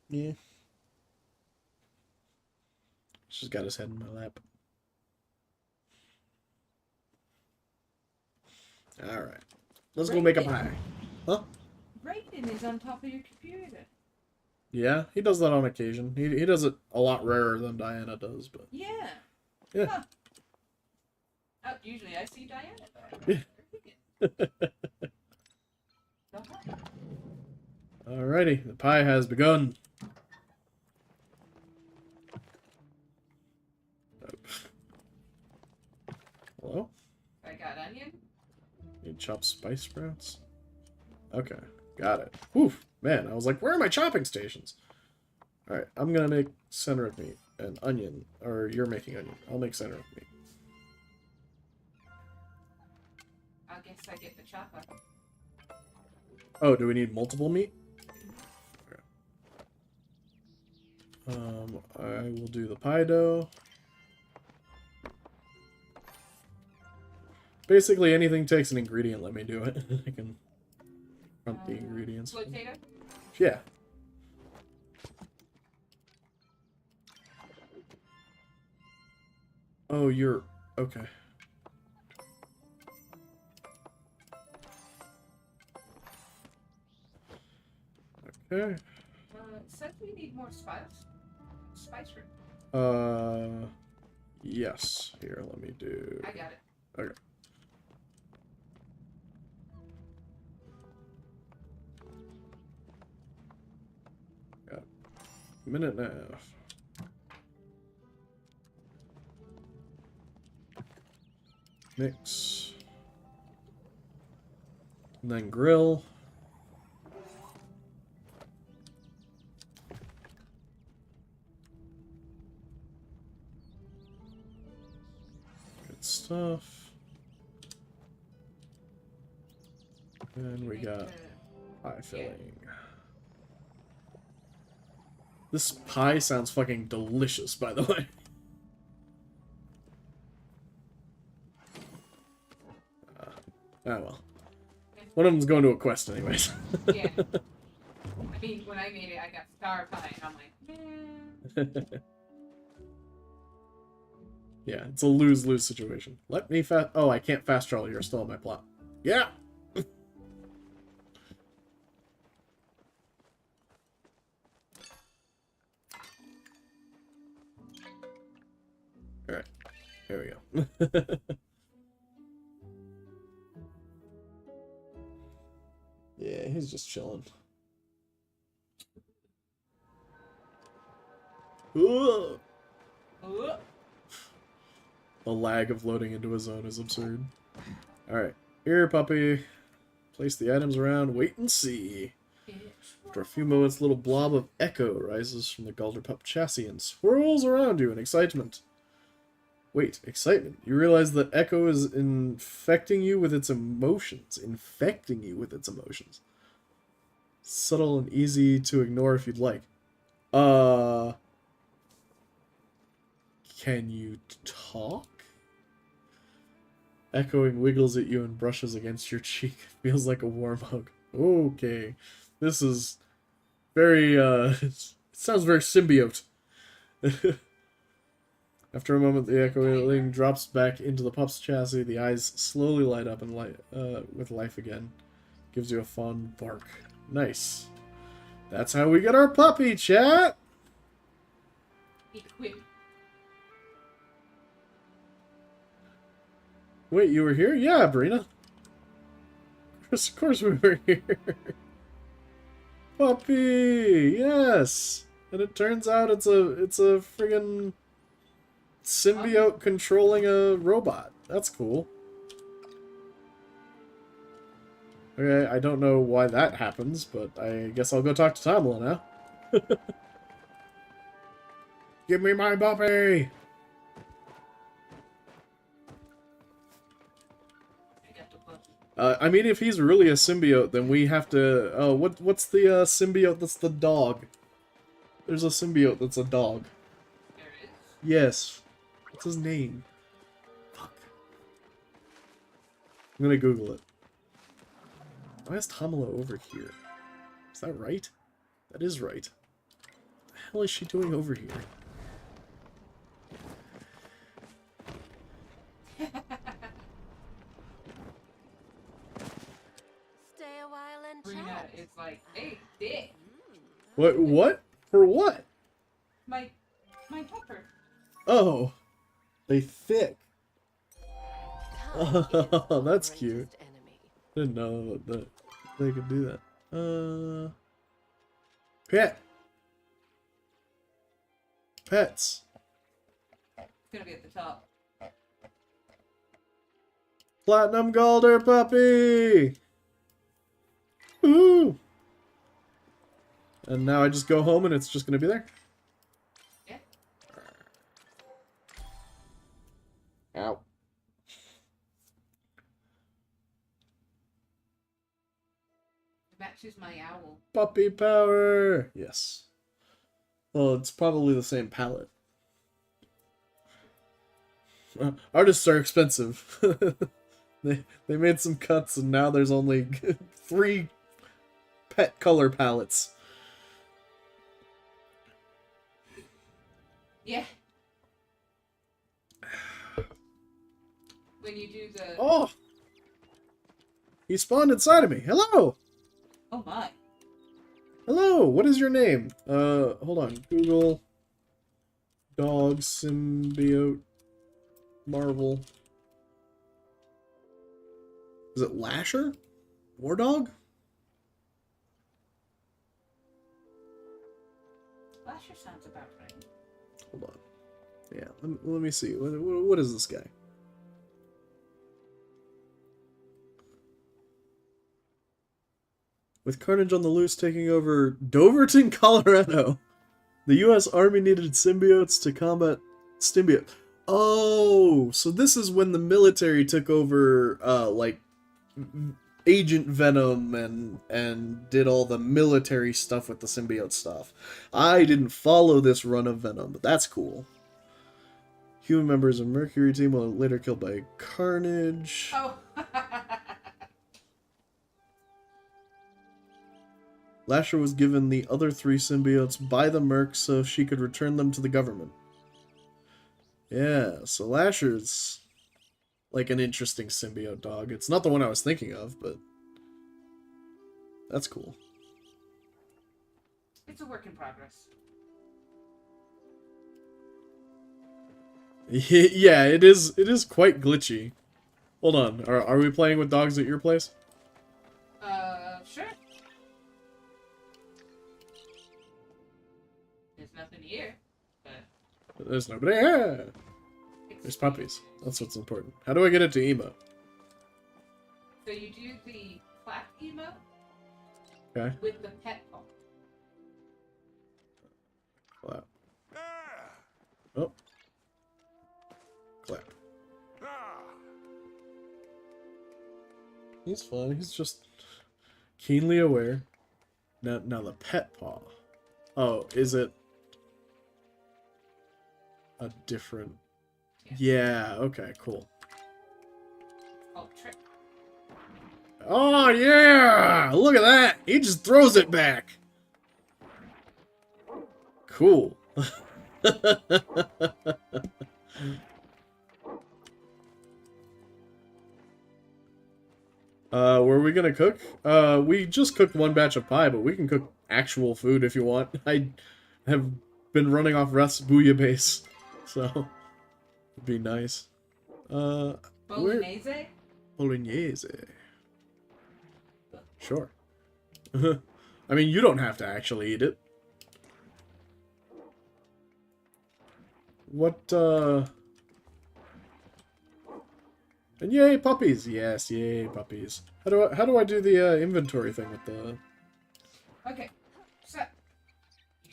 Yeah. She's got his head in my lap. Alright. Let's go make a pie. Huh? Brayden is on top of your computer. Yeah, he does that on occasion. He does it a lot rarer than Diana does, but Yeah. yeah. Huh. Usually I see Diana though. Uh-huh. Alrighty, the pie has begun. Hello? I got onion. You chop spice sprouts? Okay, got it. Whew, man, I was like, where are my chopping stations? Alright, I'm gonna make center of meat and onion. Or you're making onion. I'll make center of meat. I guess I get the chopper. Oh, do we need multiple meat? Okay. I will do the pie dough. Basically, anything takes an ingredient, let me do it. I can front the ingredients. Potato? Yeah. Oh, you're... okay. Okay. It says we need more spice. Spice room. Yes. Here, let me do... I got it. Okay. Got a minute and a half. Mix. And then grill. Good stuff. And we Make got the- pie filling. This pie sounds fucking delicious, by the way. Oh well. One of them's going to a quest anyways. Yeah. I mean, when I made it, I got star pie, and I'm like, Yeah, it's a lose-lose situation. Let me fast... Oh, I can't fast travel. You're still on my plot. Yeah! Alright. There we go. Yeah, he's just chilling. Ugh. Ugh. The lag of loading into a zone is absurd. Alright. Here, puppy. Place the items around. Wait and see. After a few moments, a little blob of echo rises from the Galderpup chassis and swirls around you in excitement. Wait, excitement? You realize that echo is infecting you with its emotions. Infecting you with its emotions. Subtle and easy to ignore if you'd like. Can you talk? Echoing wiggles at you and brushes against your cheek. Feels like a warm hug. Okay. This is very, it sounds very symbiote. After a moment, the echoing drops back into the pup's chassis. The eyes slowly light up and with life again. Gives you a fond bark. Nice. That's how we get our puppy, chat! Equip. Wait, you were here? Yeah, Brina. Of course we were here. Puppy! Yes! And it turns out it's a friggin' symbiote controlling a robot. That's cool. Okay, I don't know why that happens, but I guess I'll go talk to Tamala now. Give me my puppy! I got the puppy. I mean, if he's really a symbiote, then we have to... Oh, what's the symbiote that's the dog? There's a symbiote that's a dog. There it is. Yes. What's his name? Fuck. I'm gonna Google it. Why is Tamala over here? Is that right? That is right. What the hell is she doing over here? Stay a while and Brina chat. is like, hey, dick. What? For what? My helper. Oh. They thick. Time is Oh, our that's greatest cute. enemy. Didn't know that they could do that. Pet. Pets. It's gonna be at the top. Platinum Galder puppy! Woo! And now I just go home and it's just gonna be there? Yeah. Ow. It matches my owl. Puppy power! Yes. Well, it's probably the same palette. Artists are expensive. They made some cuts and now there's only 3 pet color palettes. Yeah. When you do the... Oh! He spawned inside of me. Hello! Oh my. Hello, what is your name? Hold on. Google dog symbiote Marvel. Is it Lasher? War dog? Lasher sounds about right. Hold on. Yeah, let me see. What is this guy? With Carnage on the loose taking over Doverton, Colorado, the U.S. Army needed symbiotes to combat symbiote. Oh, so this is when the military took over, like, Agent Venom and did all the military stuff with the symbiote stuff. I didn't follow this run of Venom, but that's cool. Human members of Mercury team were later killed by Carnage. Oh. Lasher was given the other 3 symbiotes by the Merc so she could return them to the government. Yeah, so Lasher's like an interesting symbiote dog. It's not the one I was thinking of, but that's cool. It's a work in progress. Yeah, it is quite glitchy. Hold on, are we playing with dogs at your place? Sure. There's nothing here, but There's nobody here. There's puppies. That's what's important. How do I get it to emote? So you do the clap emote Okay. with the pet paw. Clap. Oh. Clap. He's fine. He's just keenly aware. Now the pet paw. Oh, is it a different? Yeah. Okay. Cool. Oh, trick. Oh yeah! Look at that. He just throws it back. Cool. Were we gonna cook? We just cooked one batch of pie, but we can cook actual food if you want. I have been running off Russ Bouillabaisse, so it'd be nice. Bolognese? Bolognese. Sure. I mean, you don't have to actually eat it. What, And yay, puppies! Yes, yay, puppies. How do I do the inventory thing with the? Okay, so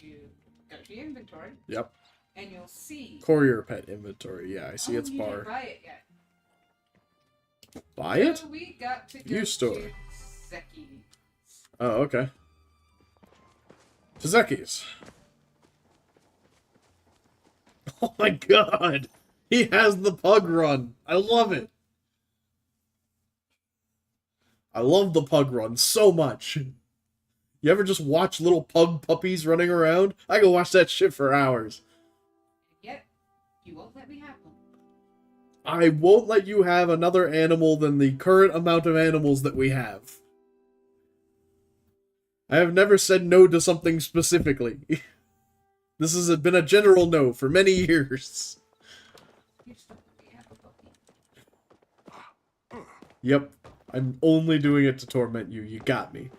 you go to your inventory Yep. and you'll see. Courier pet inventory. Yeah, I see its you bar. didn't buy it yet. Buy it? So we got to go View store. to Zeki's. Oh, okay. Tazekis. Oh my god! He has the pug run! I love it! I love the pug run so much. You ever just watch little pug puppies running around? I can watch that shit for hours. Yet, you won't let me have one. I won't let you have another animal than the current amount of animals that we have. I have never said no to something specifically. This has been a general no for many years. You just don't let me have a puppy. Yep, I'm only doing it to torment you. You got me.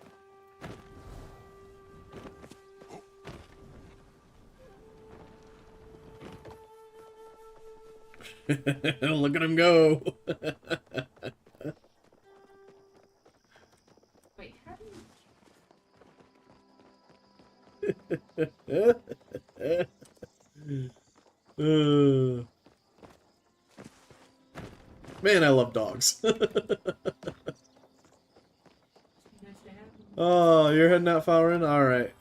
Look at him go. Wait, how do you... Man, I love dogs. Nice to have one. Oh, you're heading out, Fowrin? Alright.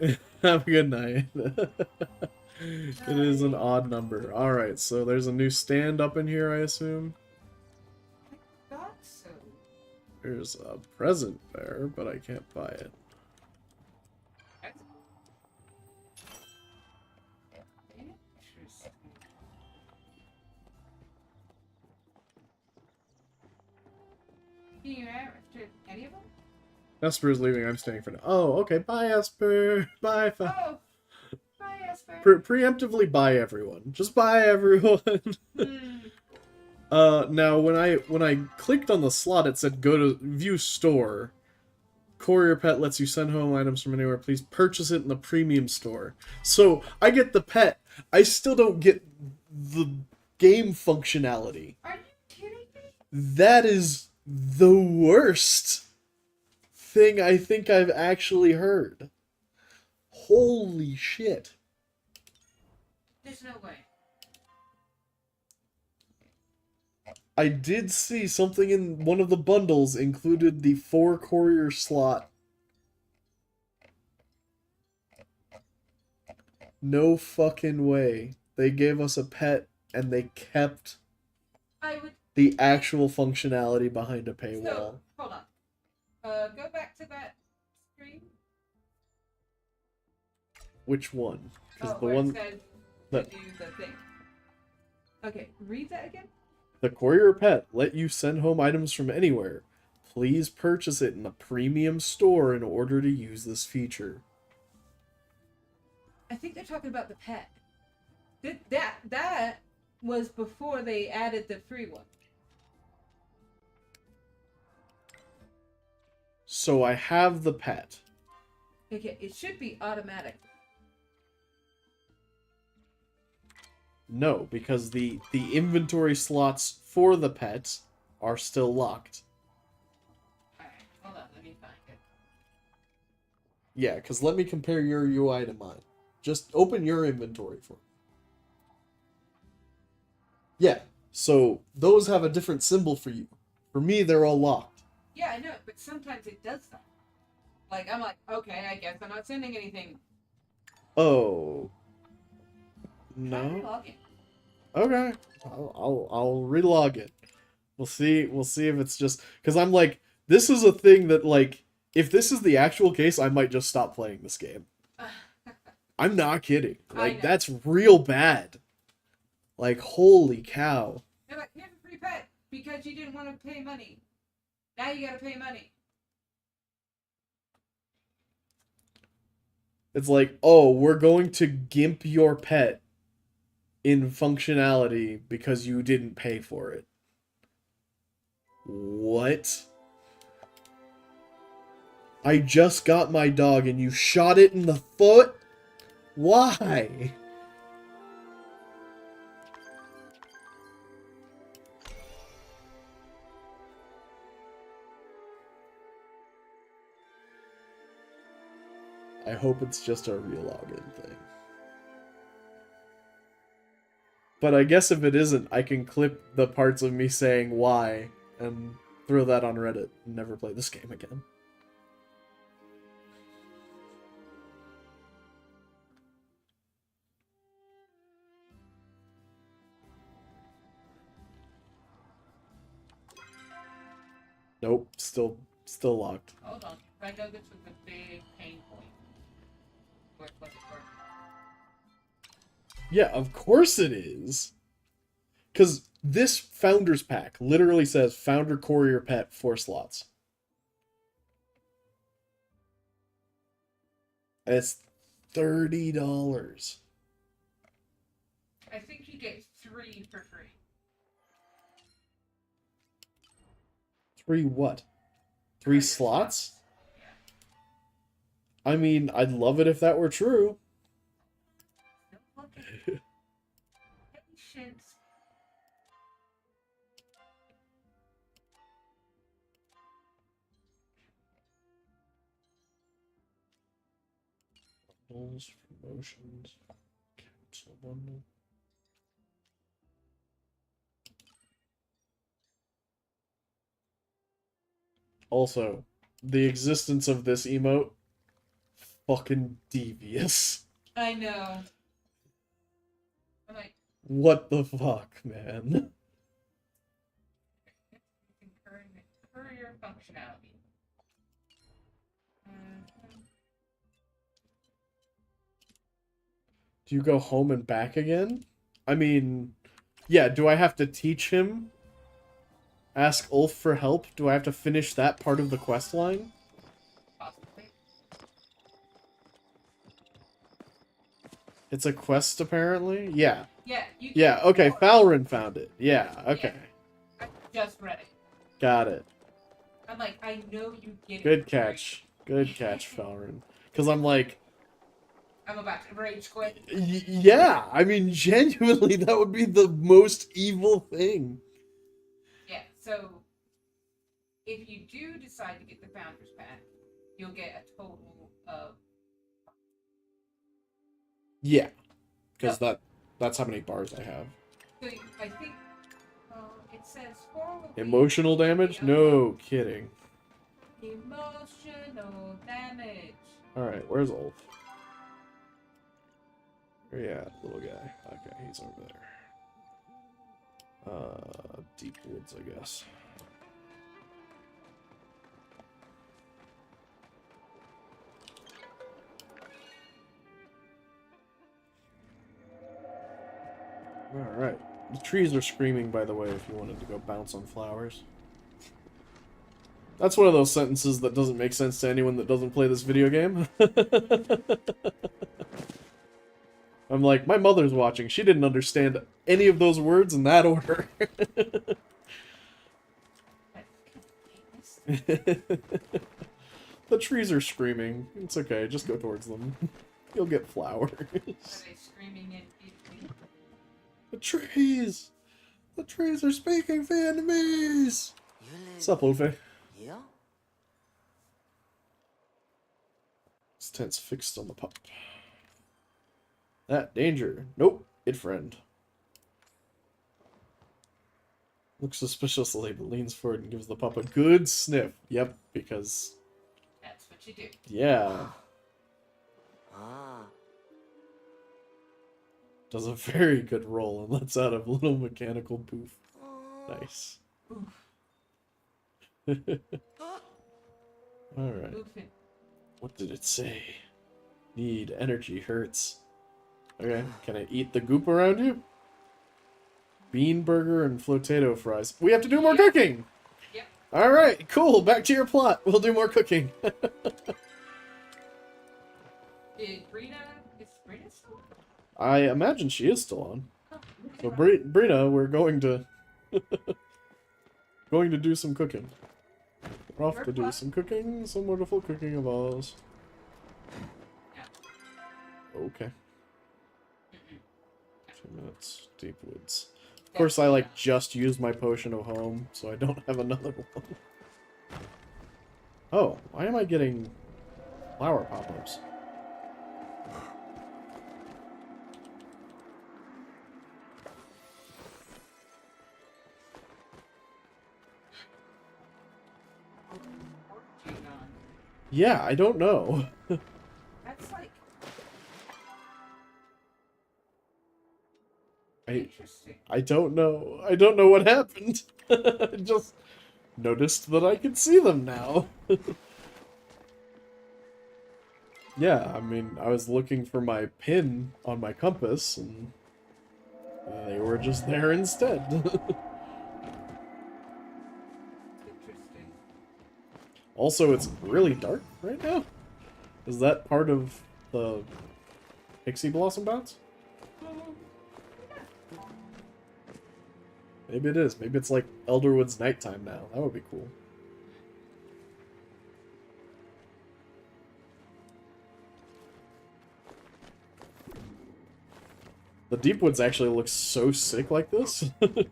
Have a good night. It is an odd number. Alright, so there's a new stand up in here, I assume. I thought so. There's a present there, but I can't buy it. That's... Interesting. You after any of them? Esper is leaving, I'm staying for now. Oh, okay, bye Esper. Bye, Oh! Bye, Esper. Preemptively buy everyone. Just buy everyone. Hmm. Now when I clicked on the slot, it said go to view store. Courier Pet lets you send home items from anywhere. Please purchase it in the premium store. So I get the pet. I still don't get the game functionality. Are you kidding me? That is the worst. thing I think I've actually heard. Holy shit. There's no way. I did see something in one of the bundles included the 4 courier slot. No fucking way. They gave us a pet and they kept I would. the actual functionality behind a So, paywall. hold on. Go back to that screen. Which one? Because the where one it says that- to do the thing. Okay, read that again. the courier pet let you send home items from anywhere. Please purchase it in a premium store in order to use this feature. I think they're talking about the pet. That was before they added the free one. So I have the pet. Okay, it should be automatic. No, because the inventory slots for the pet are still locked. Alright, hold on, let me find it. Yeah, because let me compare your UI to mine. Just open your inventory for me. Yeah, so those have a different symbol for you. For me, they're all locked. Yeah, I know, but sometimes it does that. Like, I'm like, okay, I guess I'm not sending anything. Oh. Try No? relogging. Okay. I'll relog it. We'll see if it's just because I'm like, this is a thing that, like, if this is the actual case, I might just stop playing this game. I'm not kidding. I Like, know. that's real bad. Like, holy cow. They're like, here's a free pet because you didn't want to pay money. Now you gotta pay money. It's like, oh, we're going to gimp your pet in functionality because you didn't pay for it. What? I just got my dog and you shot it in the foot? Why? I hope it's just a real login thing. But I guess if it isn't, I can clip the parts of me saying why and throw that on Reddit and never play this game again. Nope, still locked. Hold on. I know this was a big pain point. Where it wasn't working. Yeah, of course it is. Because this Founders Pack literally says Founder Courier Pet 4 slots. And it's $30. I think you get 3 for free. 3 what? 3 slots? Yeah. I mean, I'd love it if that were true. Still looking. Patience. Bundles, promotions, cancel bundle. Also, the existence of this emote, fucking devious. I know. I'm like, What the fuck, man? courier functionality. Do you go home and back again? I mean, yeah, do I have to teach him? Ask Ulf for help? Do I have to finish that part of the quest line? Possibly. It's a quest, apparently? Yeah. Yeah, you can Yeah, okay, ignore- Falrin found it. Yeah, okay. I just read it. Got it. I'm like, I know you get it. Good catch. Good catch, Falrin. Because I'm like, I'm about to rage quit. yeah, I mean, genuinely, that would be the most evil thing. Yeah, so if you do decide to get the Founders Pack, you'll get a total of Yeah, because that's how many bars I have. so I think it says 4 will be Emotional damage? the No kidding. emotional damage. Alright, where's Ulf? Where you at, little guy? Okay, he's over there. Deep Woods, I guess. Alright. The trees are screaming, by the way, if you wanted to go bounce on flowers. That's one of those sentences that doesn't make sense to anyone that doesn't play this video game. I'm like, my mother's watching. She didn't understand any of those words in that order. The trees are screaming. It's okay, just go towards them. You'll get flowers. Are they screaming in Vietnamese? The trees! The trees are speaking Vietnamese! What's up, Luffy? Yeah? This tent's fixed on the pup. That danger. Nope. It friend. Looks suspiciously, but leans forward and gives the pup a good sniff. Yep, because... That's what you do. yeah. Ah. Does a very good roll and lets out a little mechanical poof. Nice. Alright. Moving. What did it say? Need energy hurts. Okay, can I eat the goop around you? Bean burger and flotato fries. We have to do more cooking! Yep. Alright, cool. Back to your plot. We'll do more cooking. Is Brina still on? I imagine she is still on. Oh, So, Brina, we're going to... going to do some cooking. We're off to do some cooking, some wonderful cooking of ours. Okay. 2 minutes. Deep Woods. Of course, I, like, just used my potion of home, so I don't have another one. Oh, why am I getting flower pop-ups? Yeah, I don't know. That's like interesting. I don't know. I don't know what happened. I just noticed that I can see them now. Yeah, I mean, I was looking for my pin on my compass, and they were just there instead. Interesting. Also, it's really dark right now. Is that part of the Pixie Blossom bounce? Maybe it is. Maybe it's like Elderwood's nighttime now. That would be cool. The Deepwoods actually looks so sick like this. What you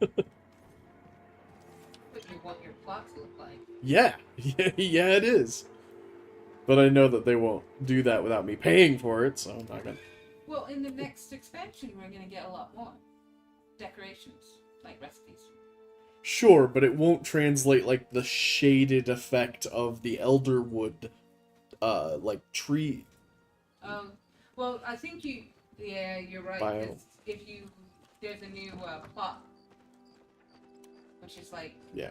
want your plot to look like. Yeah. Yeah, it is. But I know that they won't do that without me paying for it, so I'm not gonna... Well, in the next expansion, we're gonna get a lot more decorations, like recipes. Sure, but it won't translate, like, the shaded effect of the Elderwood, like, tree. Well, I think yeah, you're right. Bio. 'Cause if there's a new plot, which is like Yeah.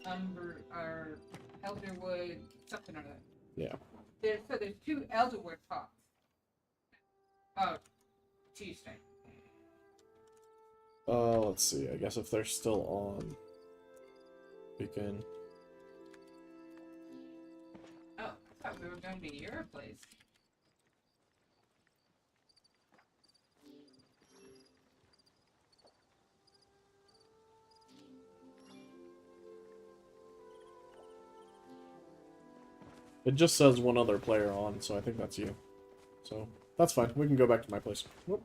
or Elderwood, something or other. Yeah. There's 2 Elderwood plots. Oh, Tuesday. Let's see. I guess if they're still on, we can... Oh, I thought we were going to your place. It just says one other player on, so I think that's you. So, that's fine. We can go back to my place. Whoop.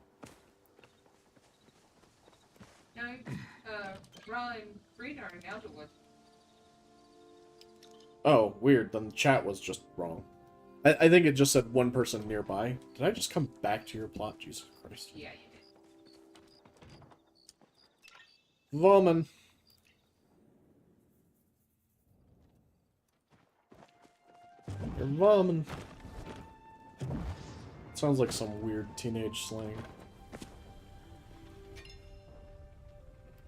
No, Ron and Brina are in Elderwood. Oh, weird. Then the chat was just wrong. I think it just said one person nearby. Did I just come back to your plot? Jesus Christ. Yeah, you did. Woman. You're woman. Sounds like some weird teenage slang.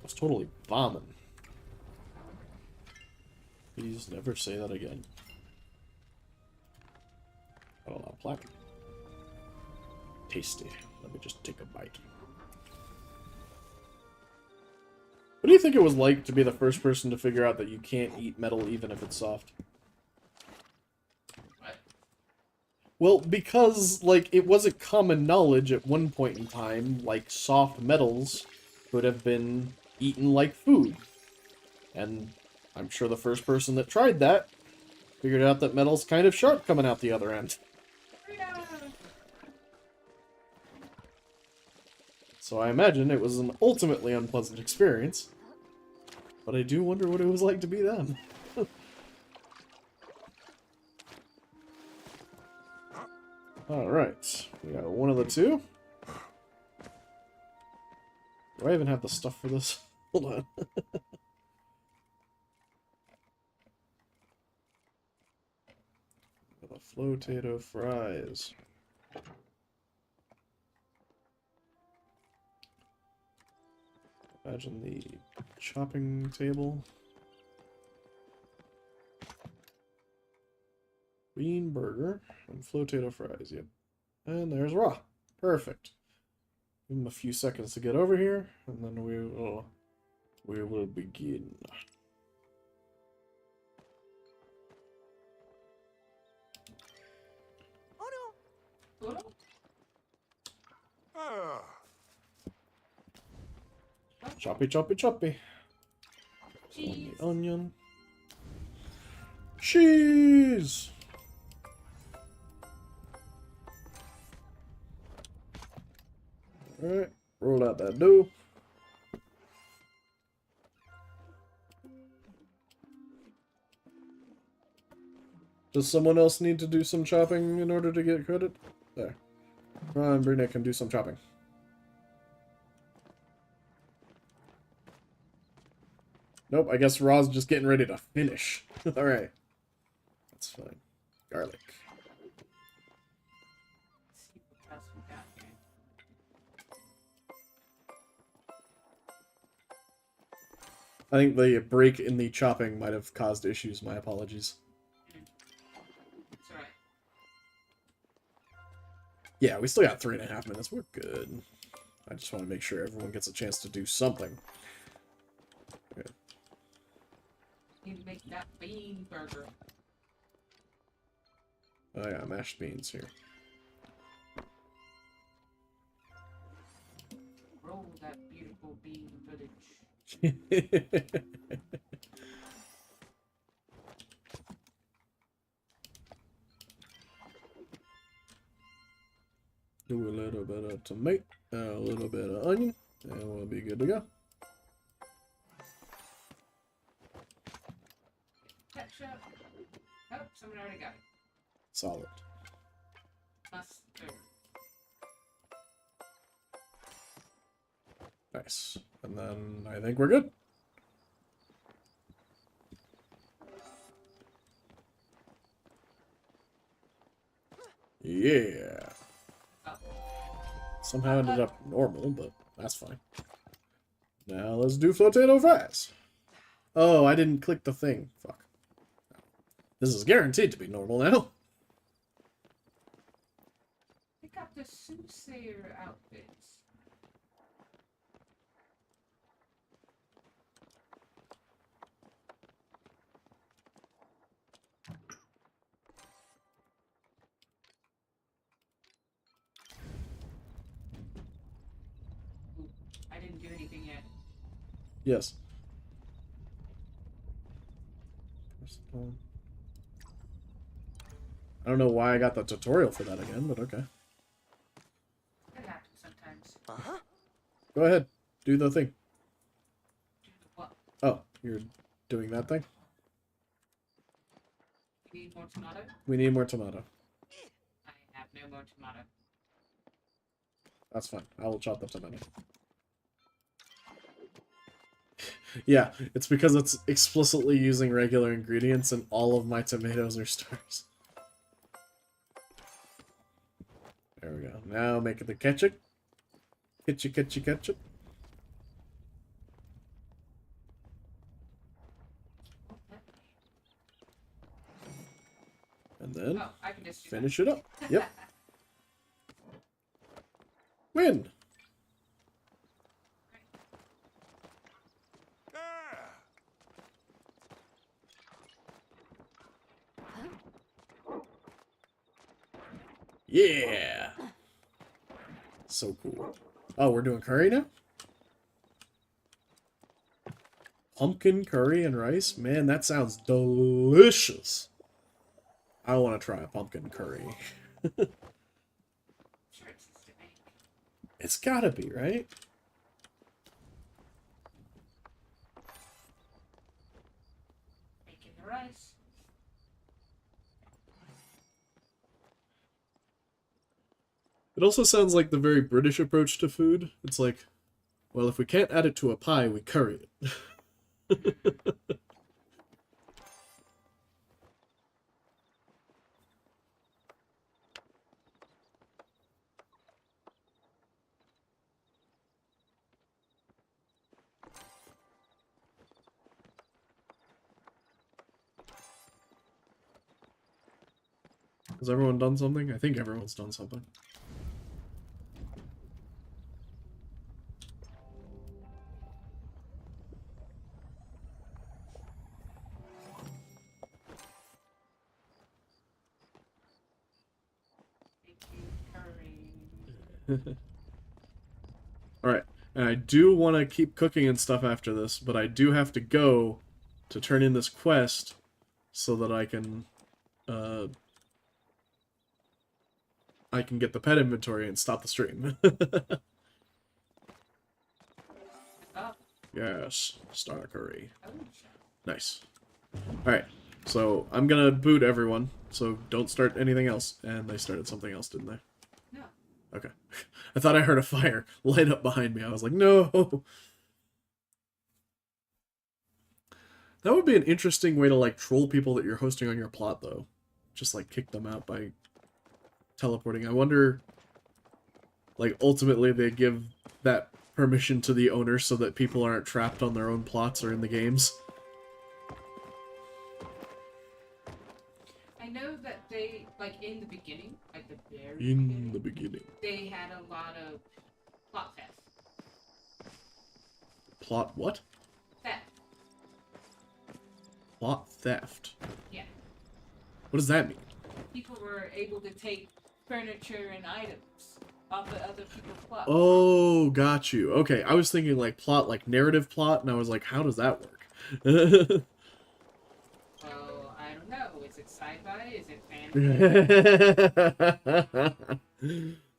That's totally vomit. Please never say that again. I don't know, plaque. Tasty. Let me just take a bite. What do you think it was like to be the first person to figure out that you can't eat metal even if it's soft? What? Well, because, like, it wasn't common knowledge at one point in time, like, soft metals could have been eaten like food. And I'm sure the first person that tried that figured out that metal's kind of sharp coming out the other end. Yeah. So I imagine it was an ultimately unpleasant experience. But I do wonder what it was like to be them. Alright, we got one of the two. Do I even have the stuff for this? Hold on. The flotato fries. Imagine the chopping table. Bean burger and flotato fries, yep. And there's raw. Perfect. Give him a few seconds to get over here, and then we will begin. Oh Oh, no. Ah. Choppy, choppy, choppy. cheese. On the onion. Cheese! Alright, roll out that dough. Does someone else need to do some chopping in order to get credit? There. Come on, Brina can do some chopping. Nope, I guess Raw's just getting ready to finish. Alright. That's fine. Garlic. Let's see what else we got here. I think the break in the chopping might have caused issues. My apologies. It's alright. Yeah, we still got 3.5 minutes. We're good. I just want to make sure everyone gets a chance to do something. Okay. Need to make that bean burger. Oh yeah, mashed beans here. Roll that beautiful bean village. Do a little bit of tomato, a little bit of onion, and we'll be good to go. Ketchup. Oh, someone already got it. Solid. Mustard. Nice. And then I think we're good. Yeah. Oh. Somehow ended up normal, but that's fine. Now let's do flotato fries. Oh, I didn't click the thing. Fuck. This is guaranteed to be normal now. Pick up the soothsayer outfits. Ooh, I didn't do anything yet. Yes. I don't know why I got the tutorial for that again, but okay. It happens sometimes. Uh-huh. Go ahead. Do the thing. Do the what? Oh, you're doing that thing? You need more tomato? We need more tomato. no more tomato. That's fine. I will chop the tomato. Yeah, it's because it's explicitly using regular ingredients and all of my tomatoes are stars. There we go. Now make it the ketchup. Ketchup. And then Oh, I can just do finish it up. Yep. Win! Yeah! So cool. Oh, we're doing curry now? Pumpkin curry and rice? Man, that sounds delicious. I want to try a pumpkin curry. Sure, it's just to make. It's gotta be, right? Making the rice. It also sounds like the very British approach to food. It's like, well, if we can't add it to a pie, we curry it. Has everyone done something? I think everyone's done something. Making curry. Alright, and I do want to keep cooking and stuff after this, but I do have to go to turn in this quest so that I can get the pet inventory and stop the stream. Oh, Yes, star curry. oh, Nice. Alright, so I'm gonna boot everyone, so don't start anything else. And they started something else, didn't they? no. Okay. I thought I heard a fire light up behind me. I was like, no! That would be an interesting way to, like, troll people that you're hosting on your plot, though. Just, like, kick them out by teleporting. I wonder, like, ultimately they give that permission to the owner so that people aren't trapped on their own plots or in the games. I know that they, like, in the beginning, like the very In the beginning, beginning. they had a lot of plot theft. Plot what? Theft. Plot theft. Yeah. What does that mean? People were able to take furniture and items off of other people's plots. Oh, got you. Okay, I was thinking like plot, like narrative plot, and I was like, how does that work? Oh, I don't know. Is it sci-fi? Is it fantasy?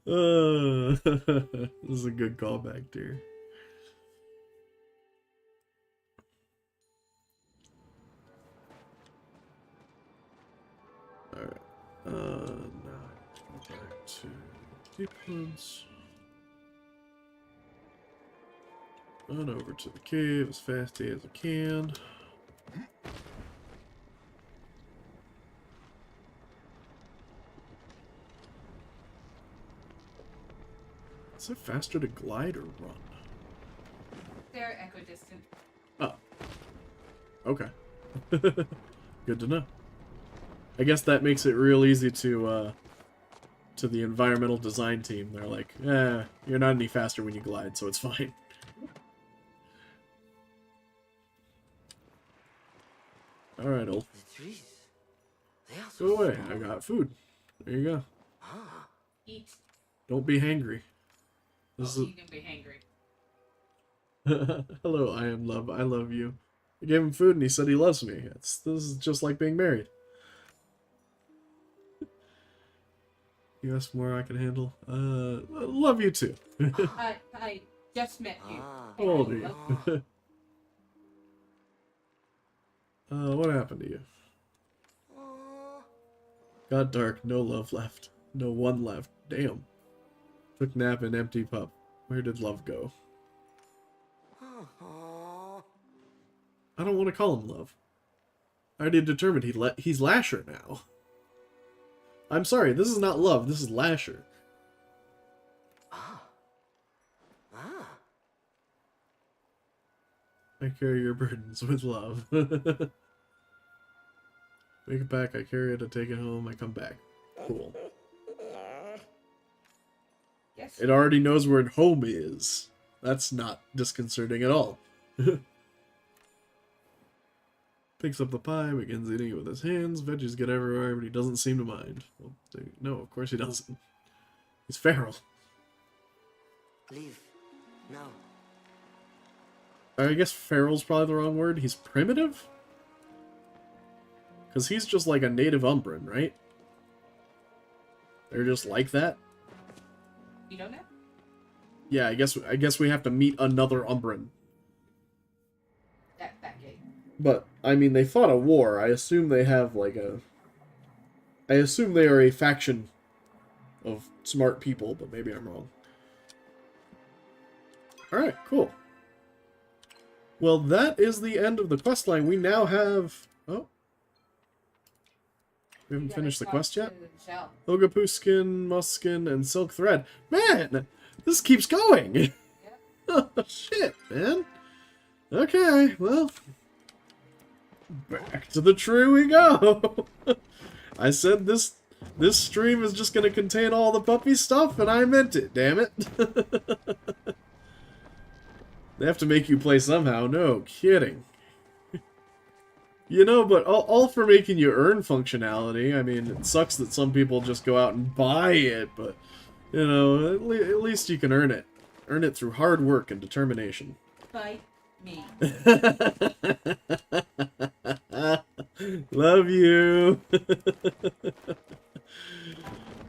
This is a good callback, dear. Alright. Now let's go back to Deepwoods. On over to the cave as fast as I can. Is it faster to glide or run? They're equidistant. Oh. Okay. Good to know. I guess that makes it real easy to the environmental design team. They're like, you're not any faster when you glide, so it's fine. Alright, old. The trees. They are Go so away. small. I got food. There you go. Ah, Eat. Don't be hangry. This Oh, is you can be hangry. Hello, I am love. I love you. I gave him food and he said he loves me. This is just like being married. You ask more I can handle. I love you too. I just met you. ah. How old are you? Ah. What happened to you? Ah. Got dark, no love left. No, one left. Damn. Took nap in empty pup. Where did love go? Aw. I don't want to call him love. I already determined he's Lasher now. I'm sorry, this is not love, this is Lasher. Ah. I carry your burdens with love. Take it back, I carry it, I take it home, I come back. Cool. Yes. It already knows where home is. That's not disconcerting at all. Picks up the pie, begins eating it with his hands. Veggies get everywhere, but he doesn't seem to mind. Well, no, of course he doesn't. He's feral. Leave. No. I guess feral's probably the wrong word. He's primitive? Because he's just like a native Umbran, right? They're just like that? You don't know? Yeah, I guess we have to meet another Umbran. That game. But, I mean, they fought a war. I assume they have, like, I assume they are a faction of smart people, but maybe I'm wrong. Alright, cool. Well, that is the end of the questline. We now have... Oh. We haven't finished the quest yet? Ogapuskin, Muskin, and Silk Thread. Man! This keeps going! Oh, shit, man. Okay, well... Back to the tree we go! I said this stream is just gonna contain all the puppy stuff, and I meant it, damn it. They have to make you play somehow, no kidding. You know, but all for making you earn functionality. I mean, it sucks that some people just go out and buy it, but, you know, at least you can earn it. Earn it through hard work and determination. Bite me. Love you.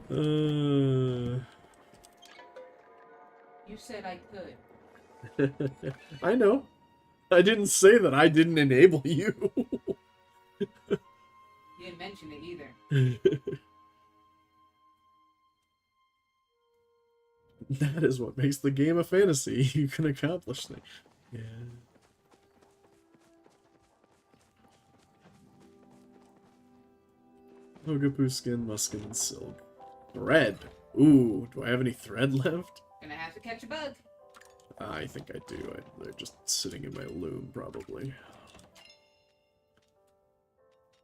You said I could. I know. I didn't say that I didn't enable you. You didn't mention it either. That is what makes the game a fantasy. You can accomplish things. Yeah. Ogapuskin, Muskin, and Silk. Thread. Ooh, do I have any thread left? Gonna have to catch a bug. I think I do. They're just sitting in my loom, probably.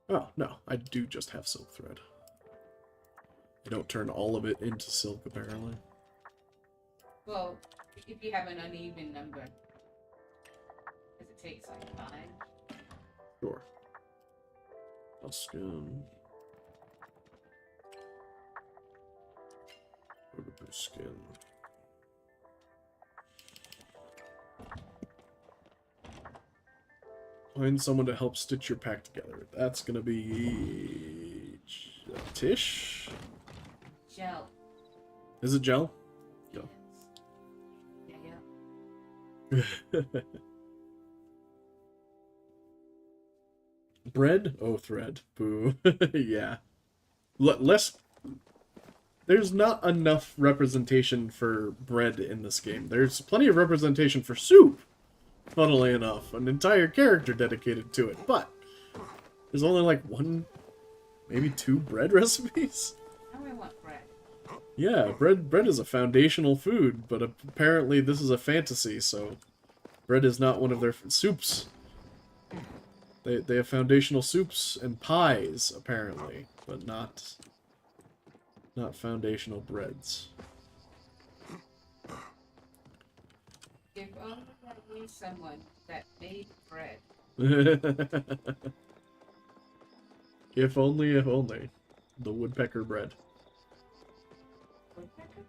Oh, no. I do just have silk thread. I don't turn all of it into silk, apparently. Well, if you have an uneven number. Because it takes like 5. Sure. Muskin. Ogapuskin. Find someone to help stitch your pack together. That's gonna be... Tish? Gel. Is it Gel? Yes. Yeah. Bread? Oh, thread. Boo. Yeah. Less... There's not enough representation for bread in this game. There's plenty of representation for soup. Funnily enough, an entire character dedicated to it, but there's only like 1, maybe 2 bread recipes? Now I want bread. Yeah, bread is a foundational food, but apparently this is a fantasy, so bread is not one of their soups. They have foundational soups and pies, apparently, but not foundational breads. If only I knew someone that made bread. If only. The woodpecker bread. Woodpecker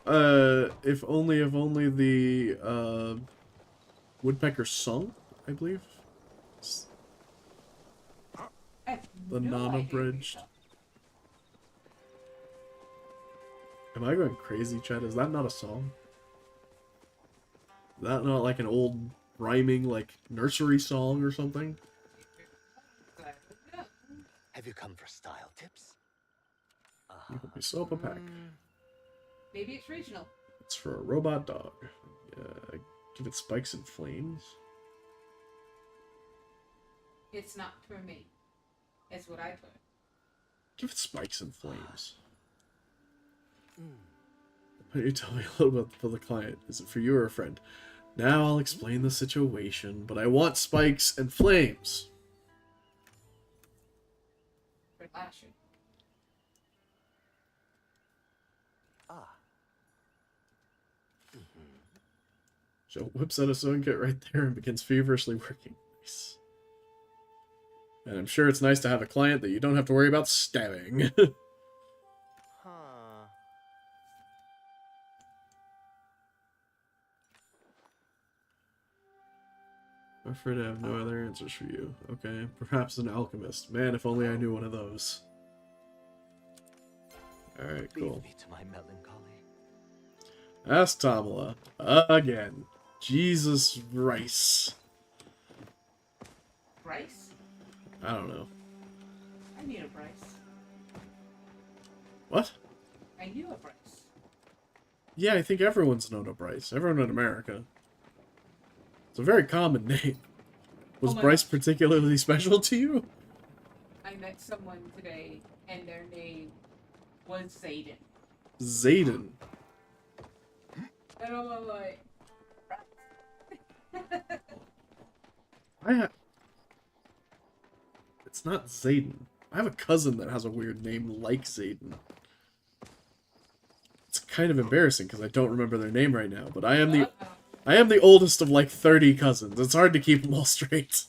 bread? If only the, woodpecker sung, I believe? I have The no Nana idea Bridge. what Am I going crazy, Chad? Is that not a song? Is that not like an old rhyming, like, nursery song or something? you're talking about. Have you come for style tips? You help me sew up a pack. Maybe it's regional. It's for a robot dog. Give it spikes and flames. It's not for me. Is what I put. Give it spikes and flames. Why don't you tell me a little bit for the client? Is it for you or a friend? Now I'll explain the situation, but I want spikes and flames. For Lasher. Joe whips out a sewing kit right there and begins feverishly working. Nice. And I'm sure it's nice to have a client that you don't have to worry about stabbing. Huh. I'm afraid I have no other answers for you. Okay, perhaps an alchemist. Man, if only I knew one of those. Alright, cool. Leave me to my melancholy. Ask Tamala. Again. Jesus Rice. Bryce? I don't know. I knew a Bryce. What? I knew a Bryce. Yeah, I think everyone's known a Bryce. Everyone in America. It's a very common name. Was Oh my Bryce gosh. particularly special to you? I met someone today, and their name was Zayden. Zayden. And I'm like, It's not Zayden. I have a cousin that has a weird name like Zayden. It's kind of embarrassing because I don't remember their name right now, but I am the oldest of like 30 cousins. It's hard to keep them all straight.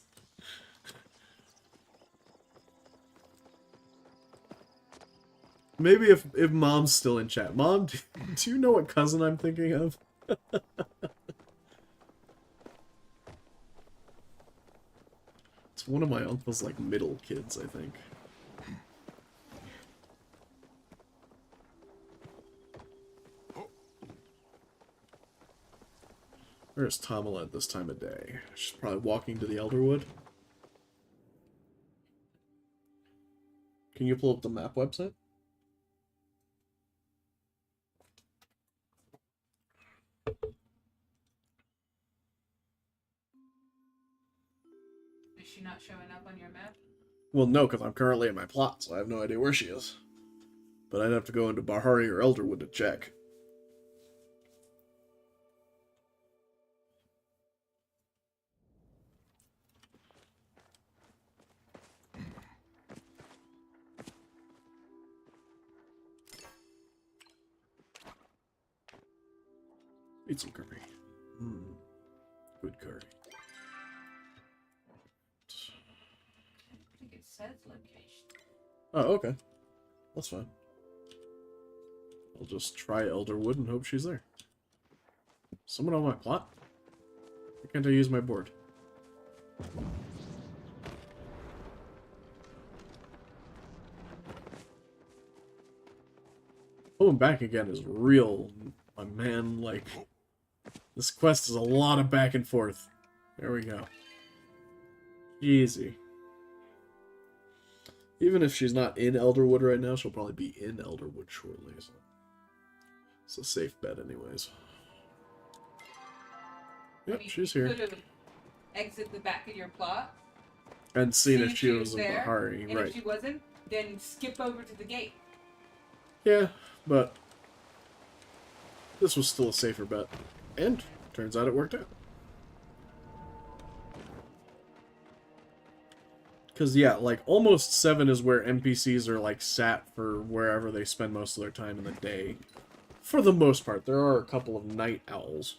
Maybe if Mom's still in chat. Mom, do you know what cousin I'm thinking of? It's one of my uncle's like middle kids, I think. Where's Tamala at this time of day? She's probably walking to the Elderwood. Can you pull up the map website? is she not showing up on your map? Well, no, because I'm currently in my plot, so I have no idea where she is. But I'd have to go into Bahari or Elderwood to check. Eat some curry. Good curry. I think it says location. Oh, okay. That's fine. I'll just try Elderwood and hope she's there. Someone on my plot? Why can't I use my board? Going back again is real, my man. Like, this quest is a lot of back and forth. There we go. Easy. Even if she's not in Elderwood right now, she'll probably be in Elderwood shortly. So it's a safe bet anyways. Yep, I mean, she's you here. could have exit the back of your plot. And seen see if she was in there, Bahari, and right. if she wasn't, then skip over to the gate. Yeah, but this was still a safer bet. And turns out it worked out. Because, yeah, like, almost 7 is where NPCs are, like, sat for wherever they spend most of their time in the day. For the most part. There are a couple of night owls.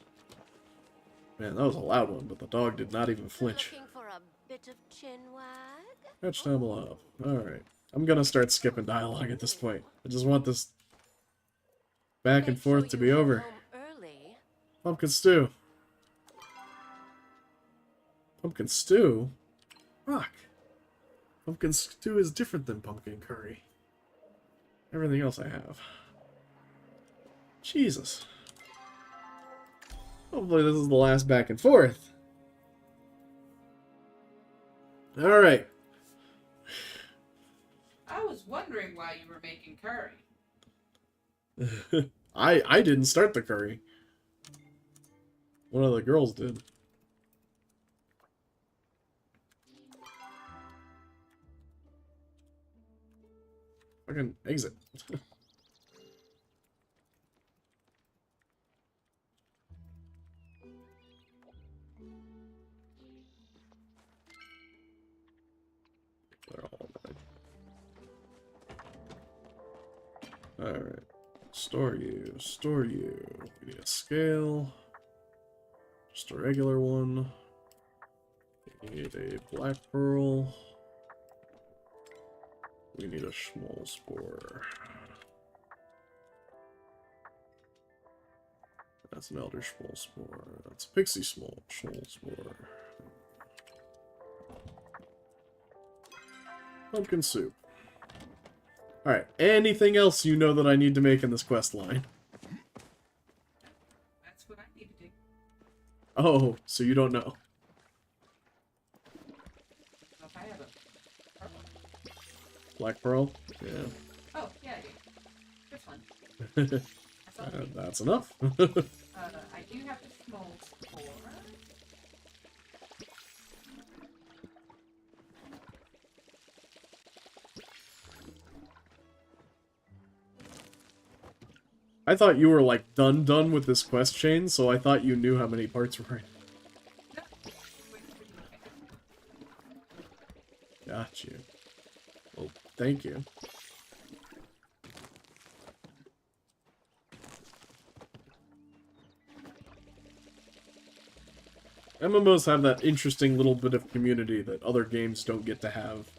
Man, that was a loud one, but the dog did not even flinch. Looking for a bit of chin wag? Catch time up. Alright. I'm gonna start skipping dialogue at this point. I just want this back and Make sure forth to you be head over. home early. Pumpkin stew. Pumpkin stew? Fuck. Pumpkin stew is different than pumpkin curry. Everything else I have. Jesus. Hopefully this is the last back and forth. Alright. I was wondering why you were making curry. I didn't start the curry. One of the girls did. Fucking exit. They're all right. Alright. Store you. Store you. We need a scale. Just a regular one. We need a black pearl. We need a small spore. That's an elder small spore. That's a pixie small spore. Pumpkin soup. Alright, anything else you know that I need to make in this quest line? That's what I need to do. Oh, so you don't know. If I have a purple. Black pearl? Yeah. Oh, yeah, I do. This one. That's all I need. That's enough. I do have the small spore. I thought you were like done with this quest chain, so I thought you knew how many parts were in. No. Wait, okay. Got you. Well, thank you. MMOs have that interesting little bit of community that other games don't get to have.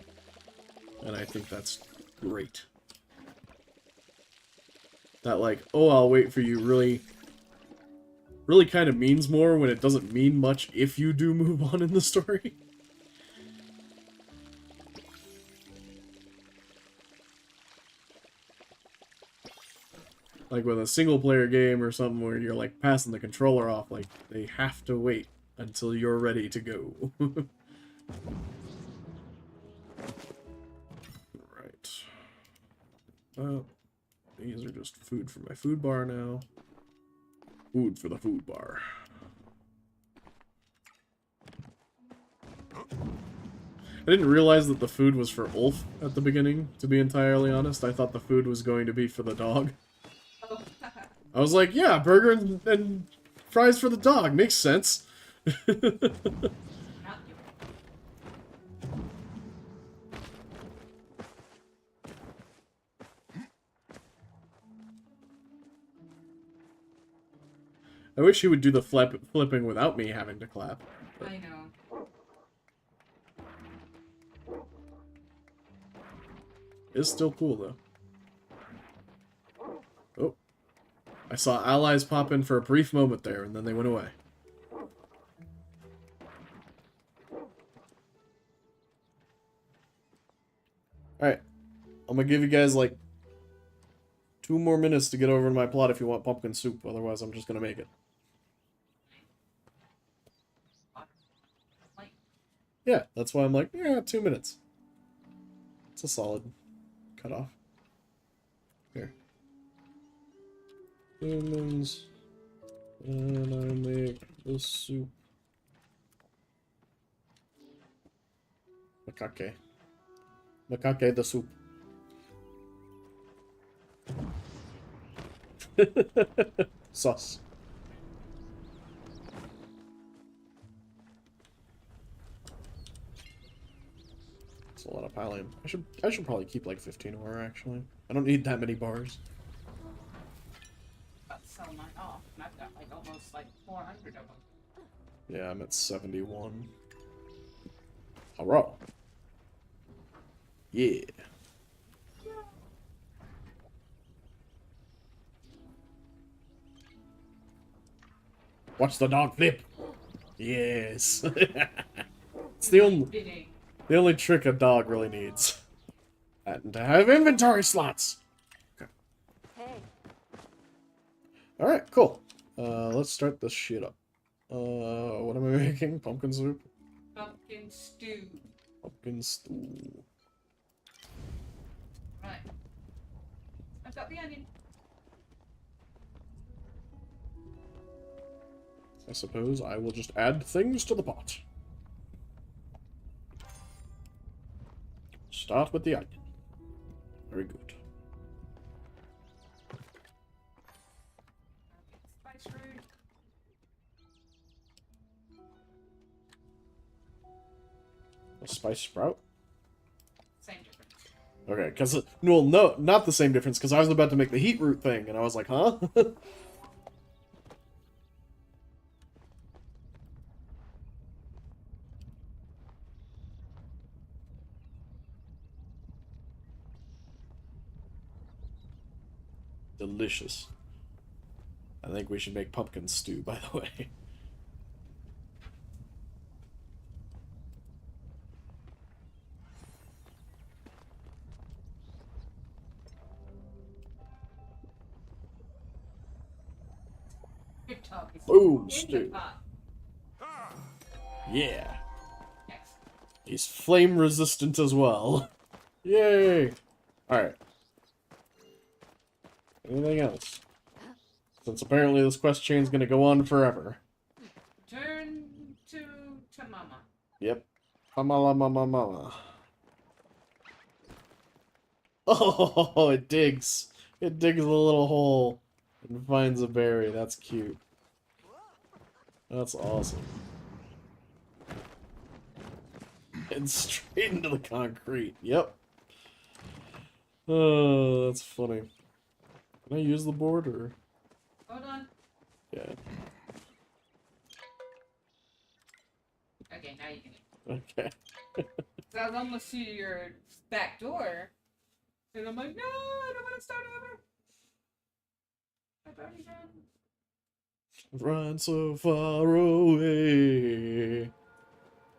And I think that's great. That like, oh, I'll wait for you really kind of means more when it doesn't mean much if you do move on in the story. Like with a single player game or something where you're like passing the controller off, like they have to wait until you're ready to go. Right. Well, these are just food for my food bar now. Food for the food bar. I didn't realize that the food was for Ulf at the beginning, to be entirely honest. I thought the food was going to be for the dog. Oh, I was like, yeah, burger and fries for the dog. Makes sense. not you. I wish he would do the flipping without me having to clap. I know. It's still cool, though. Oh. I saw allies pop in for a brief moment there, and then they went away. Alright. I'm gonna give you guys, like, 2 more minutes to get over to my plot if you want pumpkin soup. Otherwise, I'm just gonna make it. Like, Yeah, that's why I'm like, yeah, 2 minutes. It's a solid cutoff. Here. Humans. And I make the soup. Makake. Makake the soup. Sauce. It's a lot of pallium. I should probably keep like 15 ore actually. I don't need that many bars. about to sell mine off, and I've got like almost like 400 of them. Yeah, I'm at 71. Hurrah. Yeah. Watch the dog flip. Yes. It's the only trick a dog really needs. And to have inventory slots. Okay. Hey, Alright, cool. Let's start this shit up. What am I making? Pumpkin soup? Pumpkin stew. Pumpkin stew. Right. I've got the onion. I suppose I will just add things to the pot. Start with the onion. Very good. Spice root. A spice sprout? Same difference. Okay, because, well, no, not the same difference, because I was about to make the heat root thing, and I was like, huh? Delicious. I think we should make pumpkin stew, by the way. Good talk. It's Boom, in stew. the pot. Yeah. Excellent. He's flame resistant as well. Yay! Alright. Anything else? Since apparently this quest chain's gonna go on forever. Turn to Mama. Yep. Mama mama mama. Oh, it digs. It digs a little hole and finds a berry. That's cute. That's awesome. And straight into the concrete. Yep. Oh, that's funny. Can I use the board or? Hold on. Yeah. Okay, now you can. Okay. So I was almost to your back door, and I'm like, no, I don't want to start over. I've already done. Run so far away.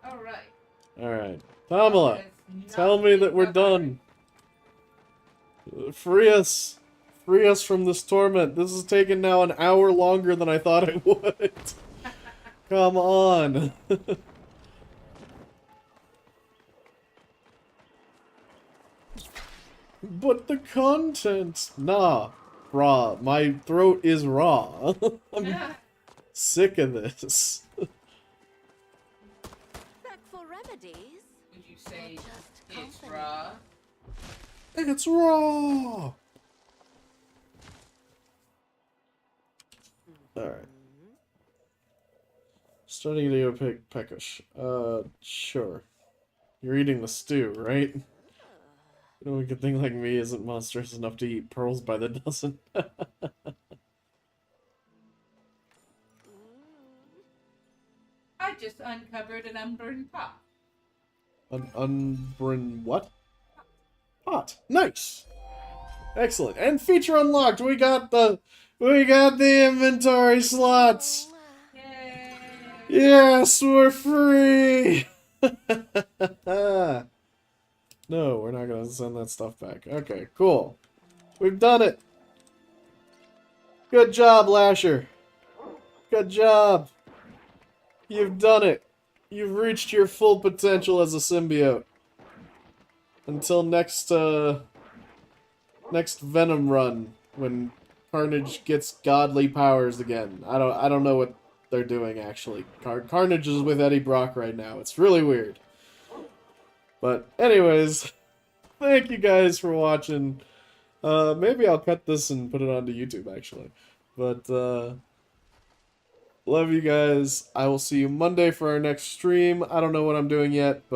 All right. Alright. Pamela, That is not tell me that we're the done. Free us. Free us from this torment. This has taken now an hour longer than I thought it would. Come on. But the content. Nah. Raw. My throat is raw. I'm hard. sick of this. Back for remedies. Would you say Just it's company. raw? It's raw. Alright. Starting to go peckish. Sure. You're eating the stew, right? You know, a good thing like me isn't monstrous enough to eat pearls by the dozen. I just uncovered an unburned pot. An unburned what? Pot. Nice. Excellent. And feature unlocked. We got the inventory slots. Yay! Yes, we're free. No, we're not gonna send that stuff back. Okay, cool. We've done it. Good job, Lasher. Good job. You've done it. You've reached your full potential as a symbiote. Until next Venom run, when Carnage gets godly powers again. I don't know what they're doing actually. Carnage is with Eddie Brock right now. It's really weird. But anyways, thank you guys for watching. Maybe I'll cut this and put it onto YouTube actually. But love you guys. I will see you Monday for our next stream. I don't know what I'm doing yet, but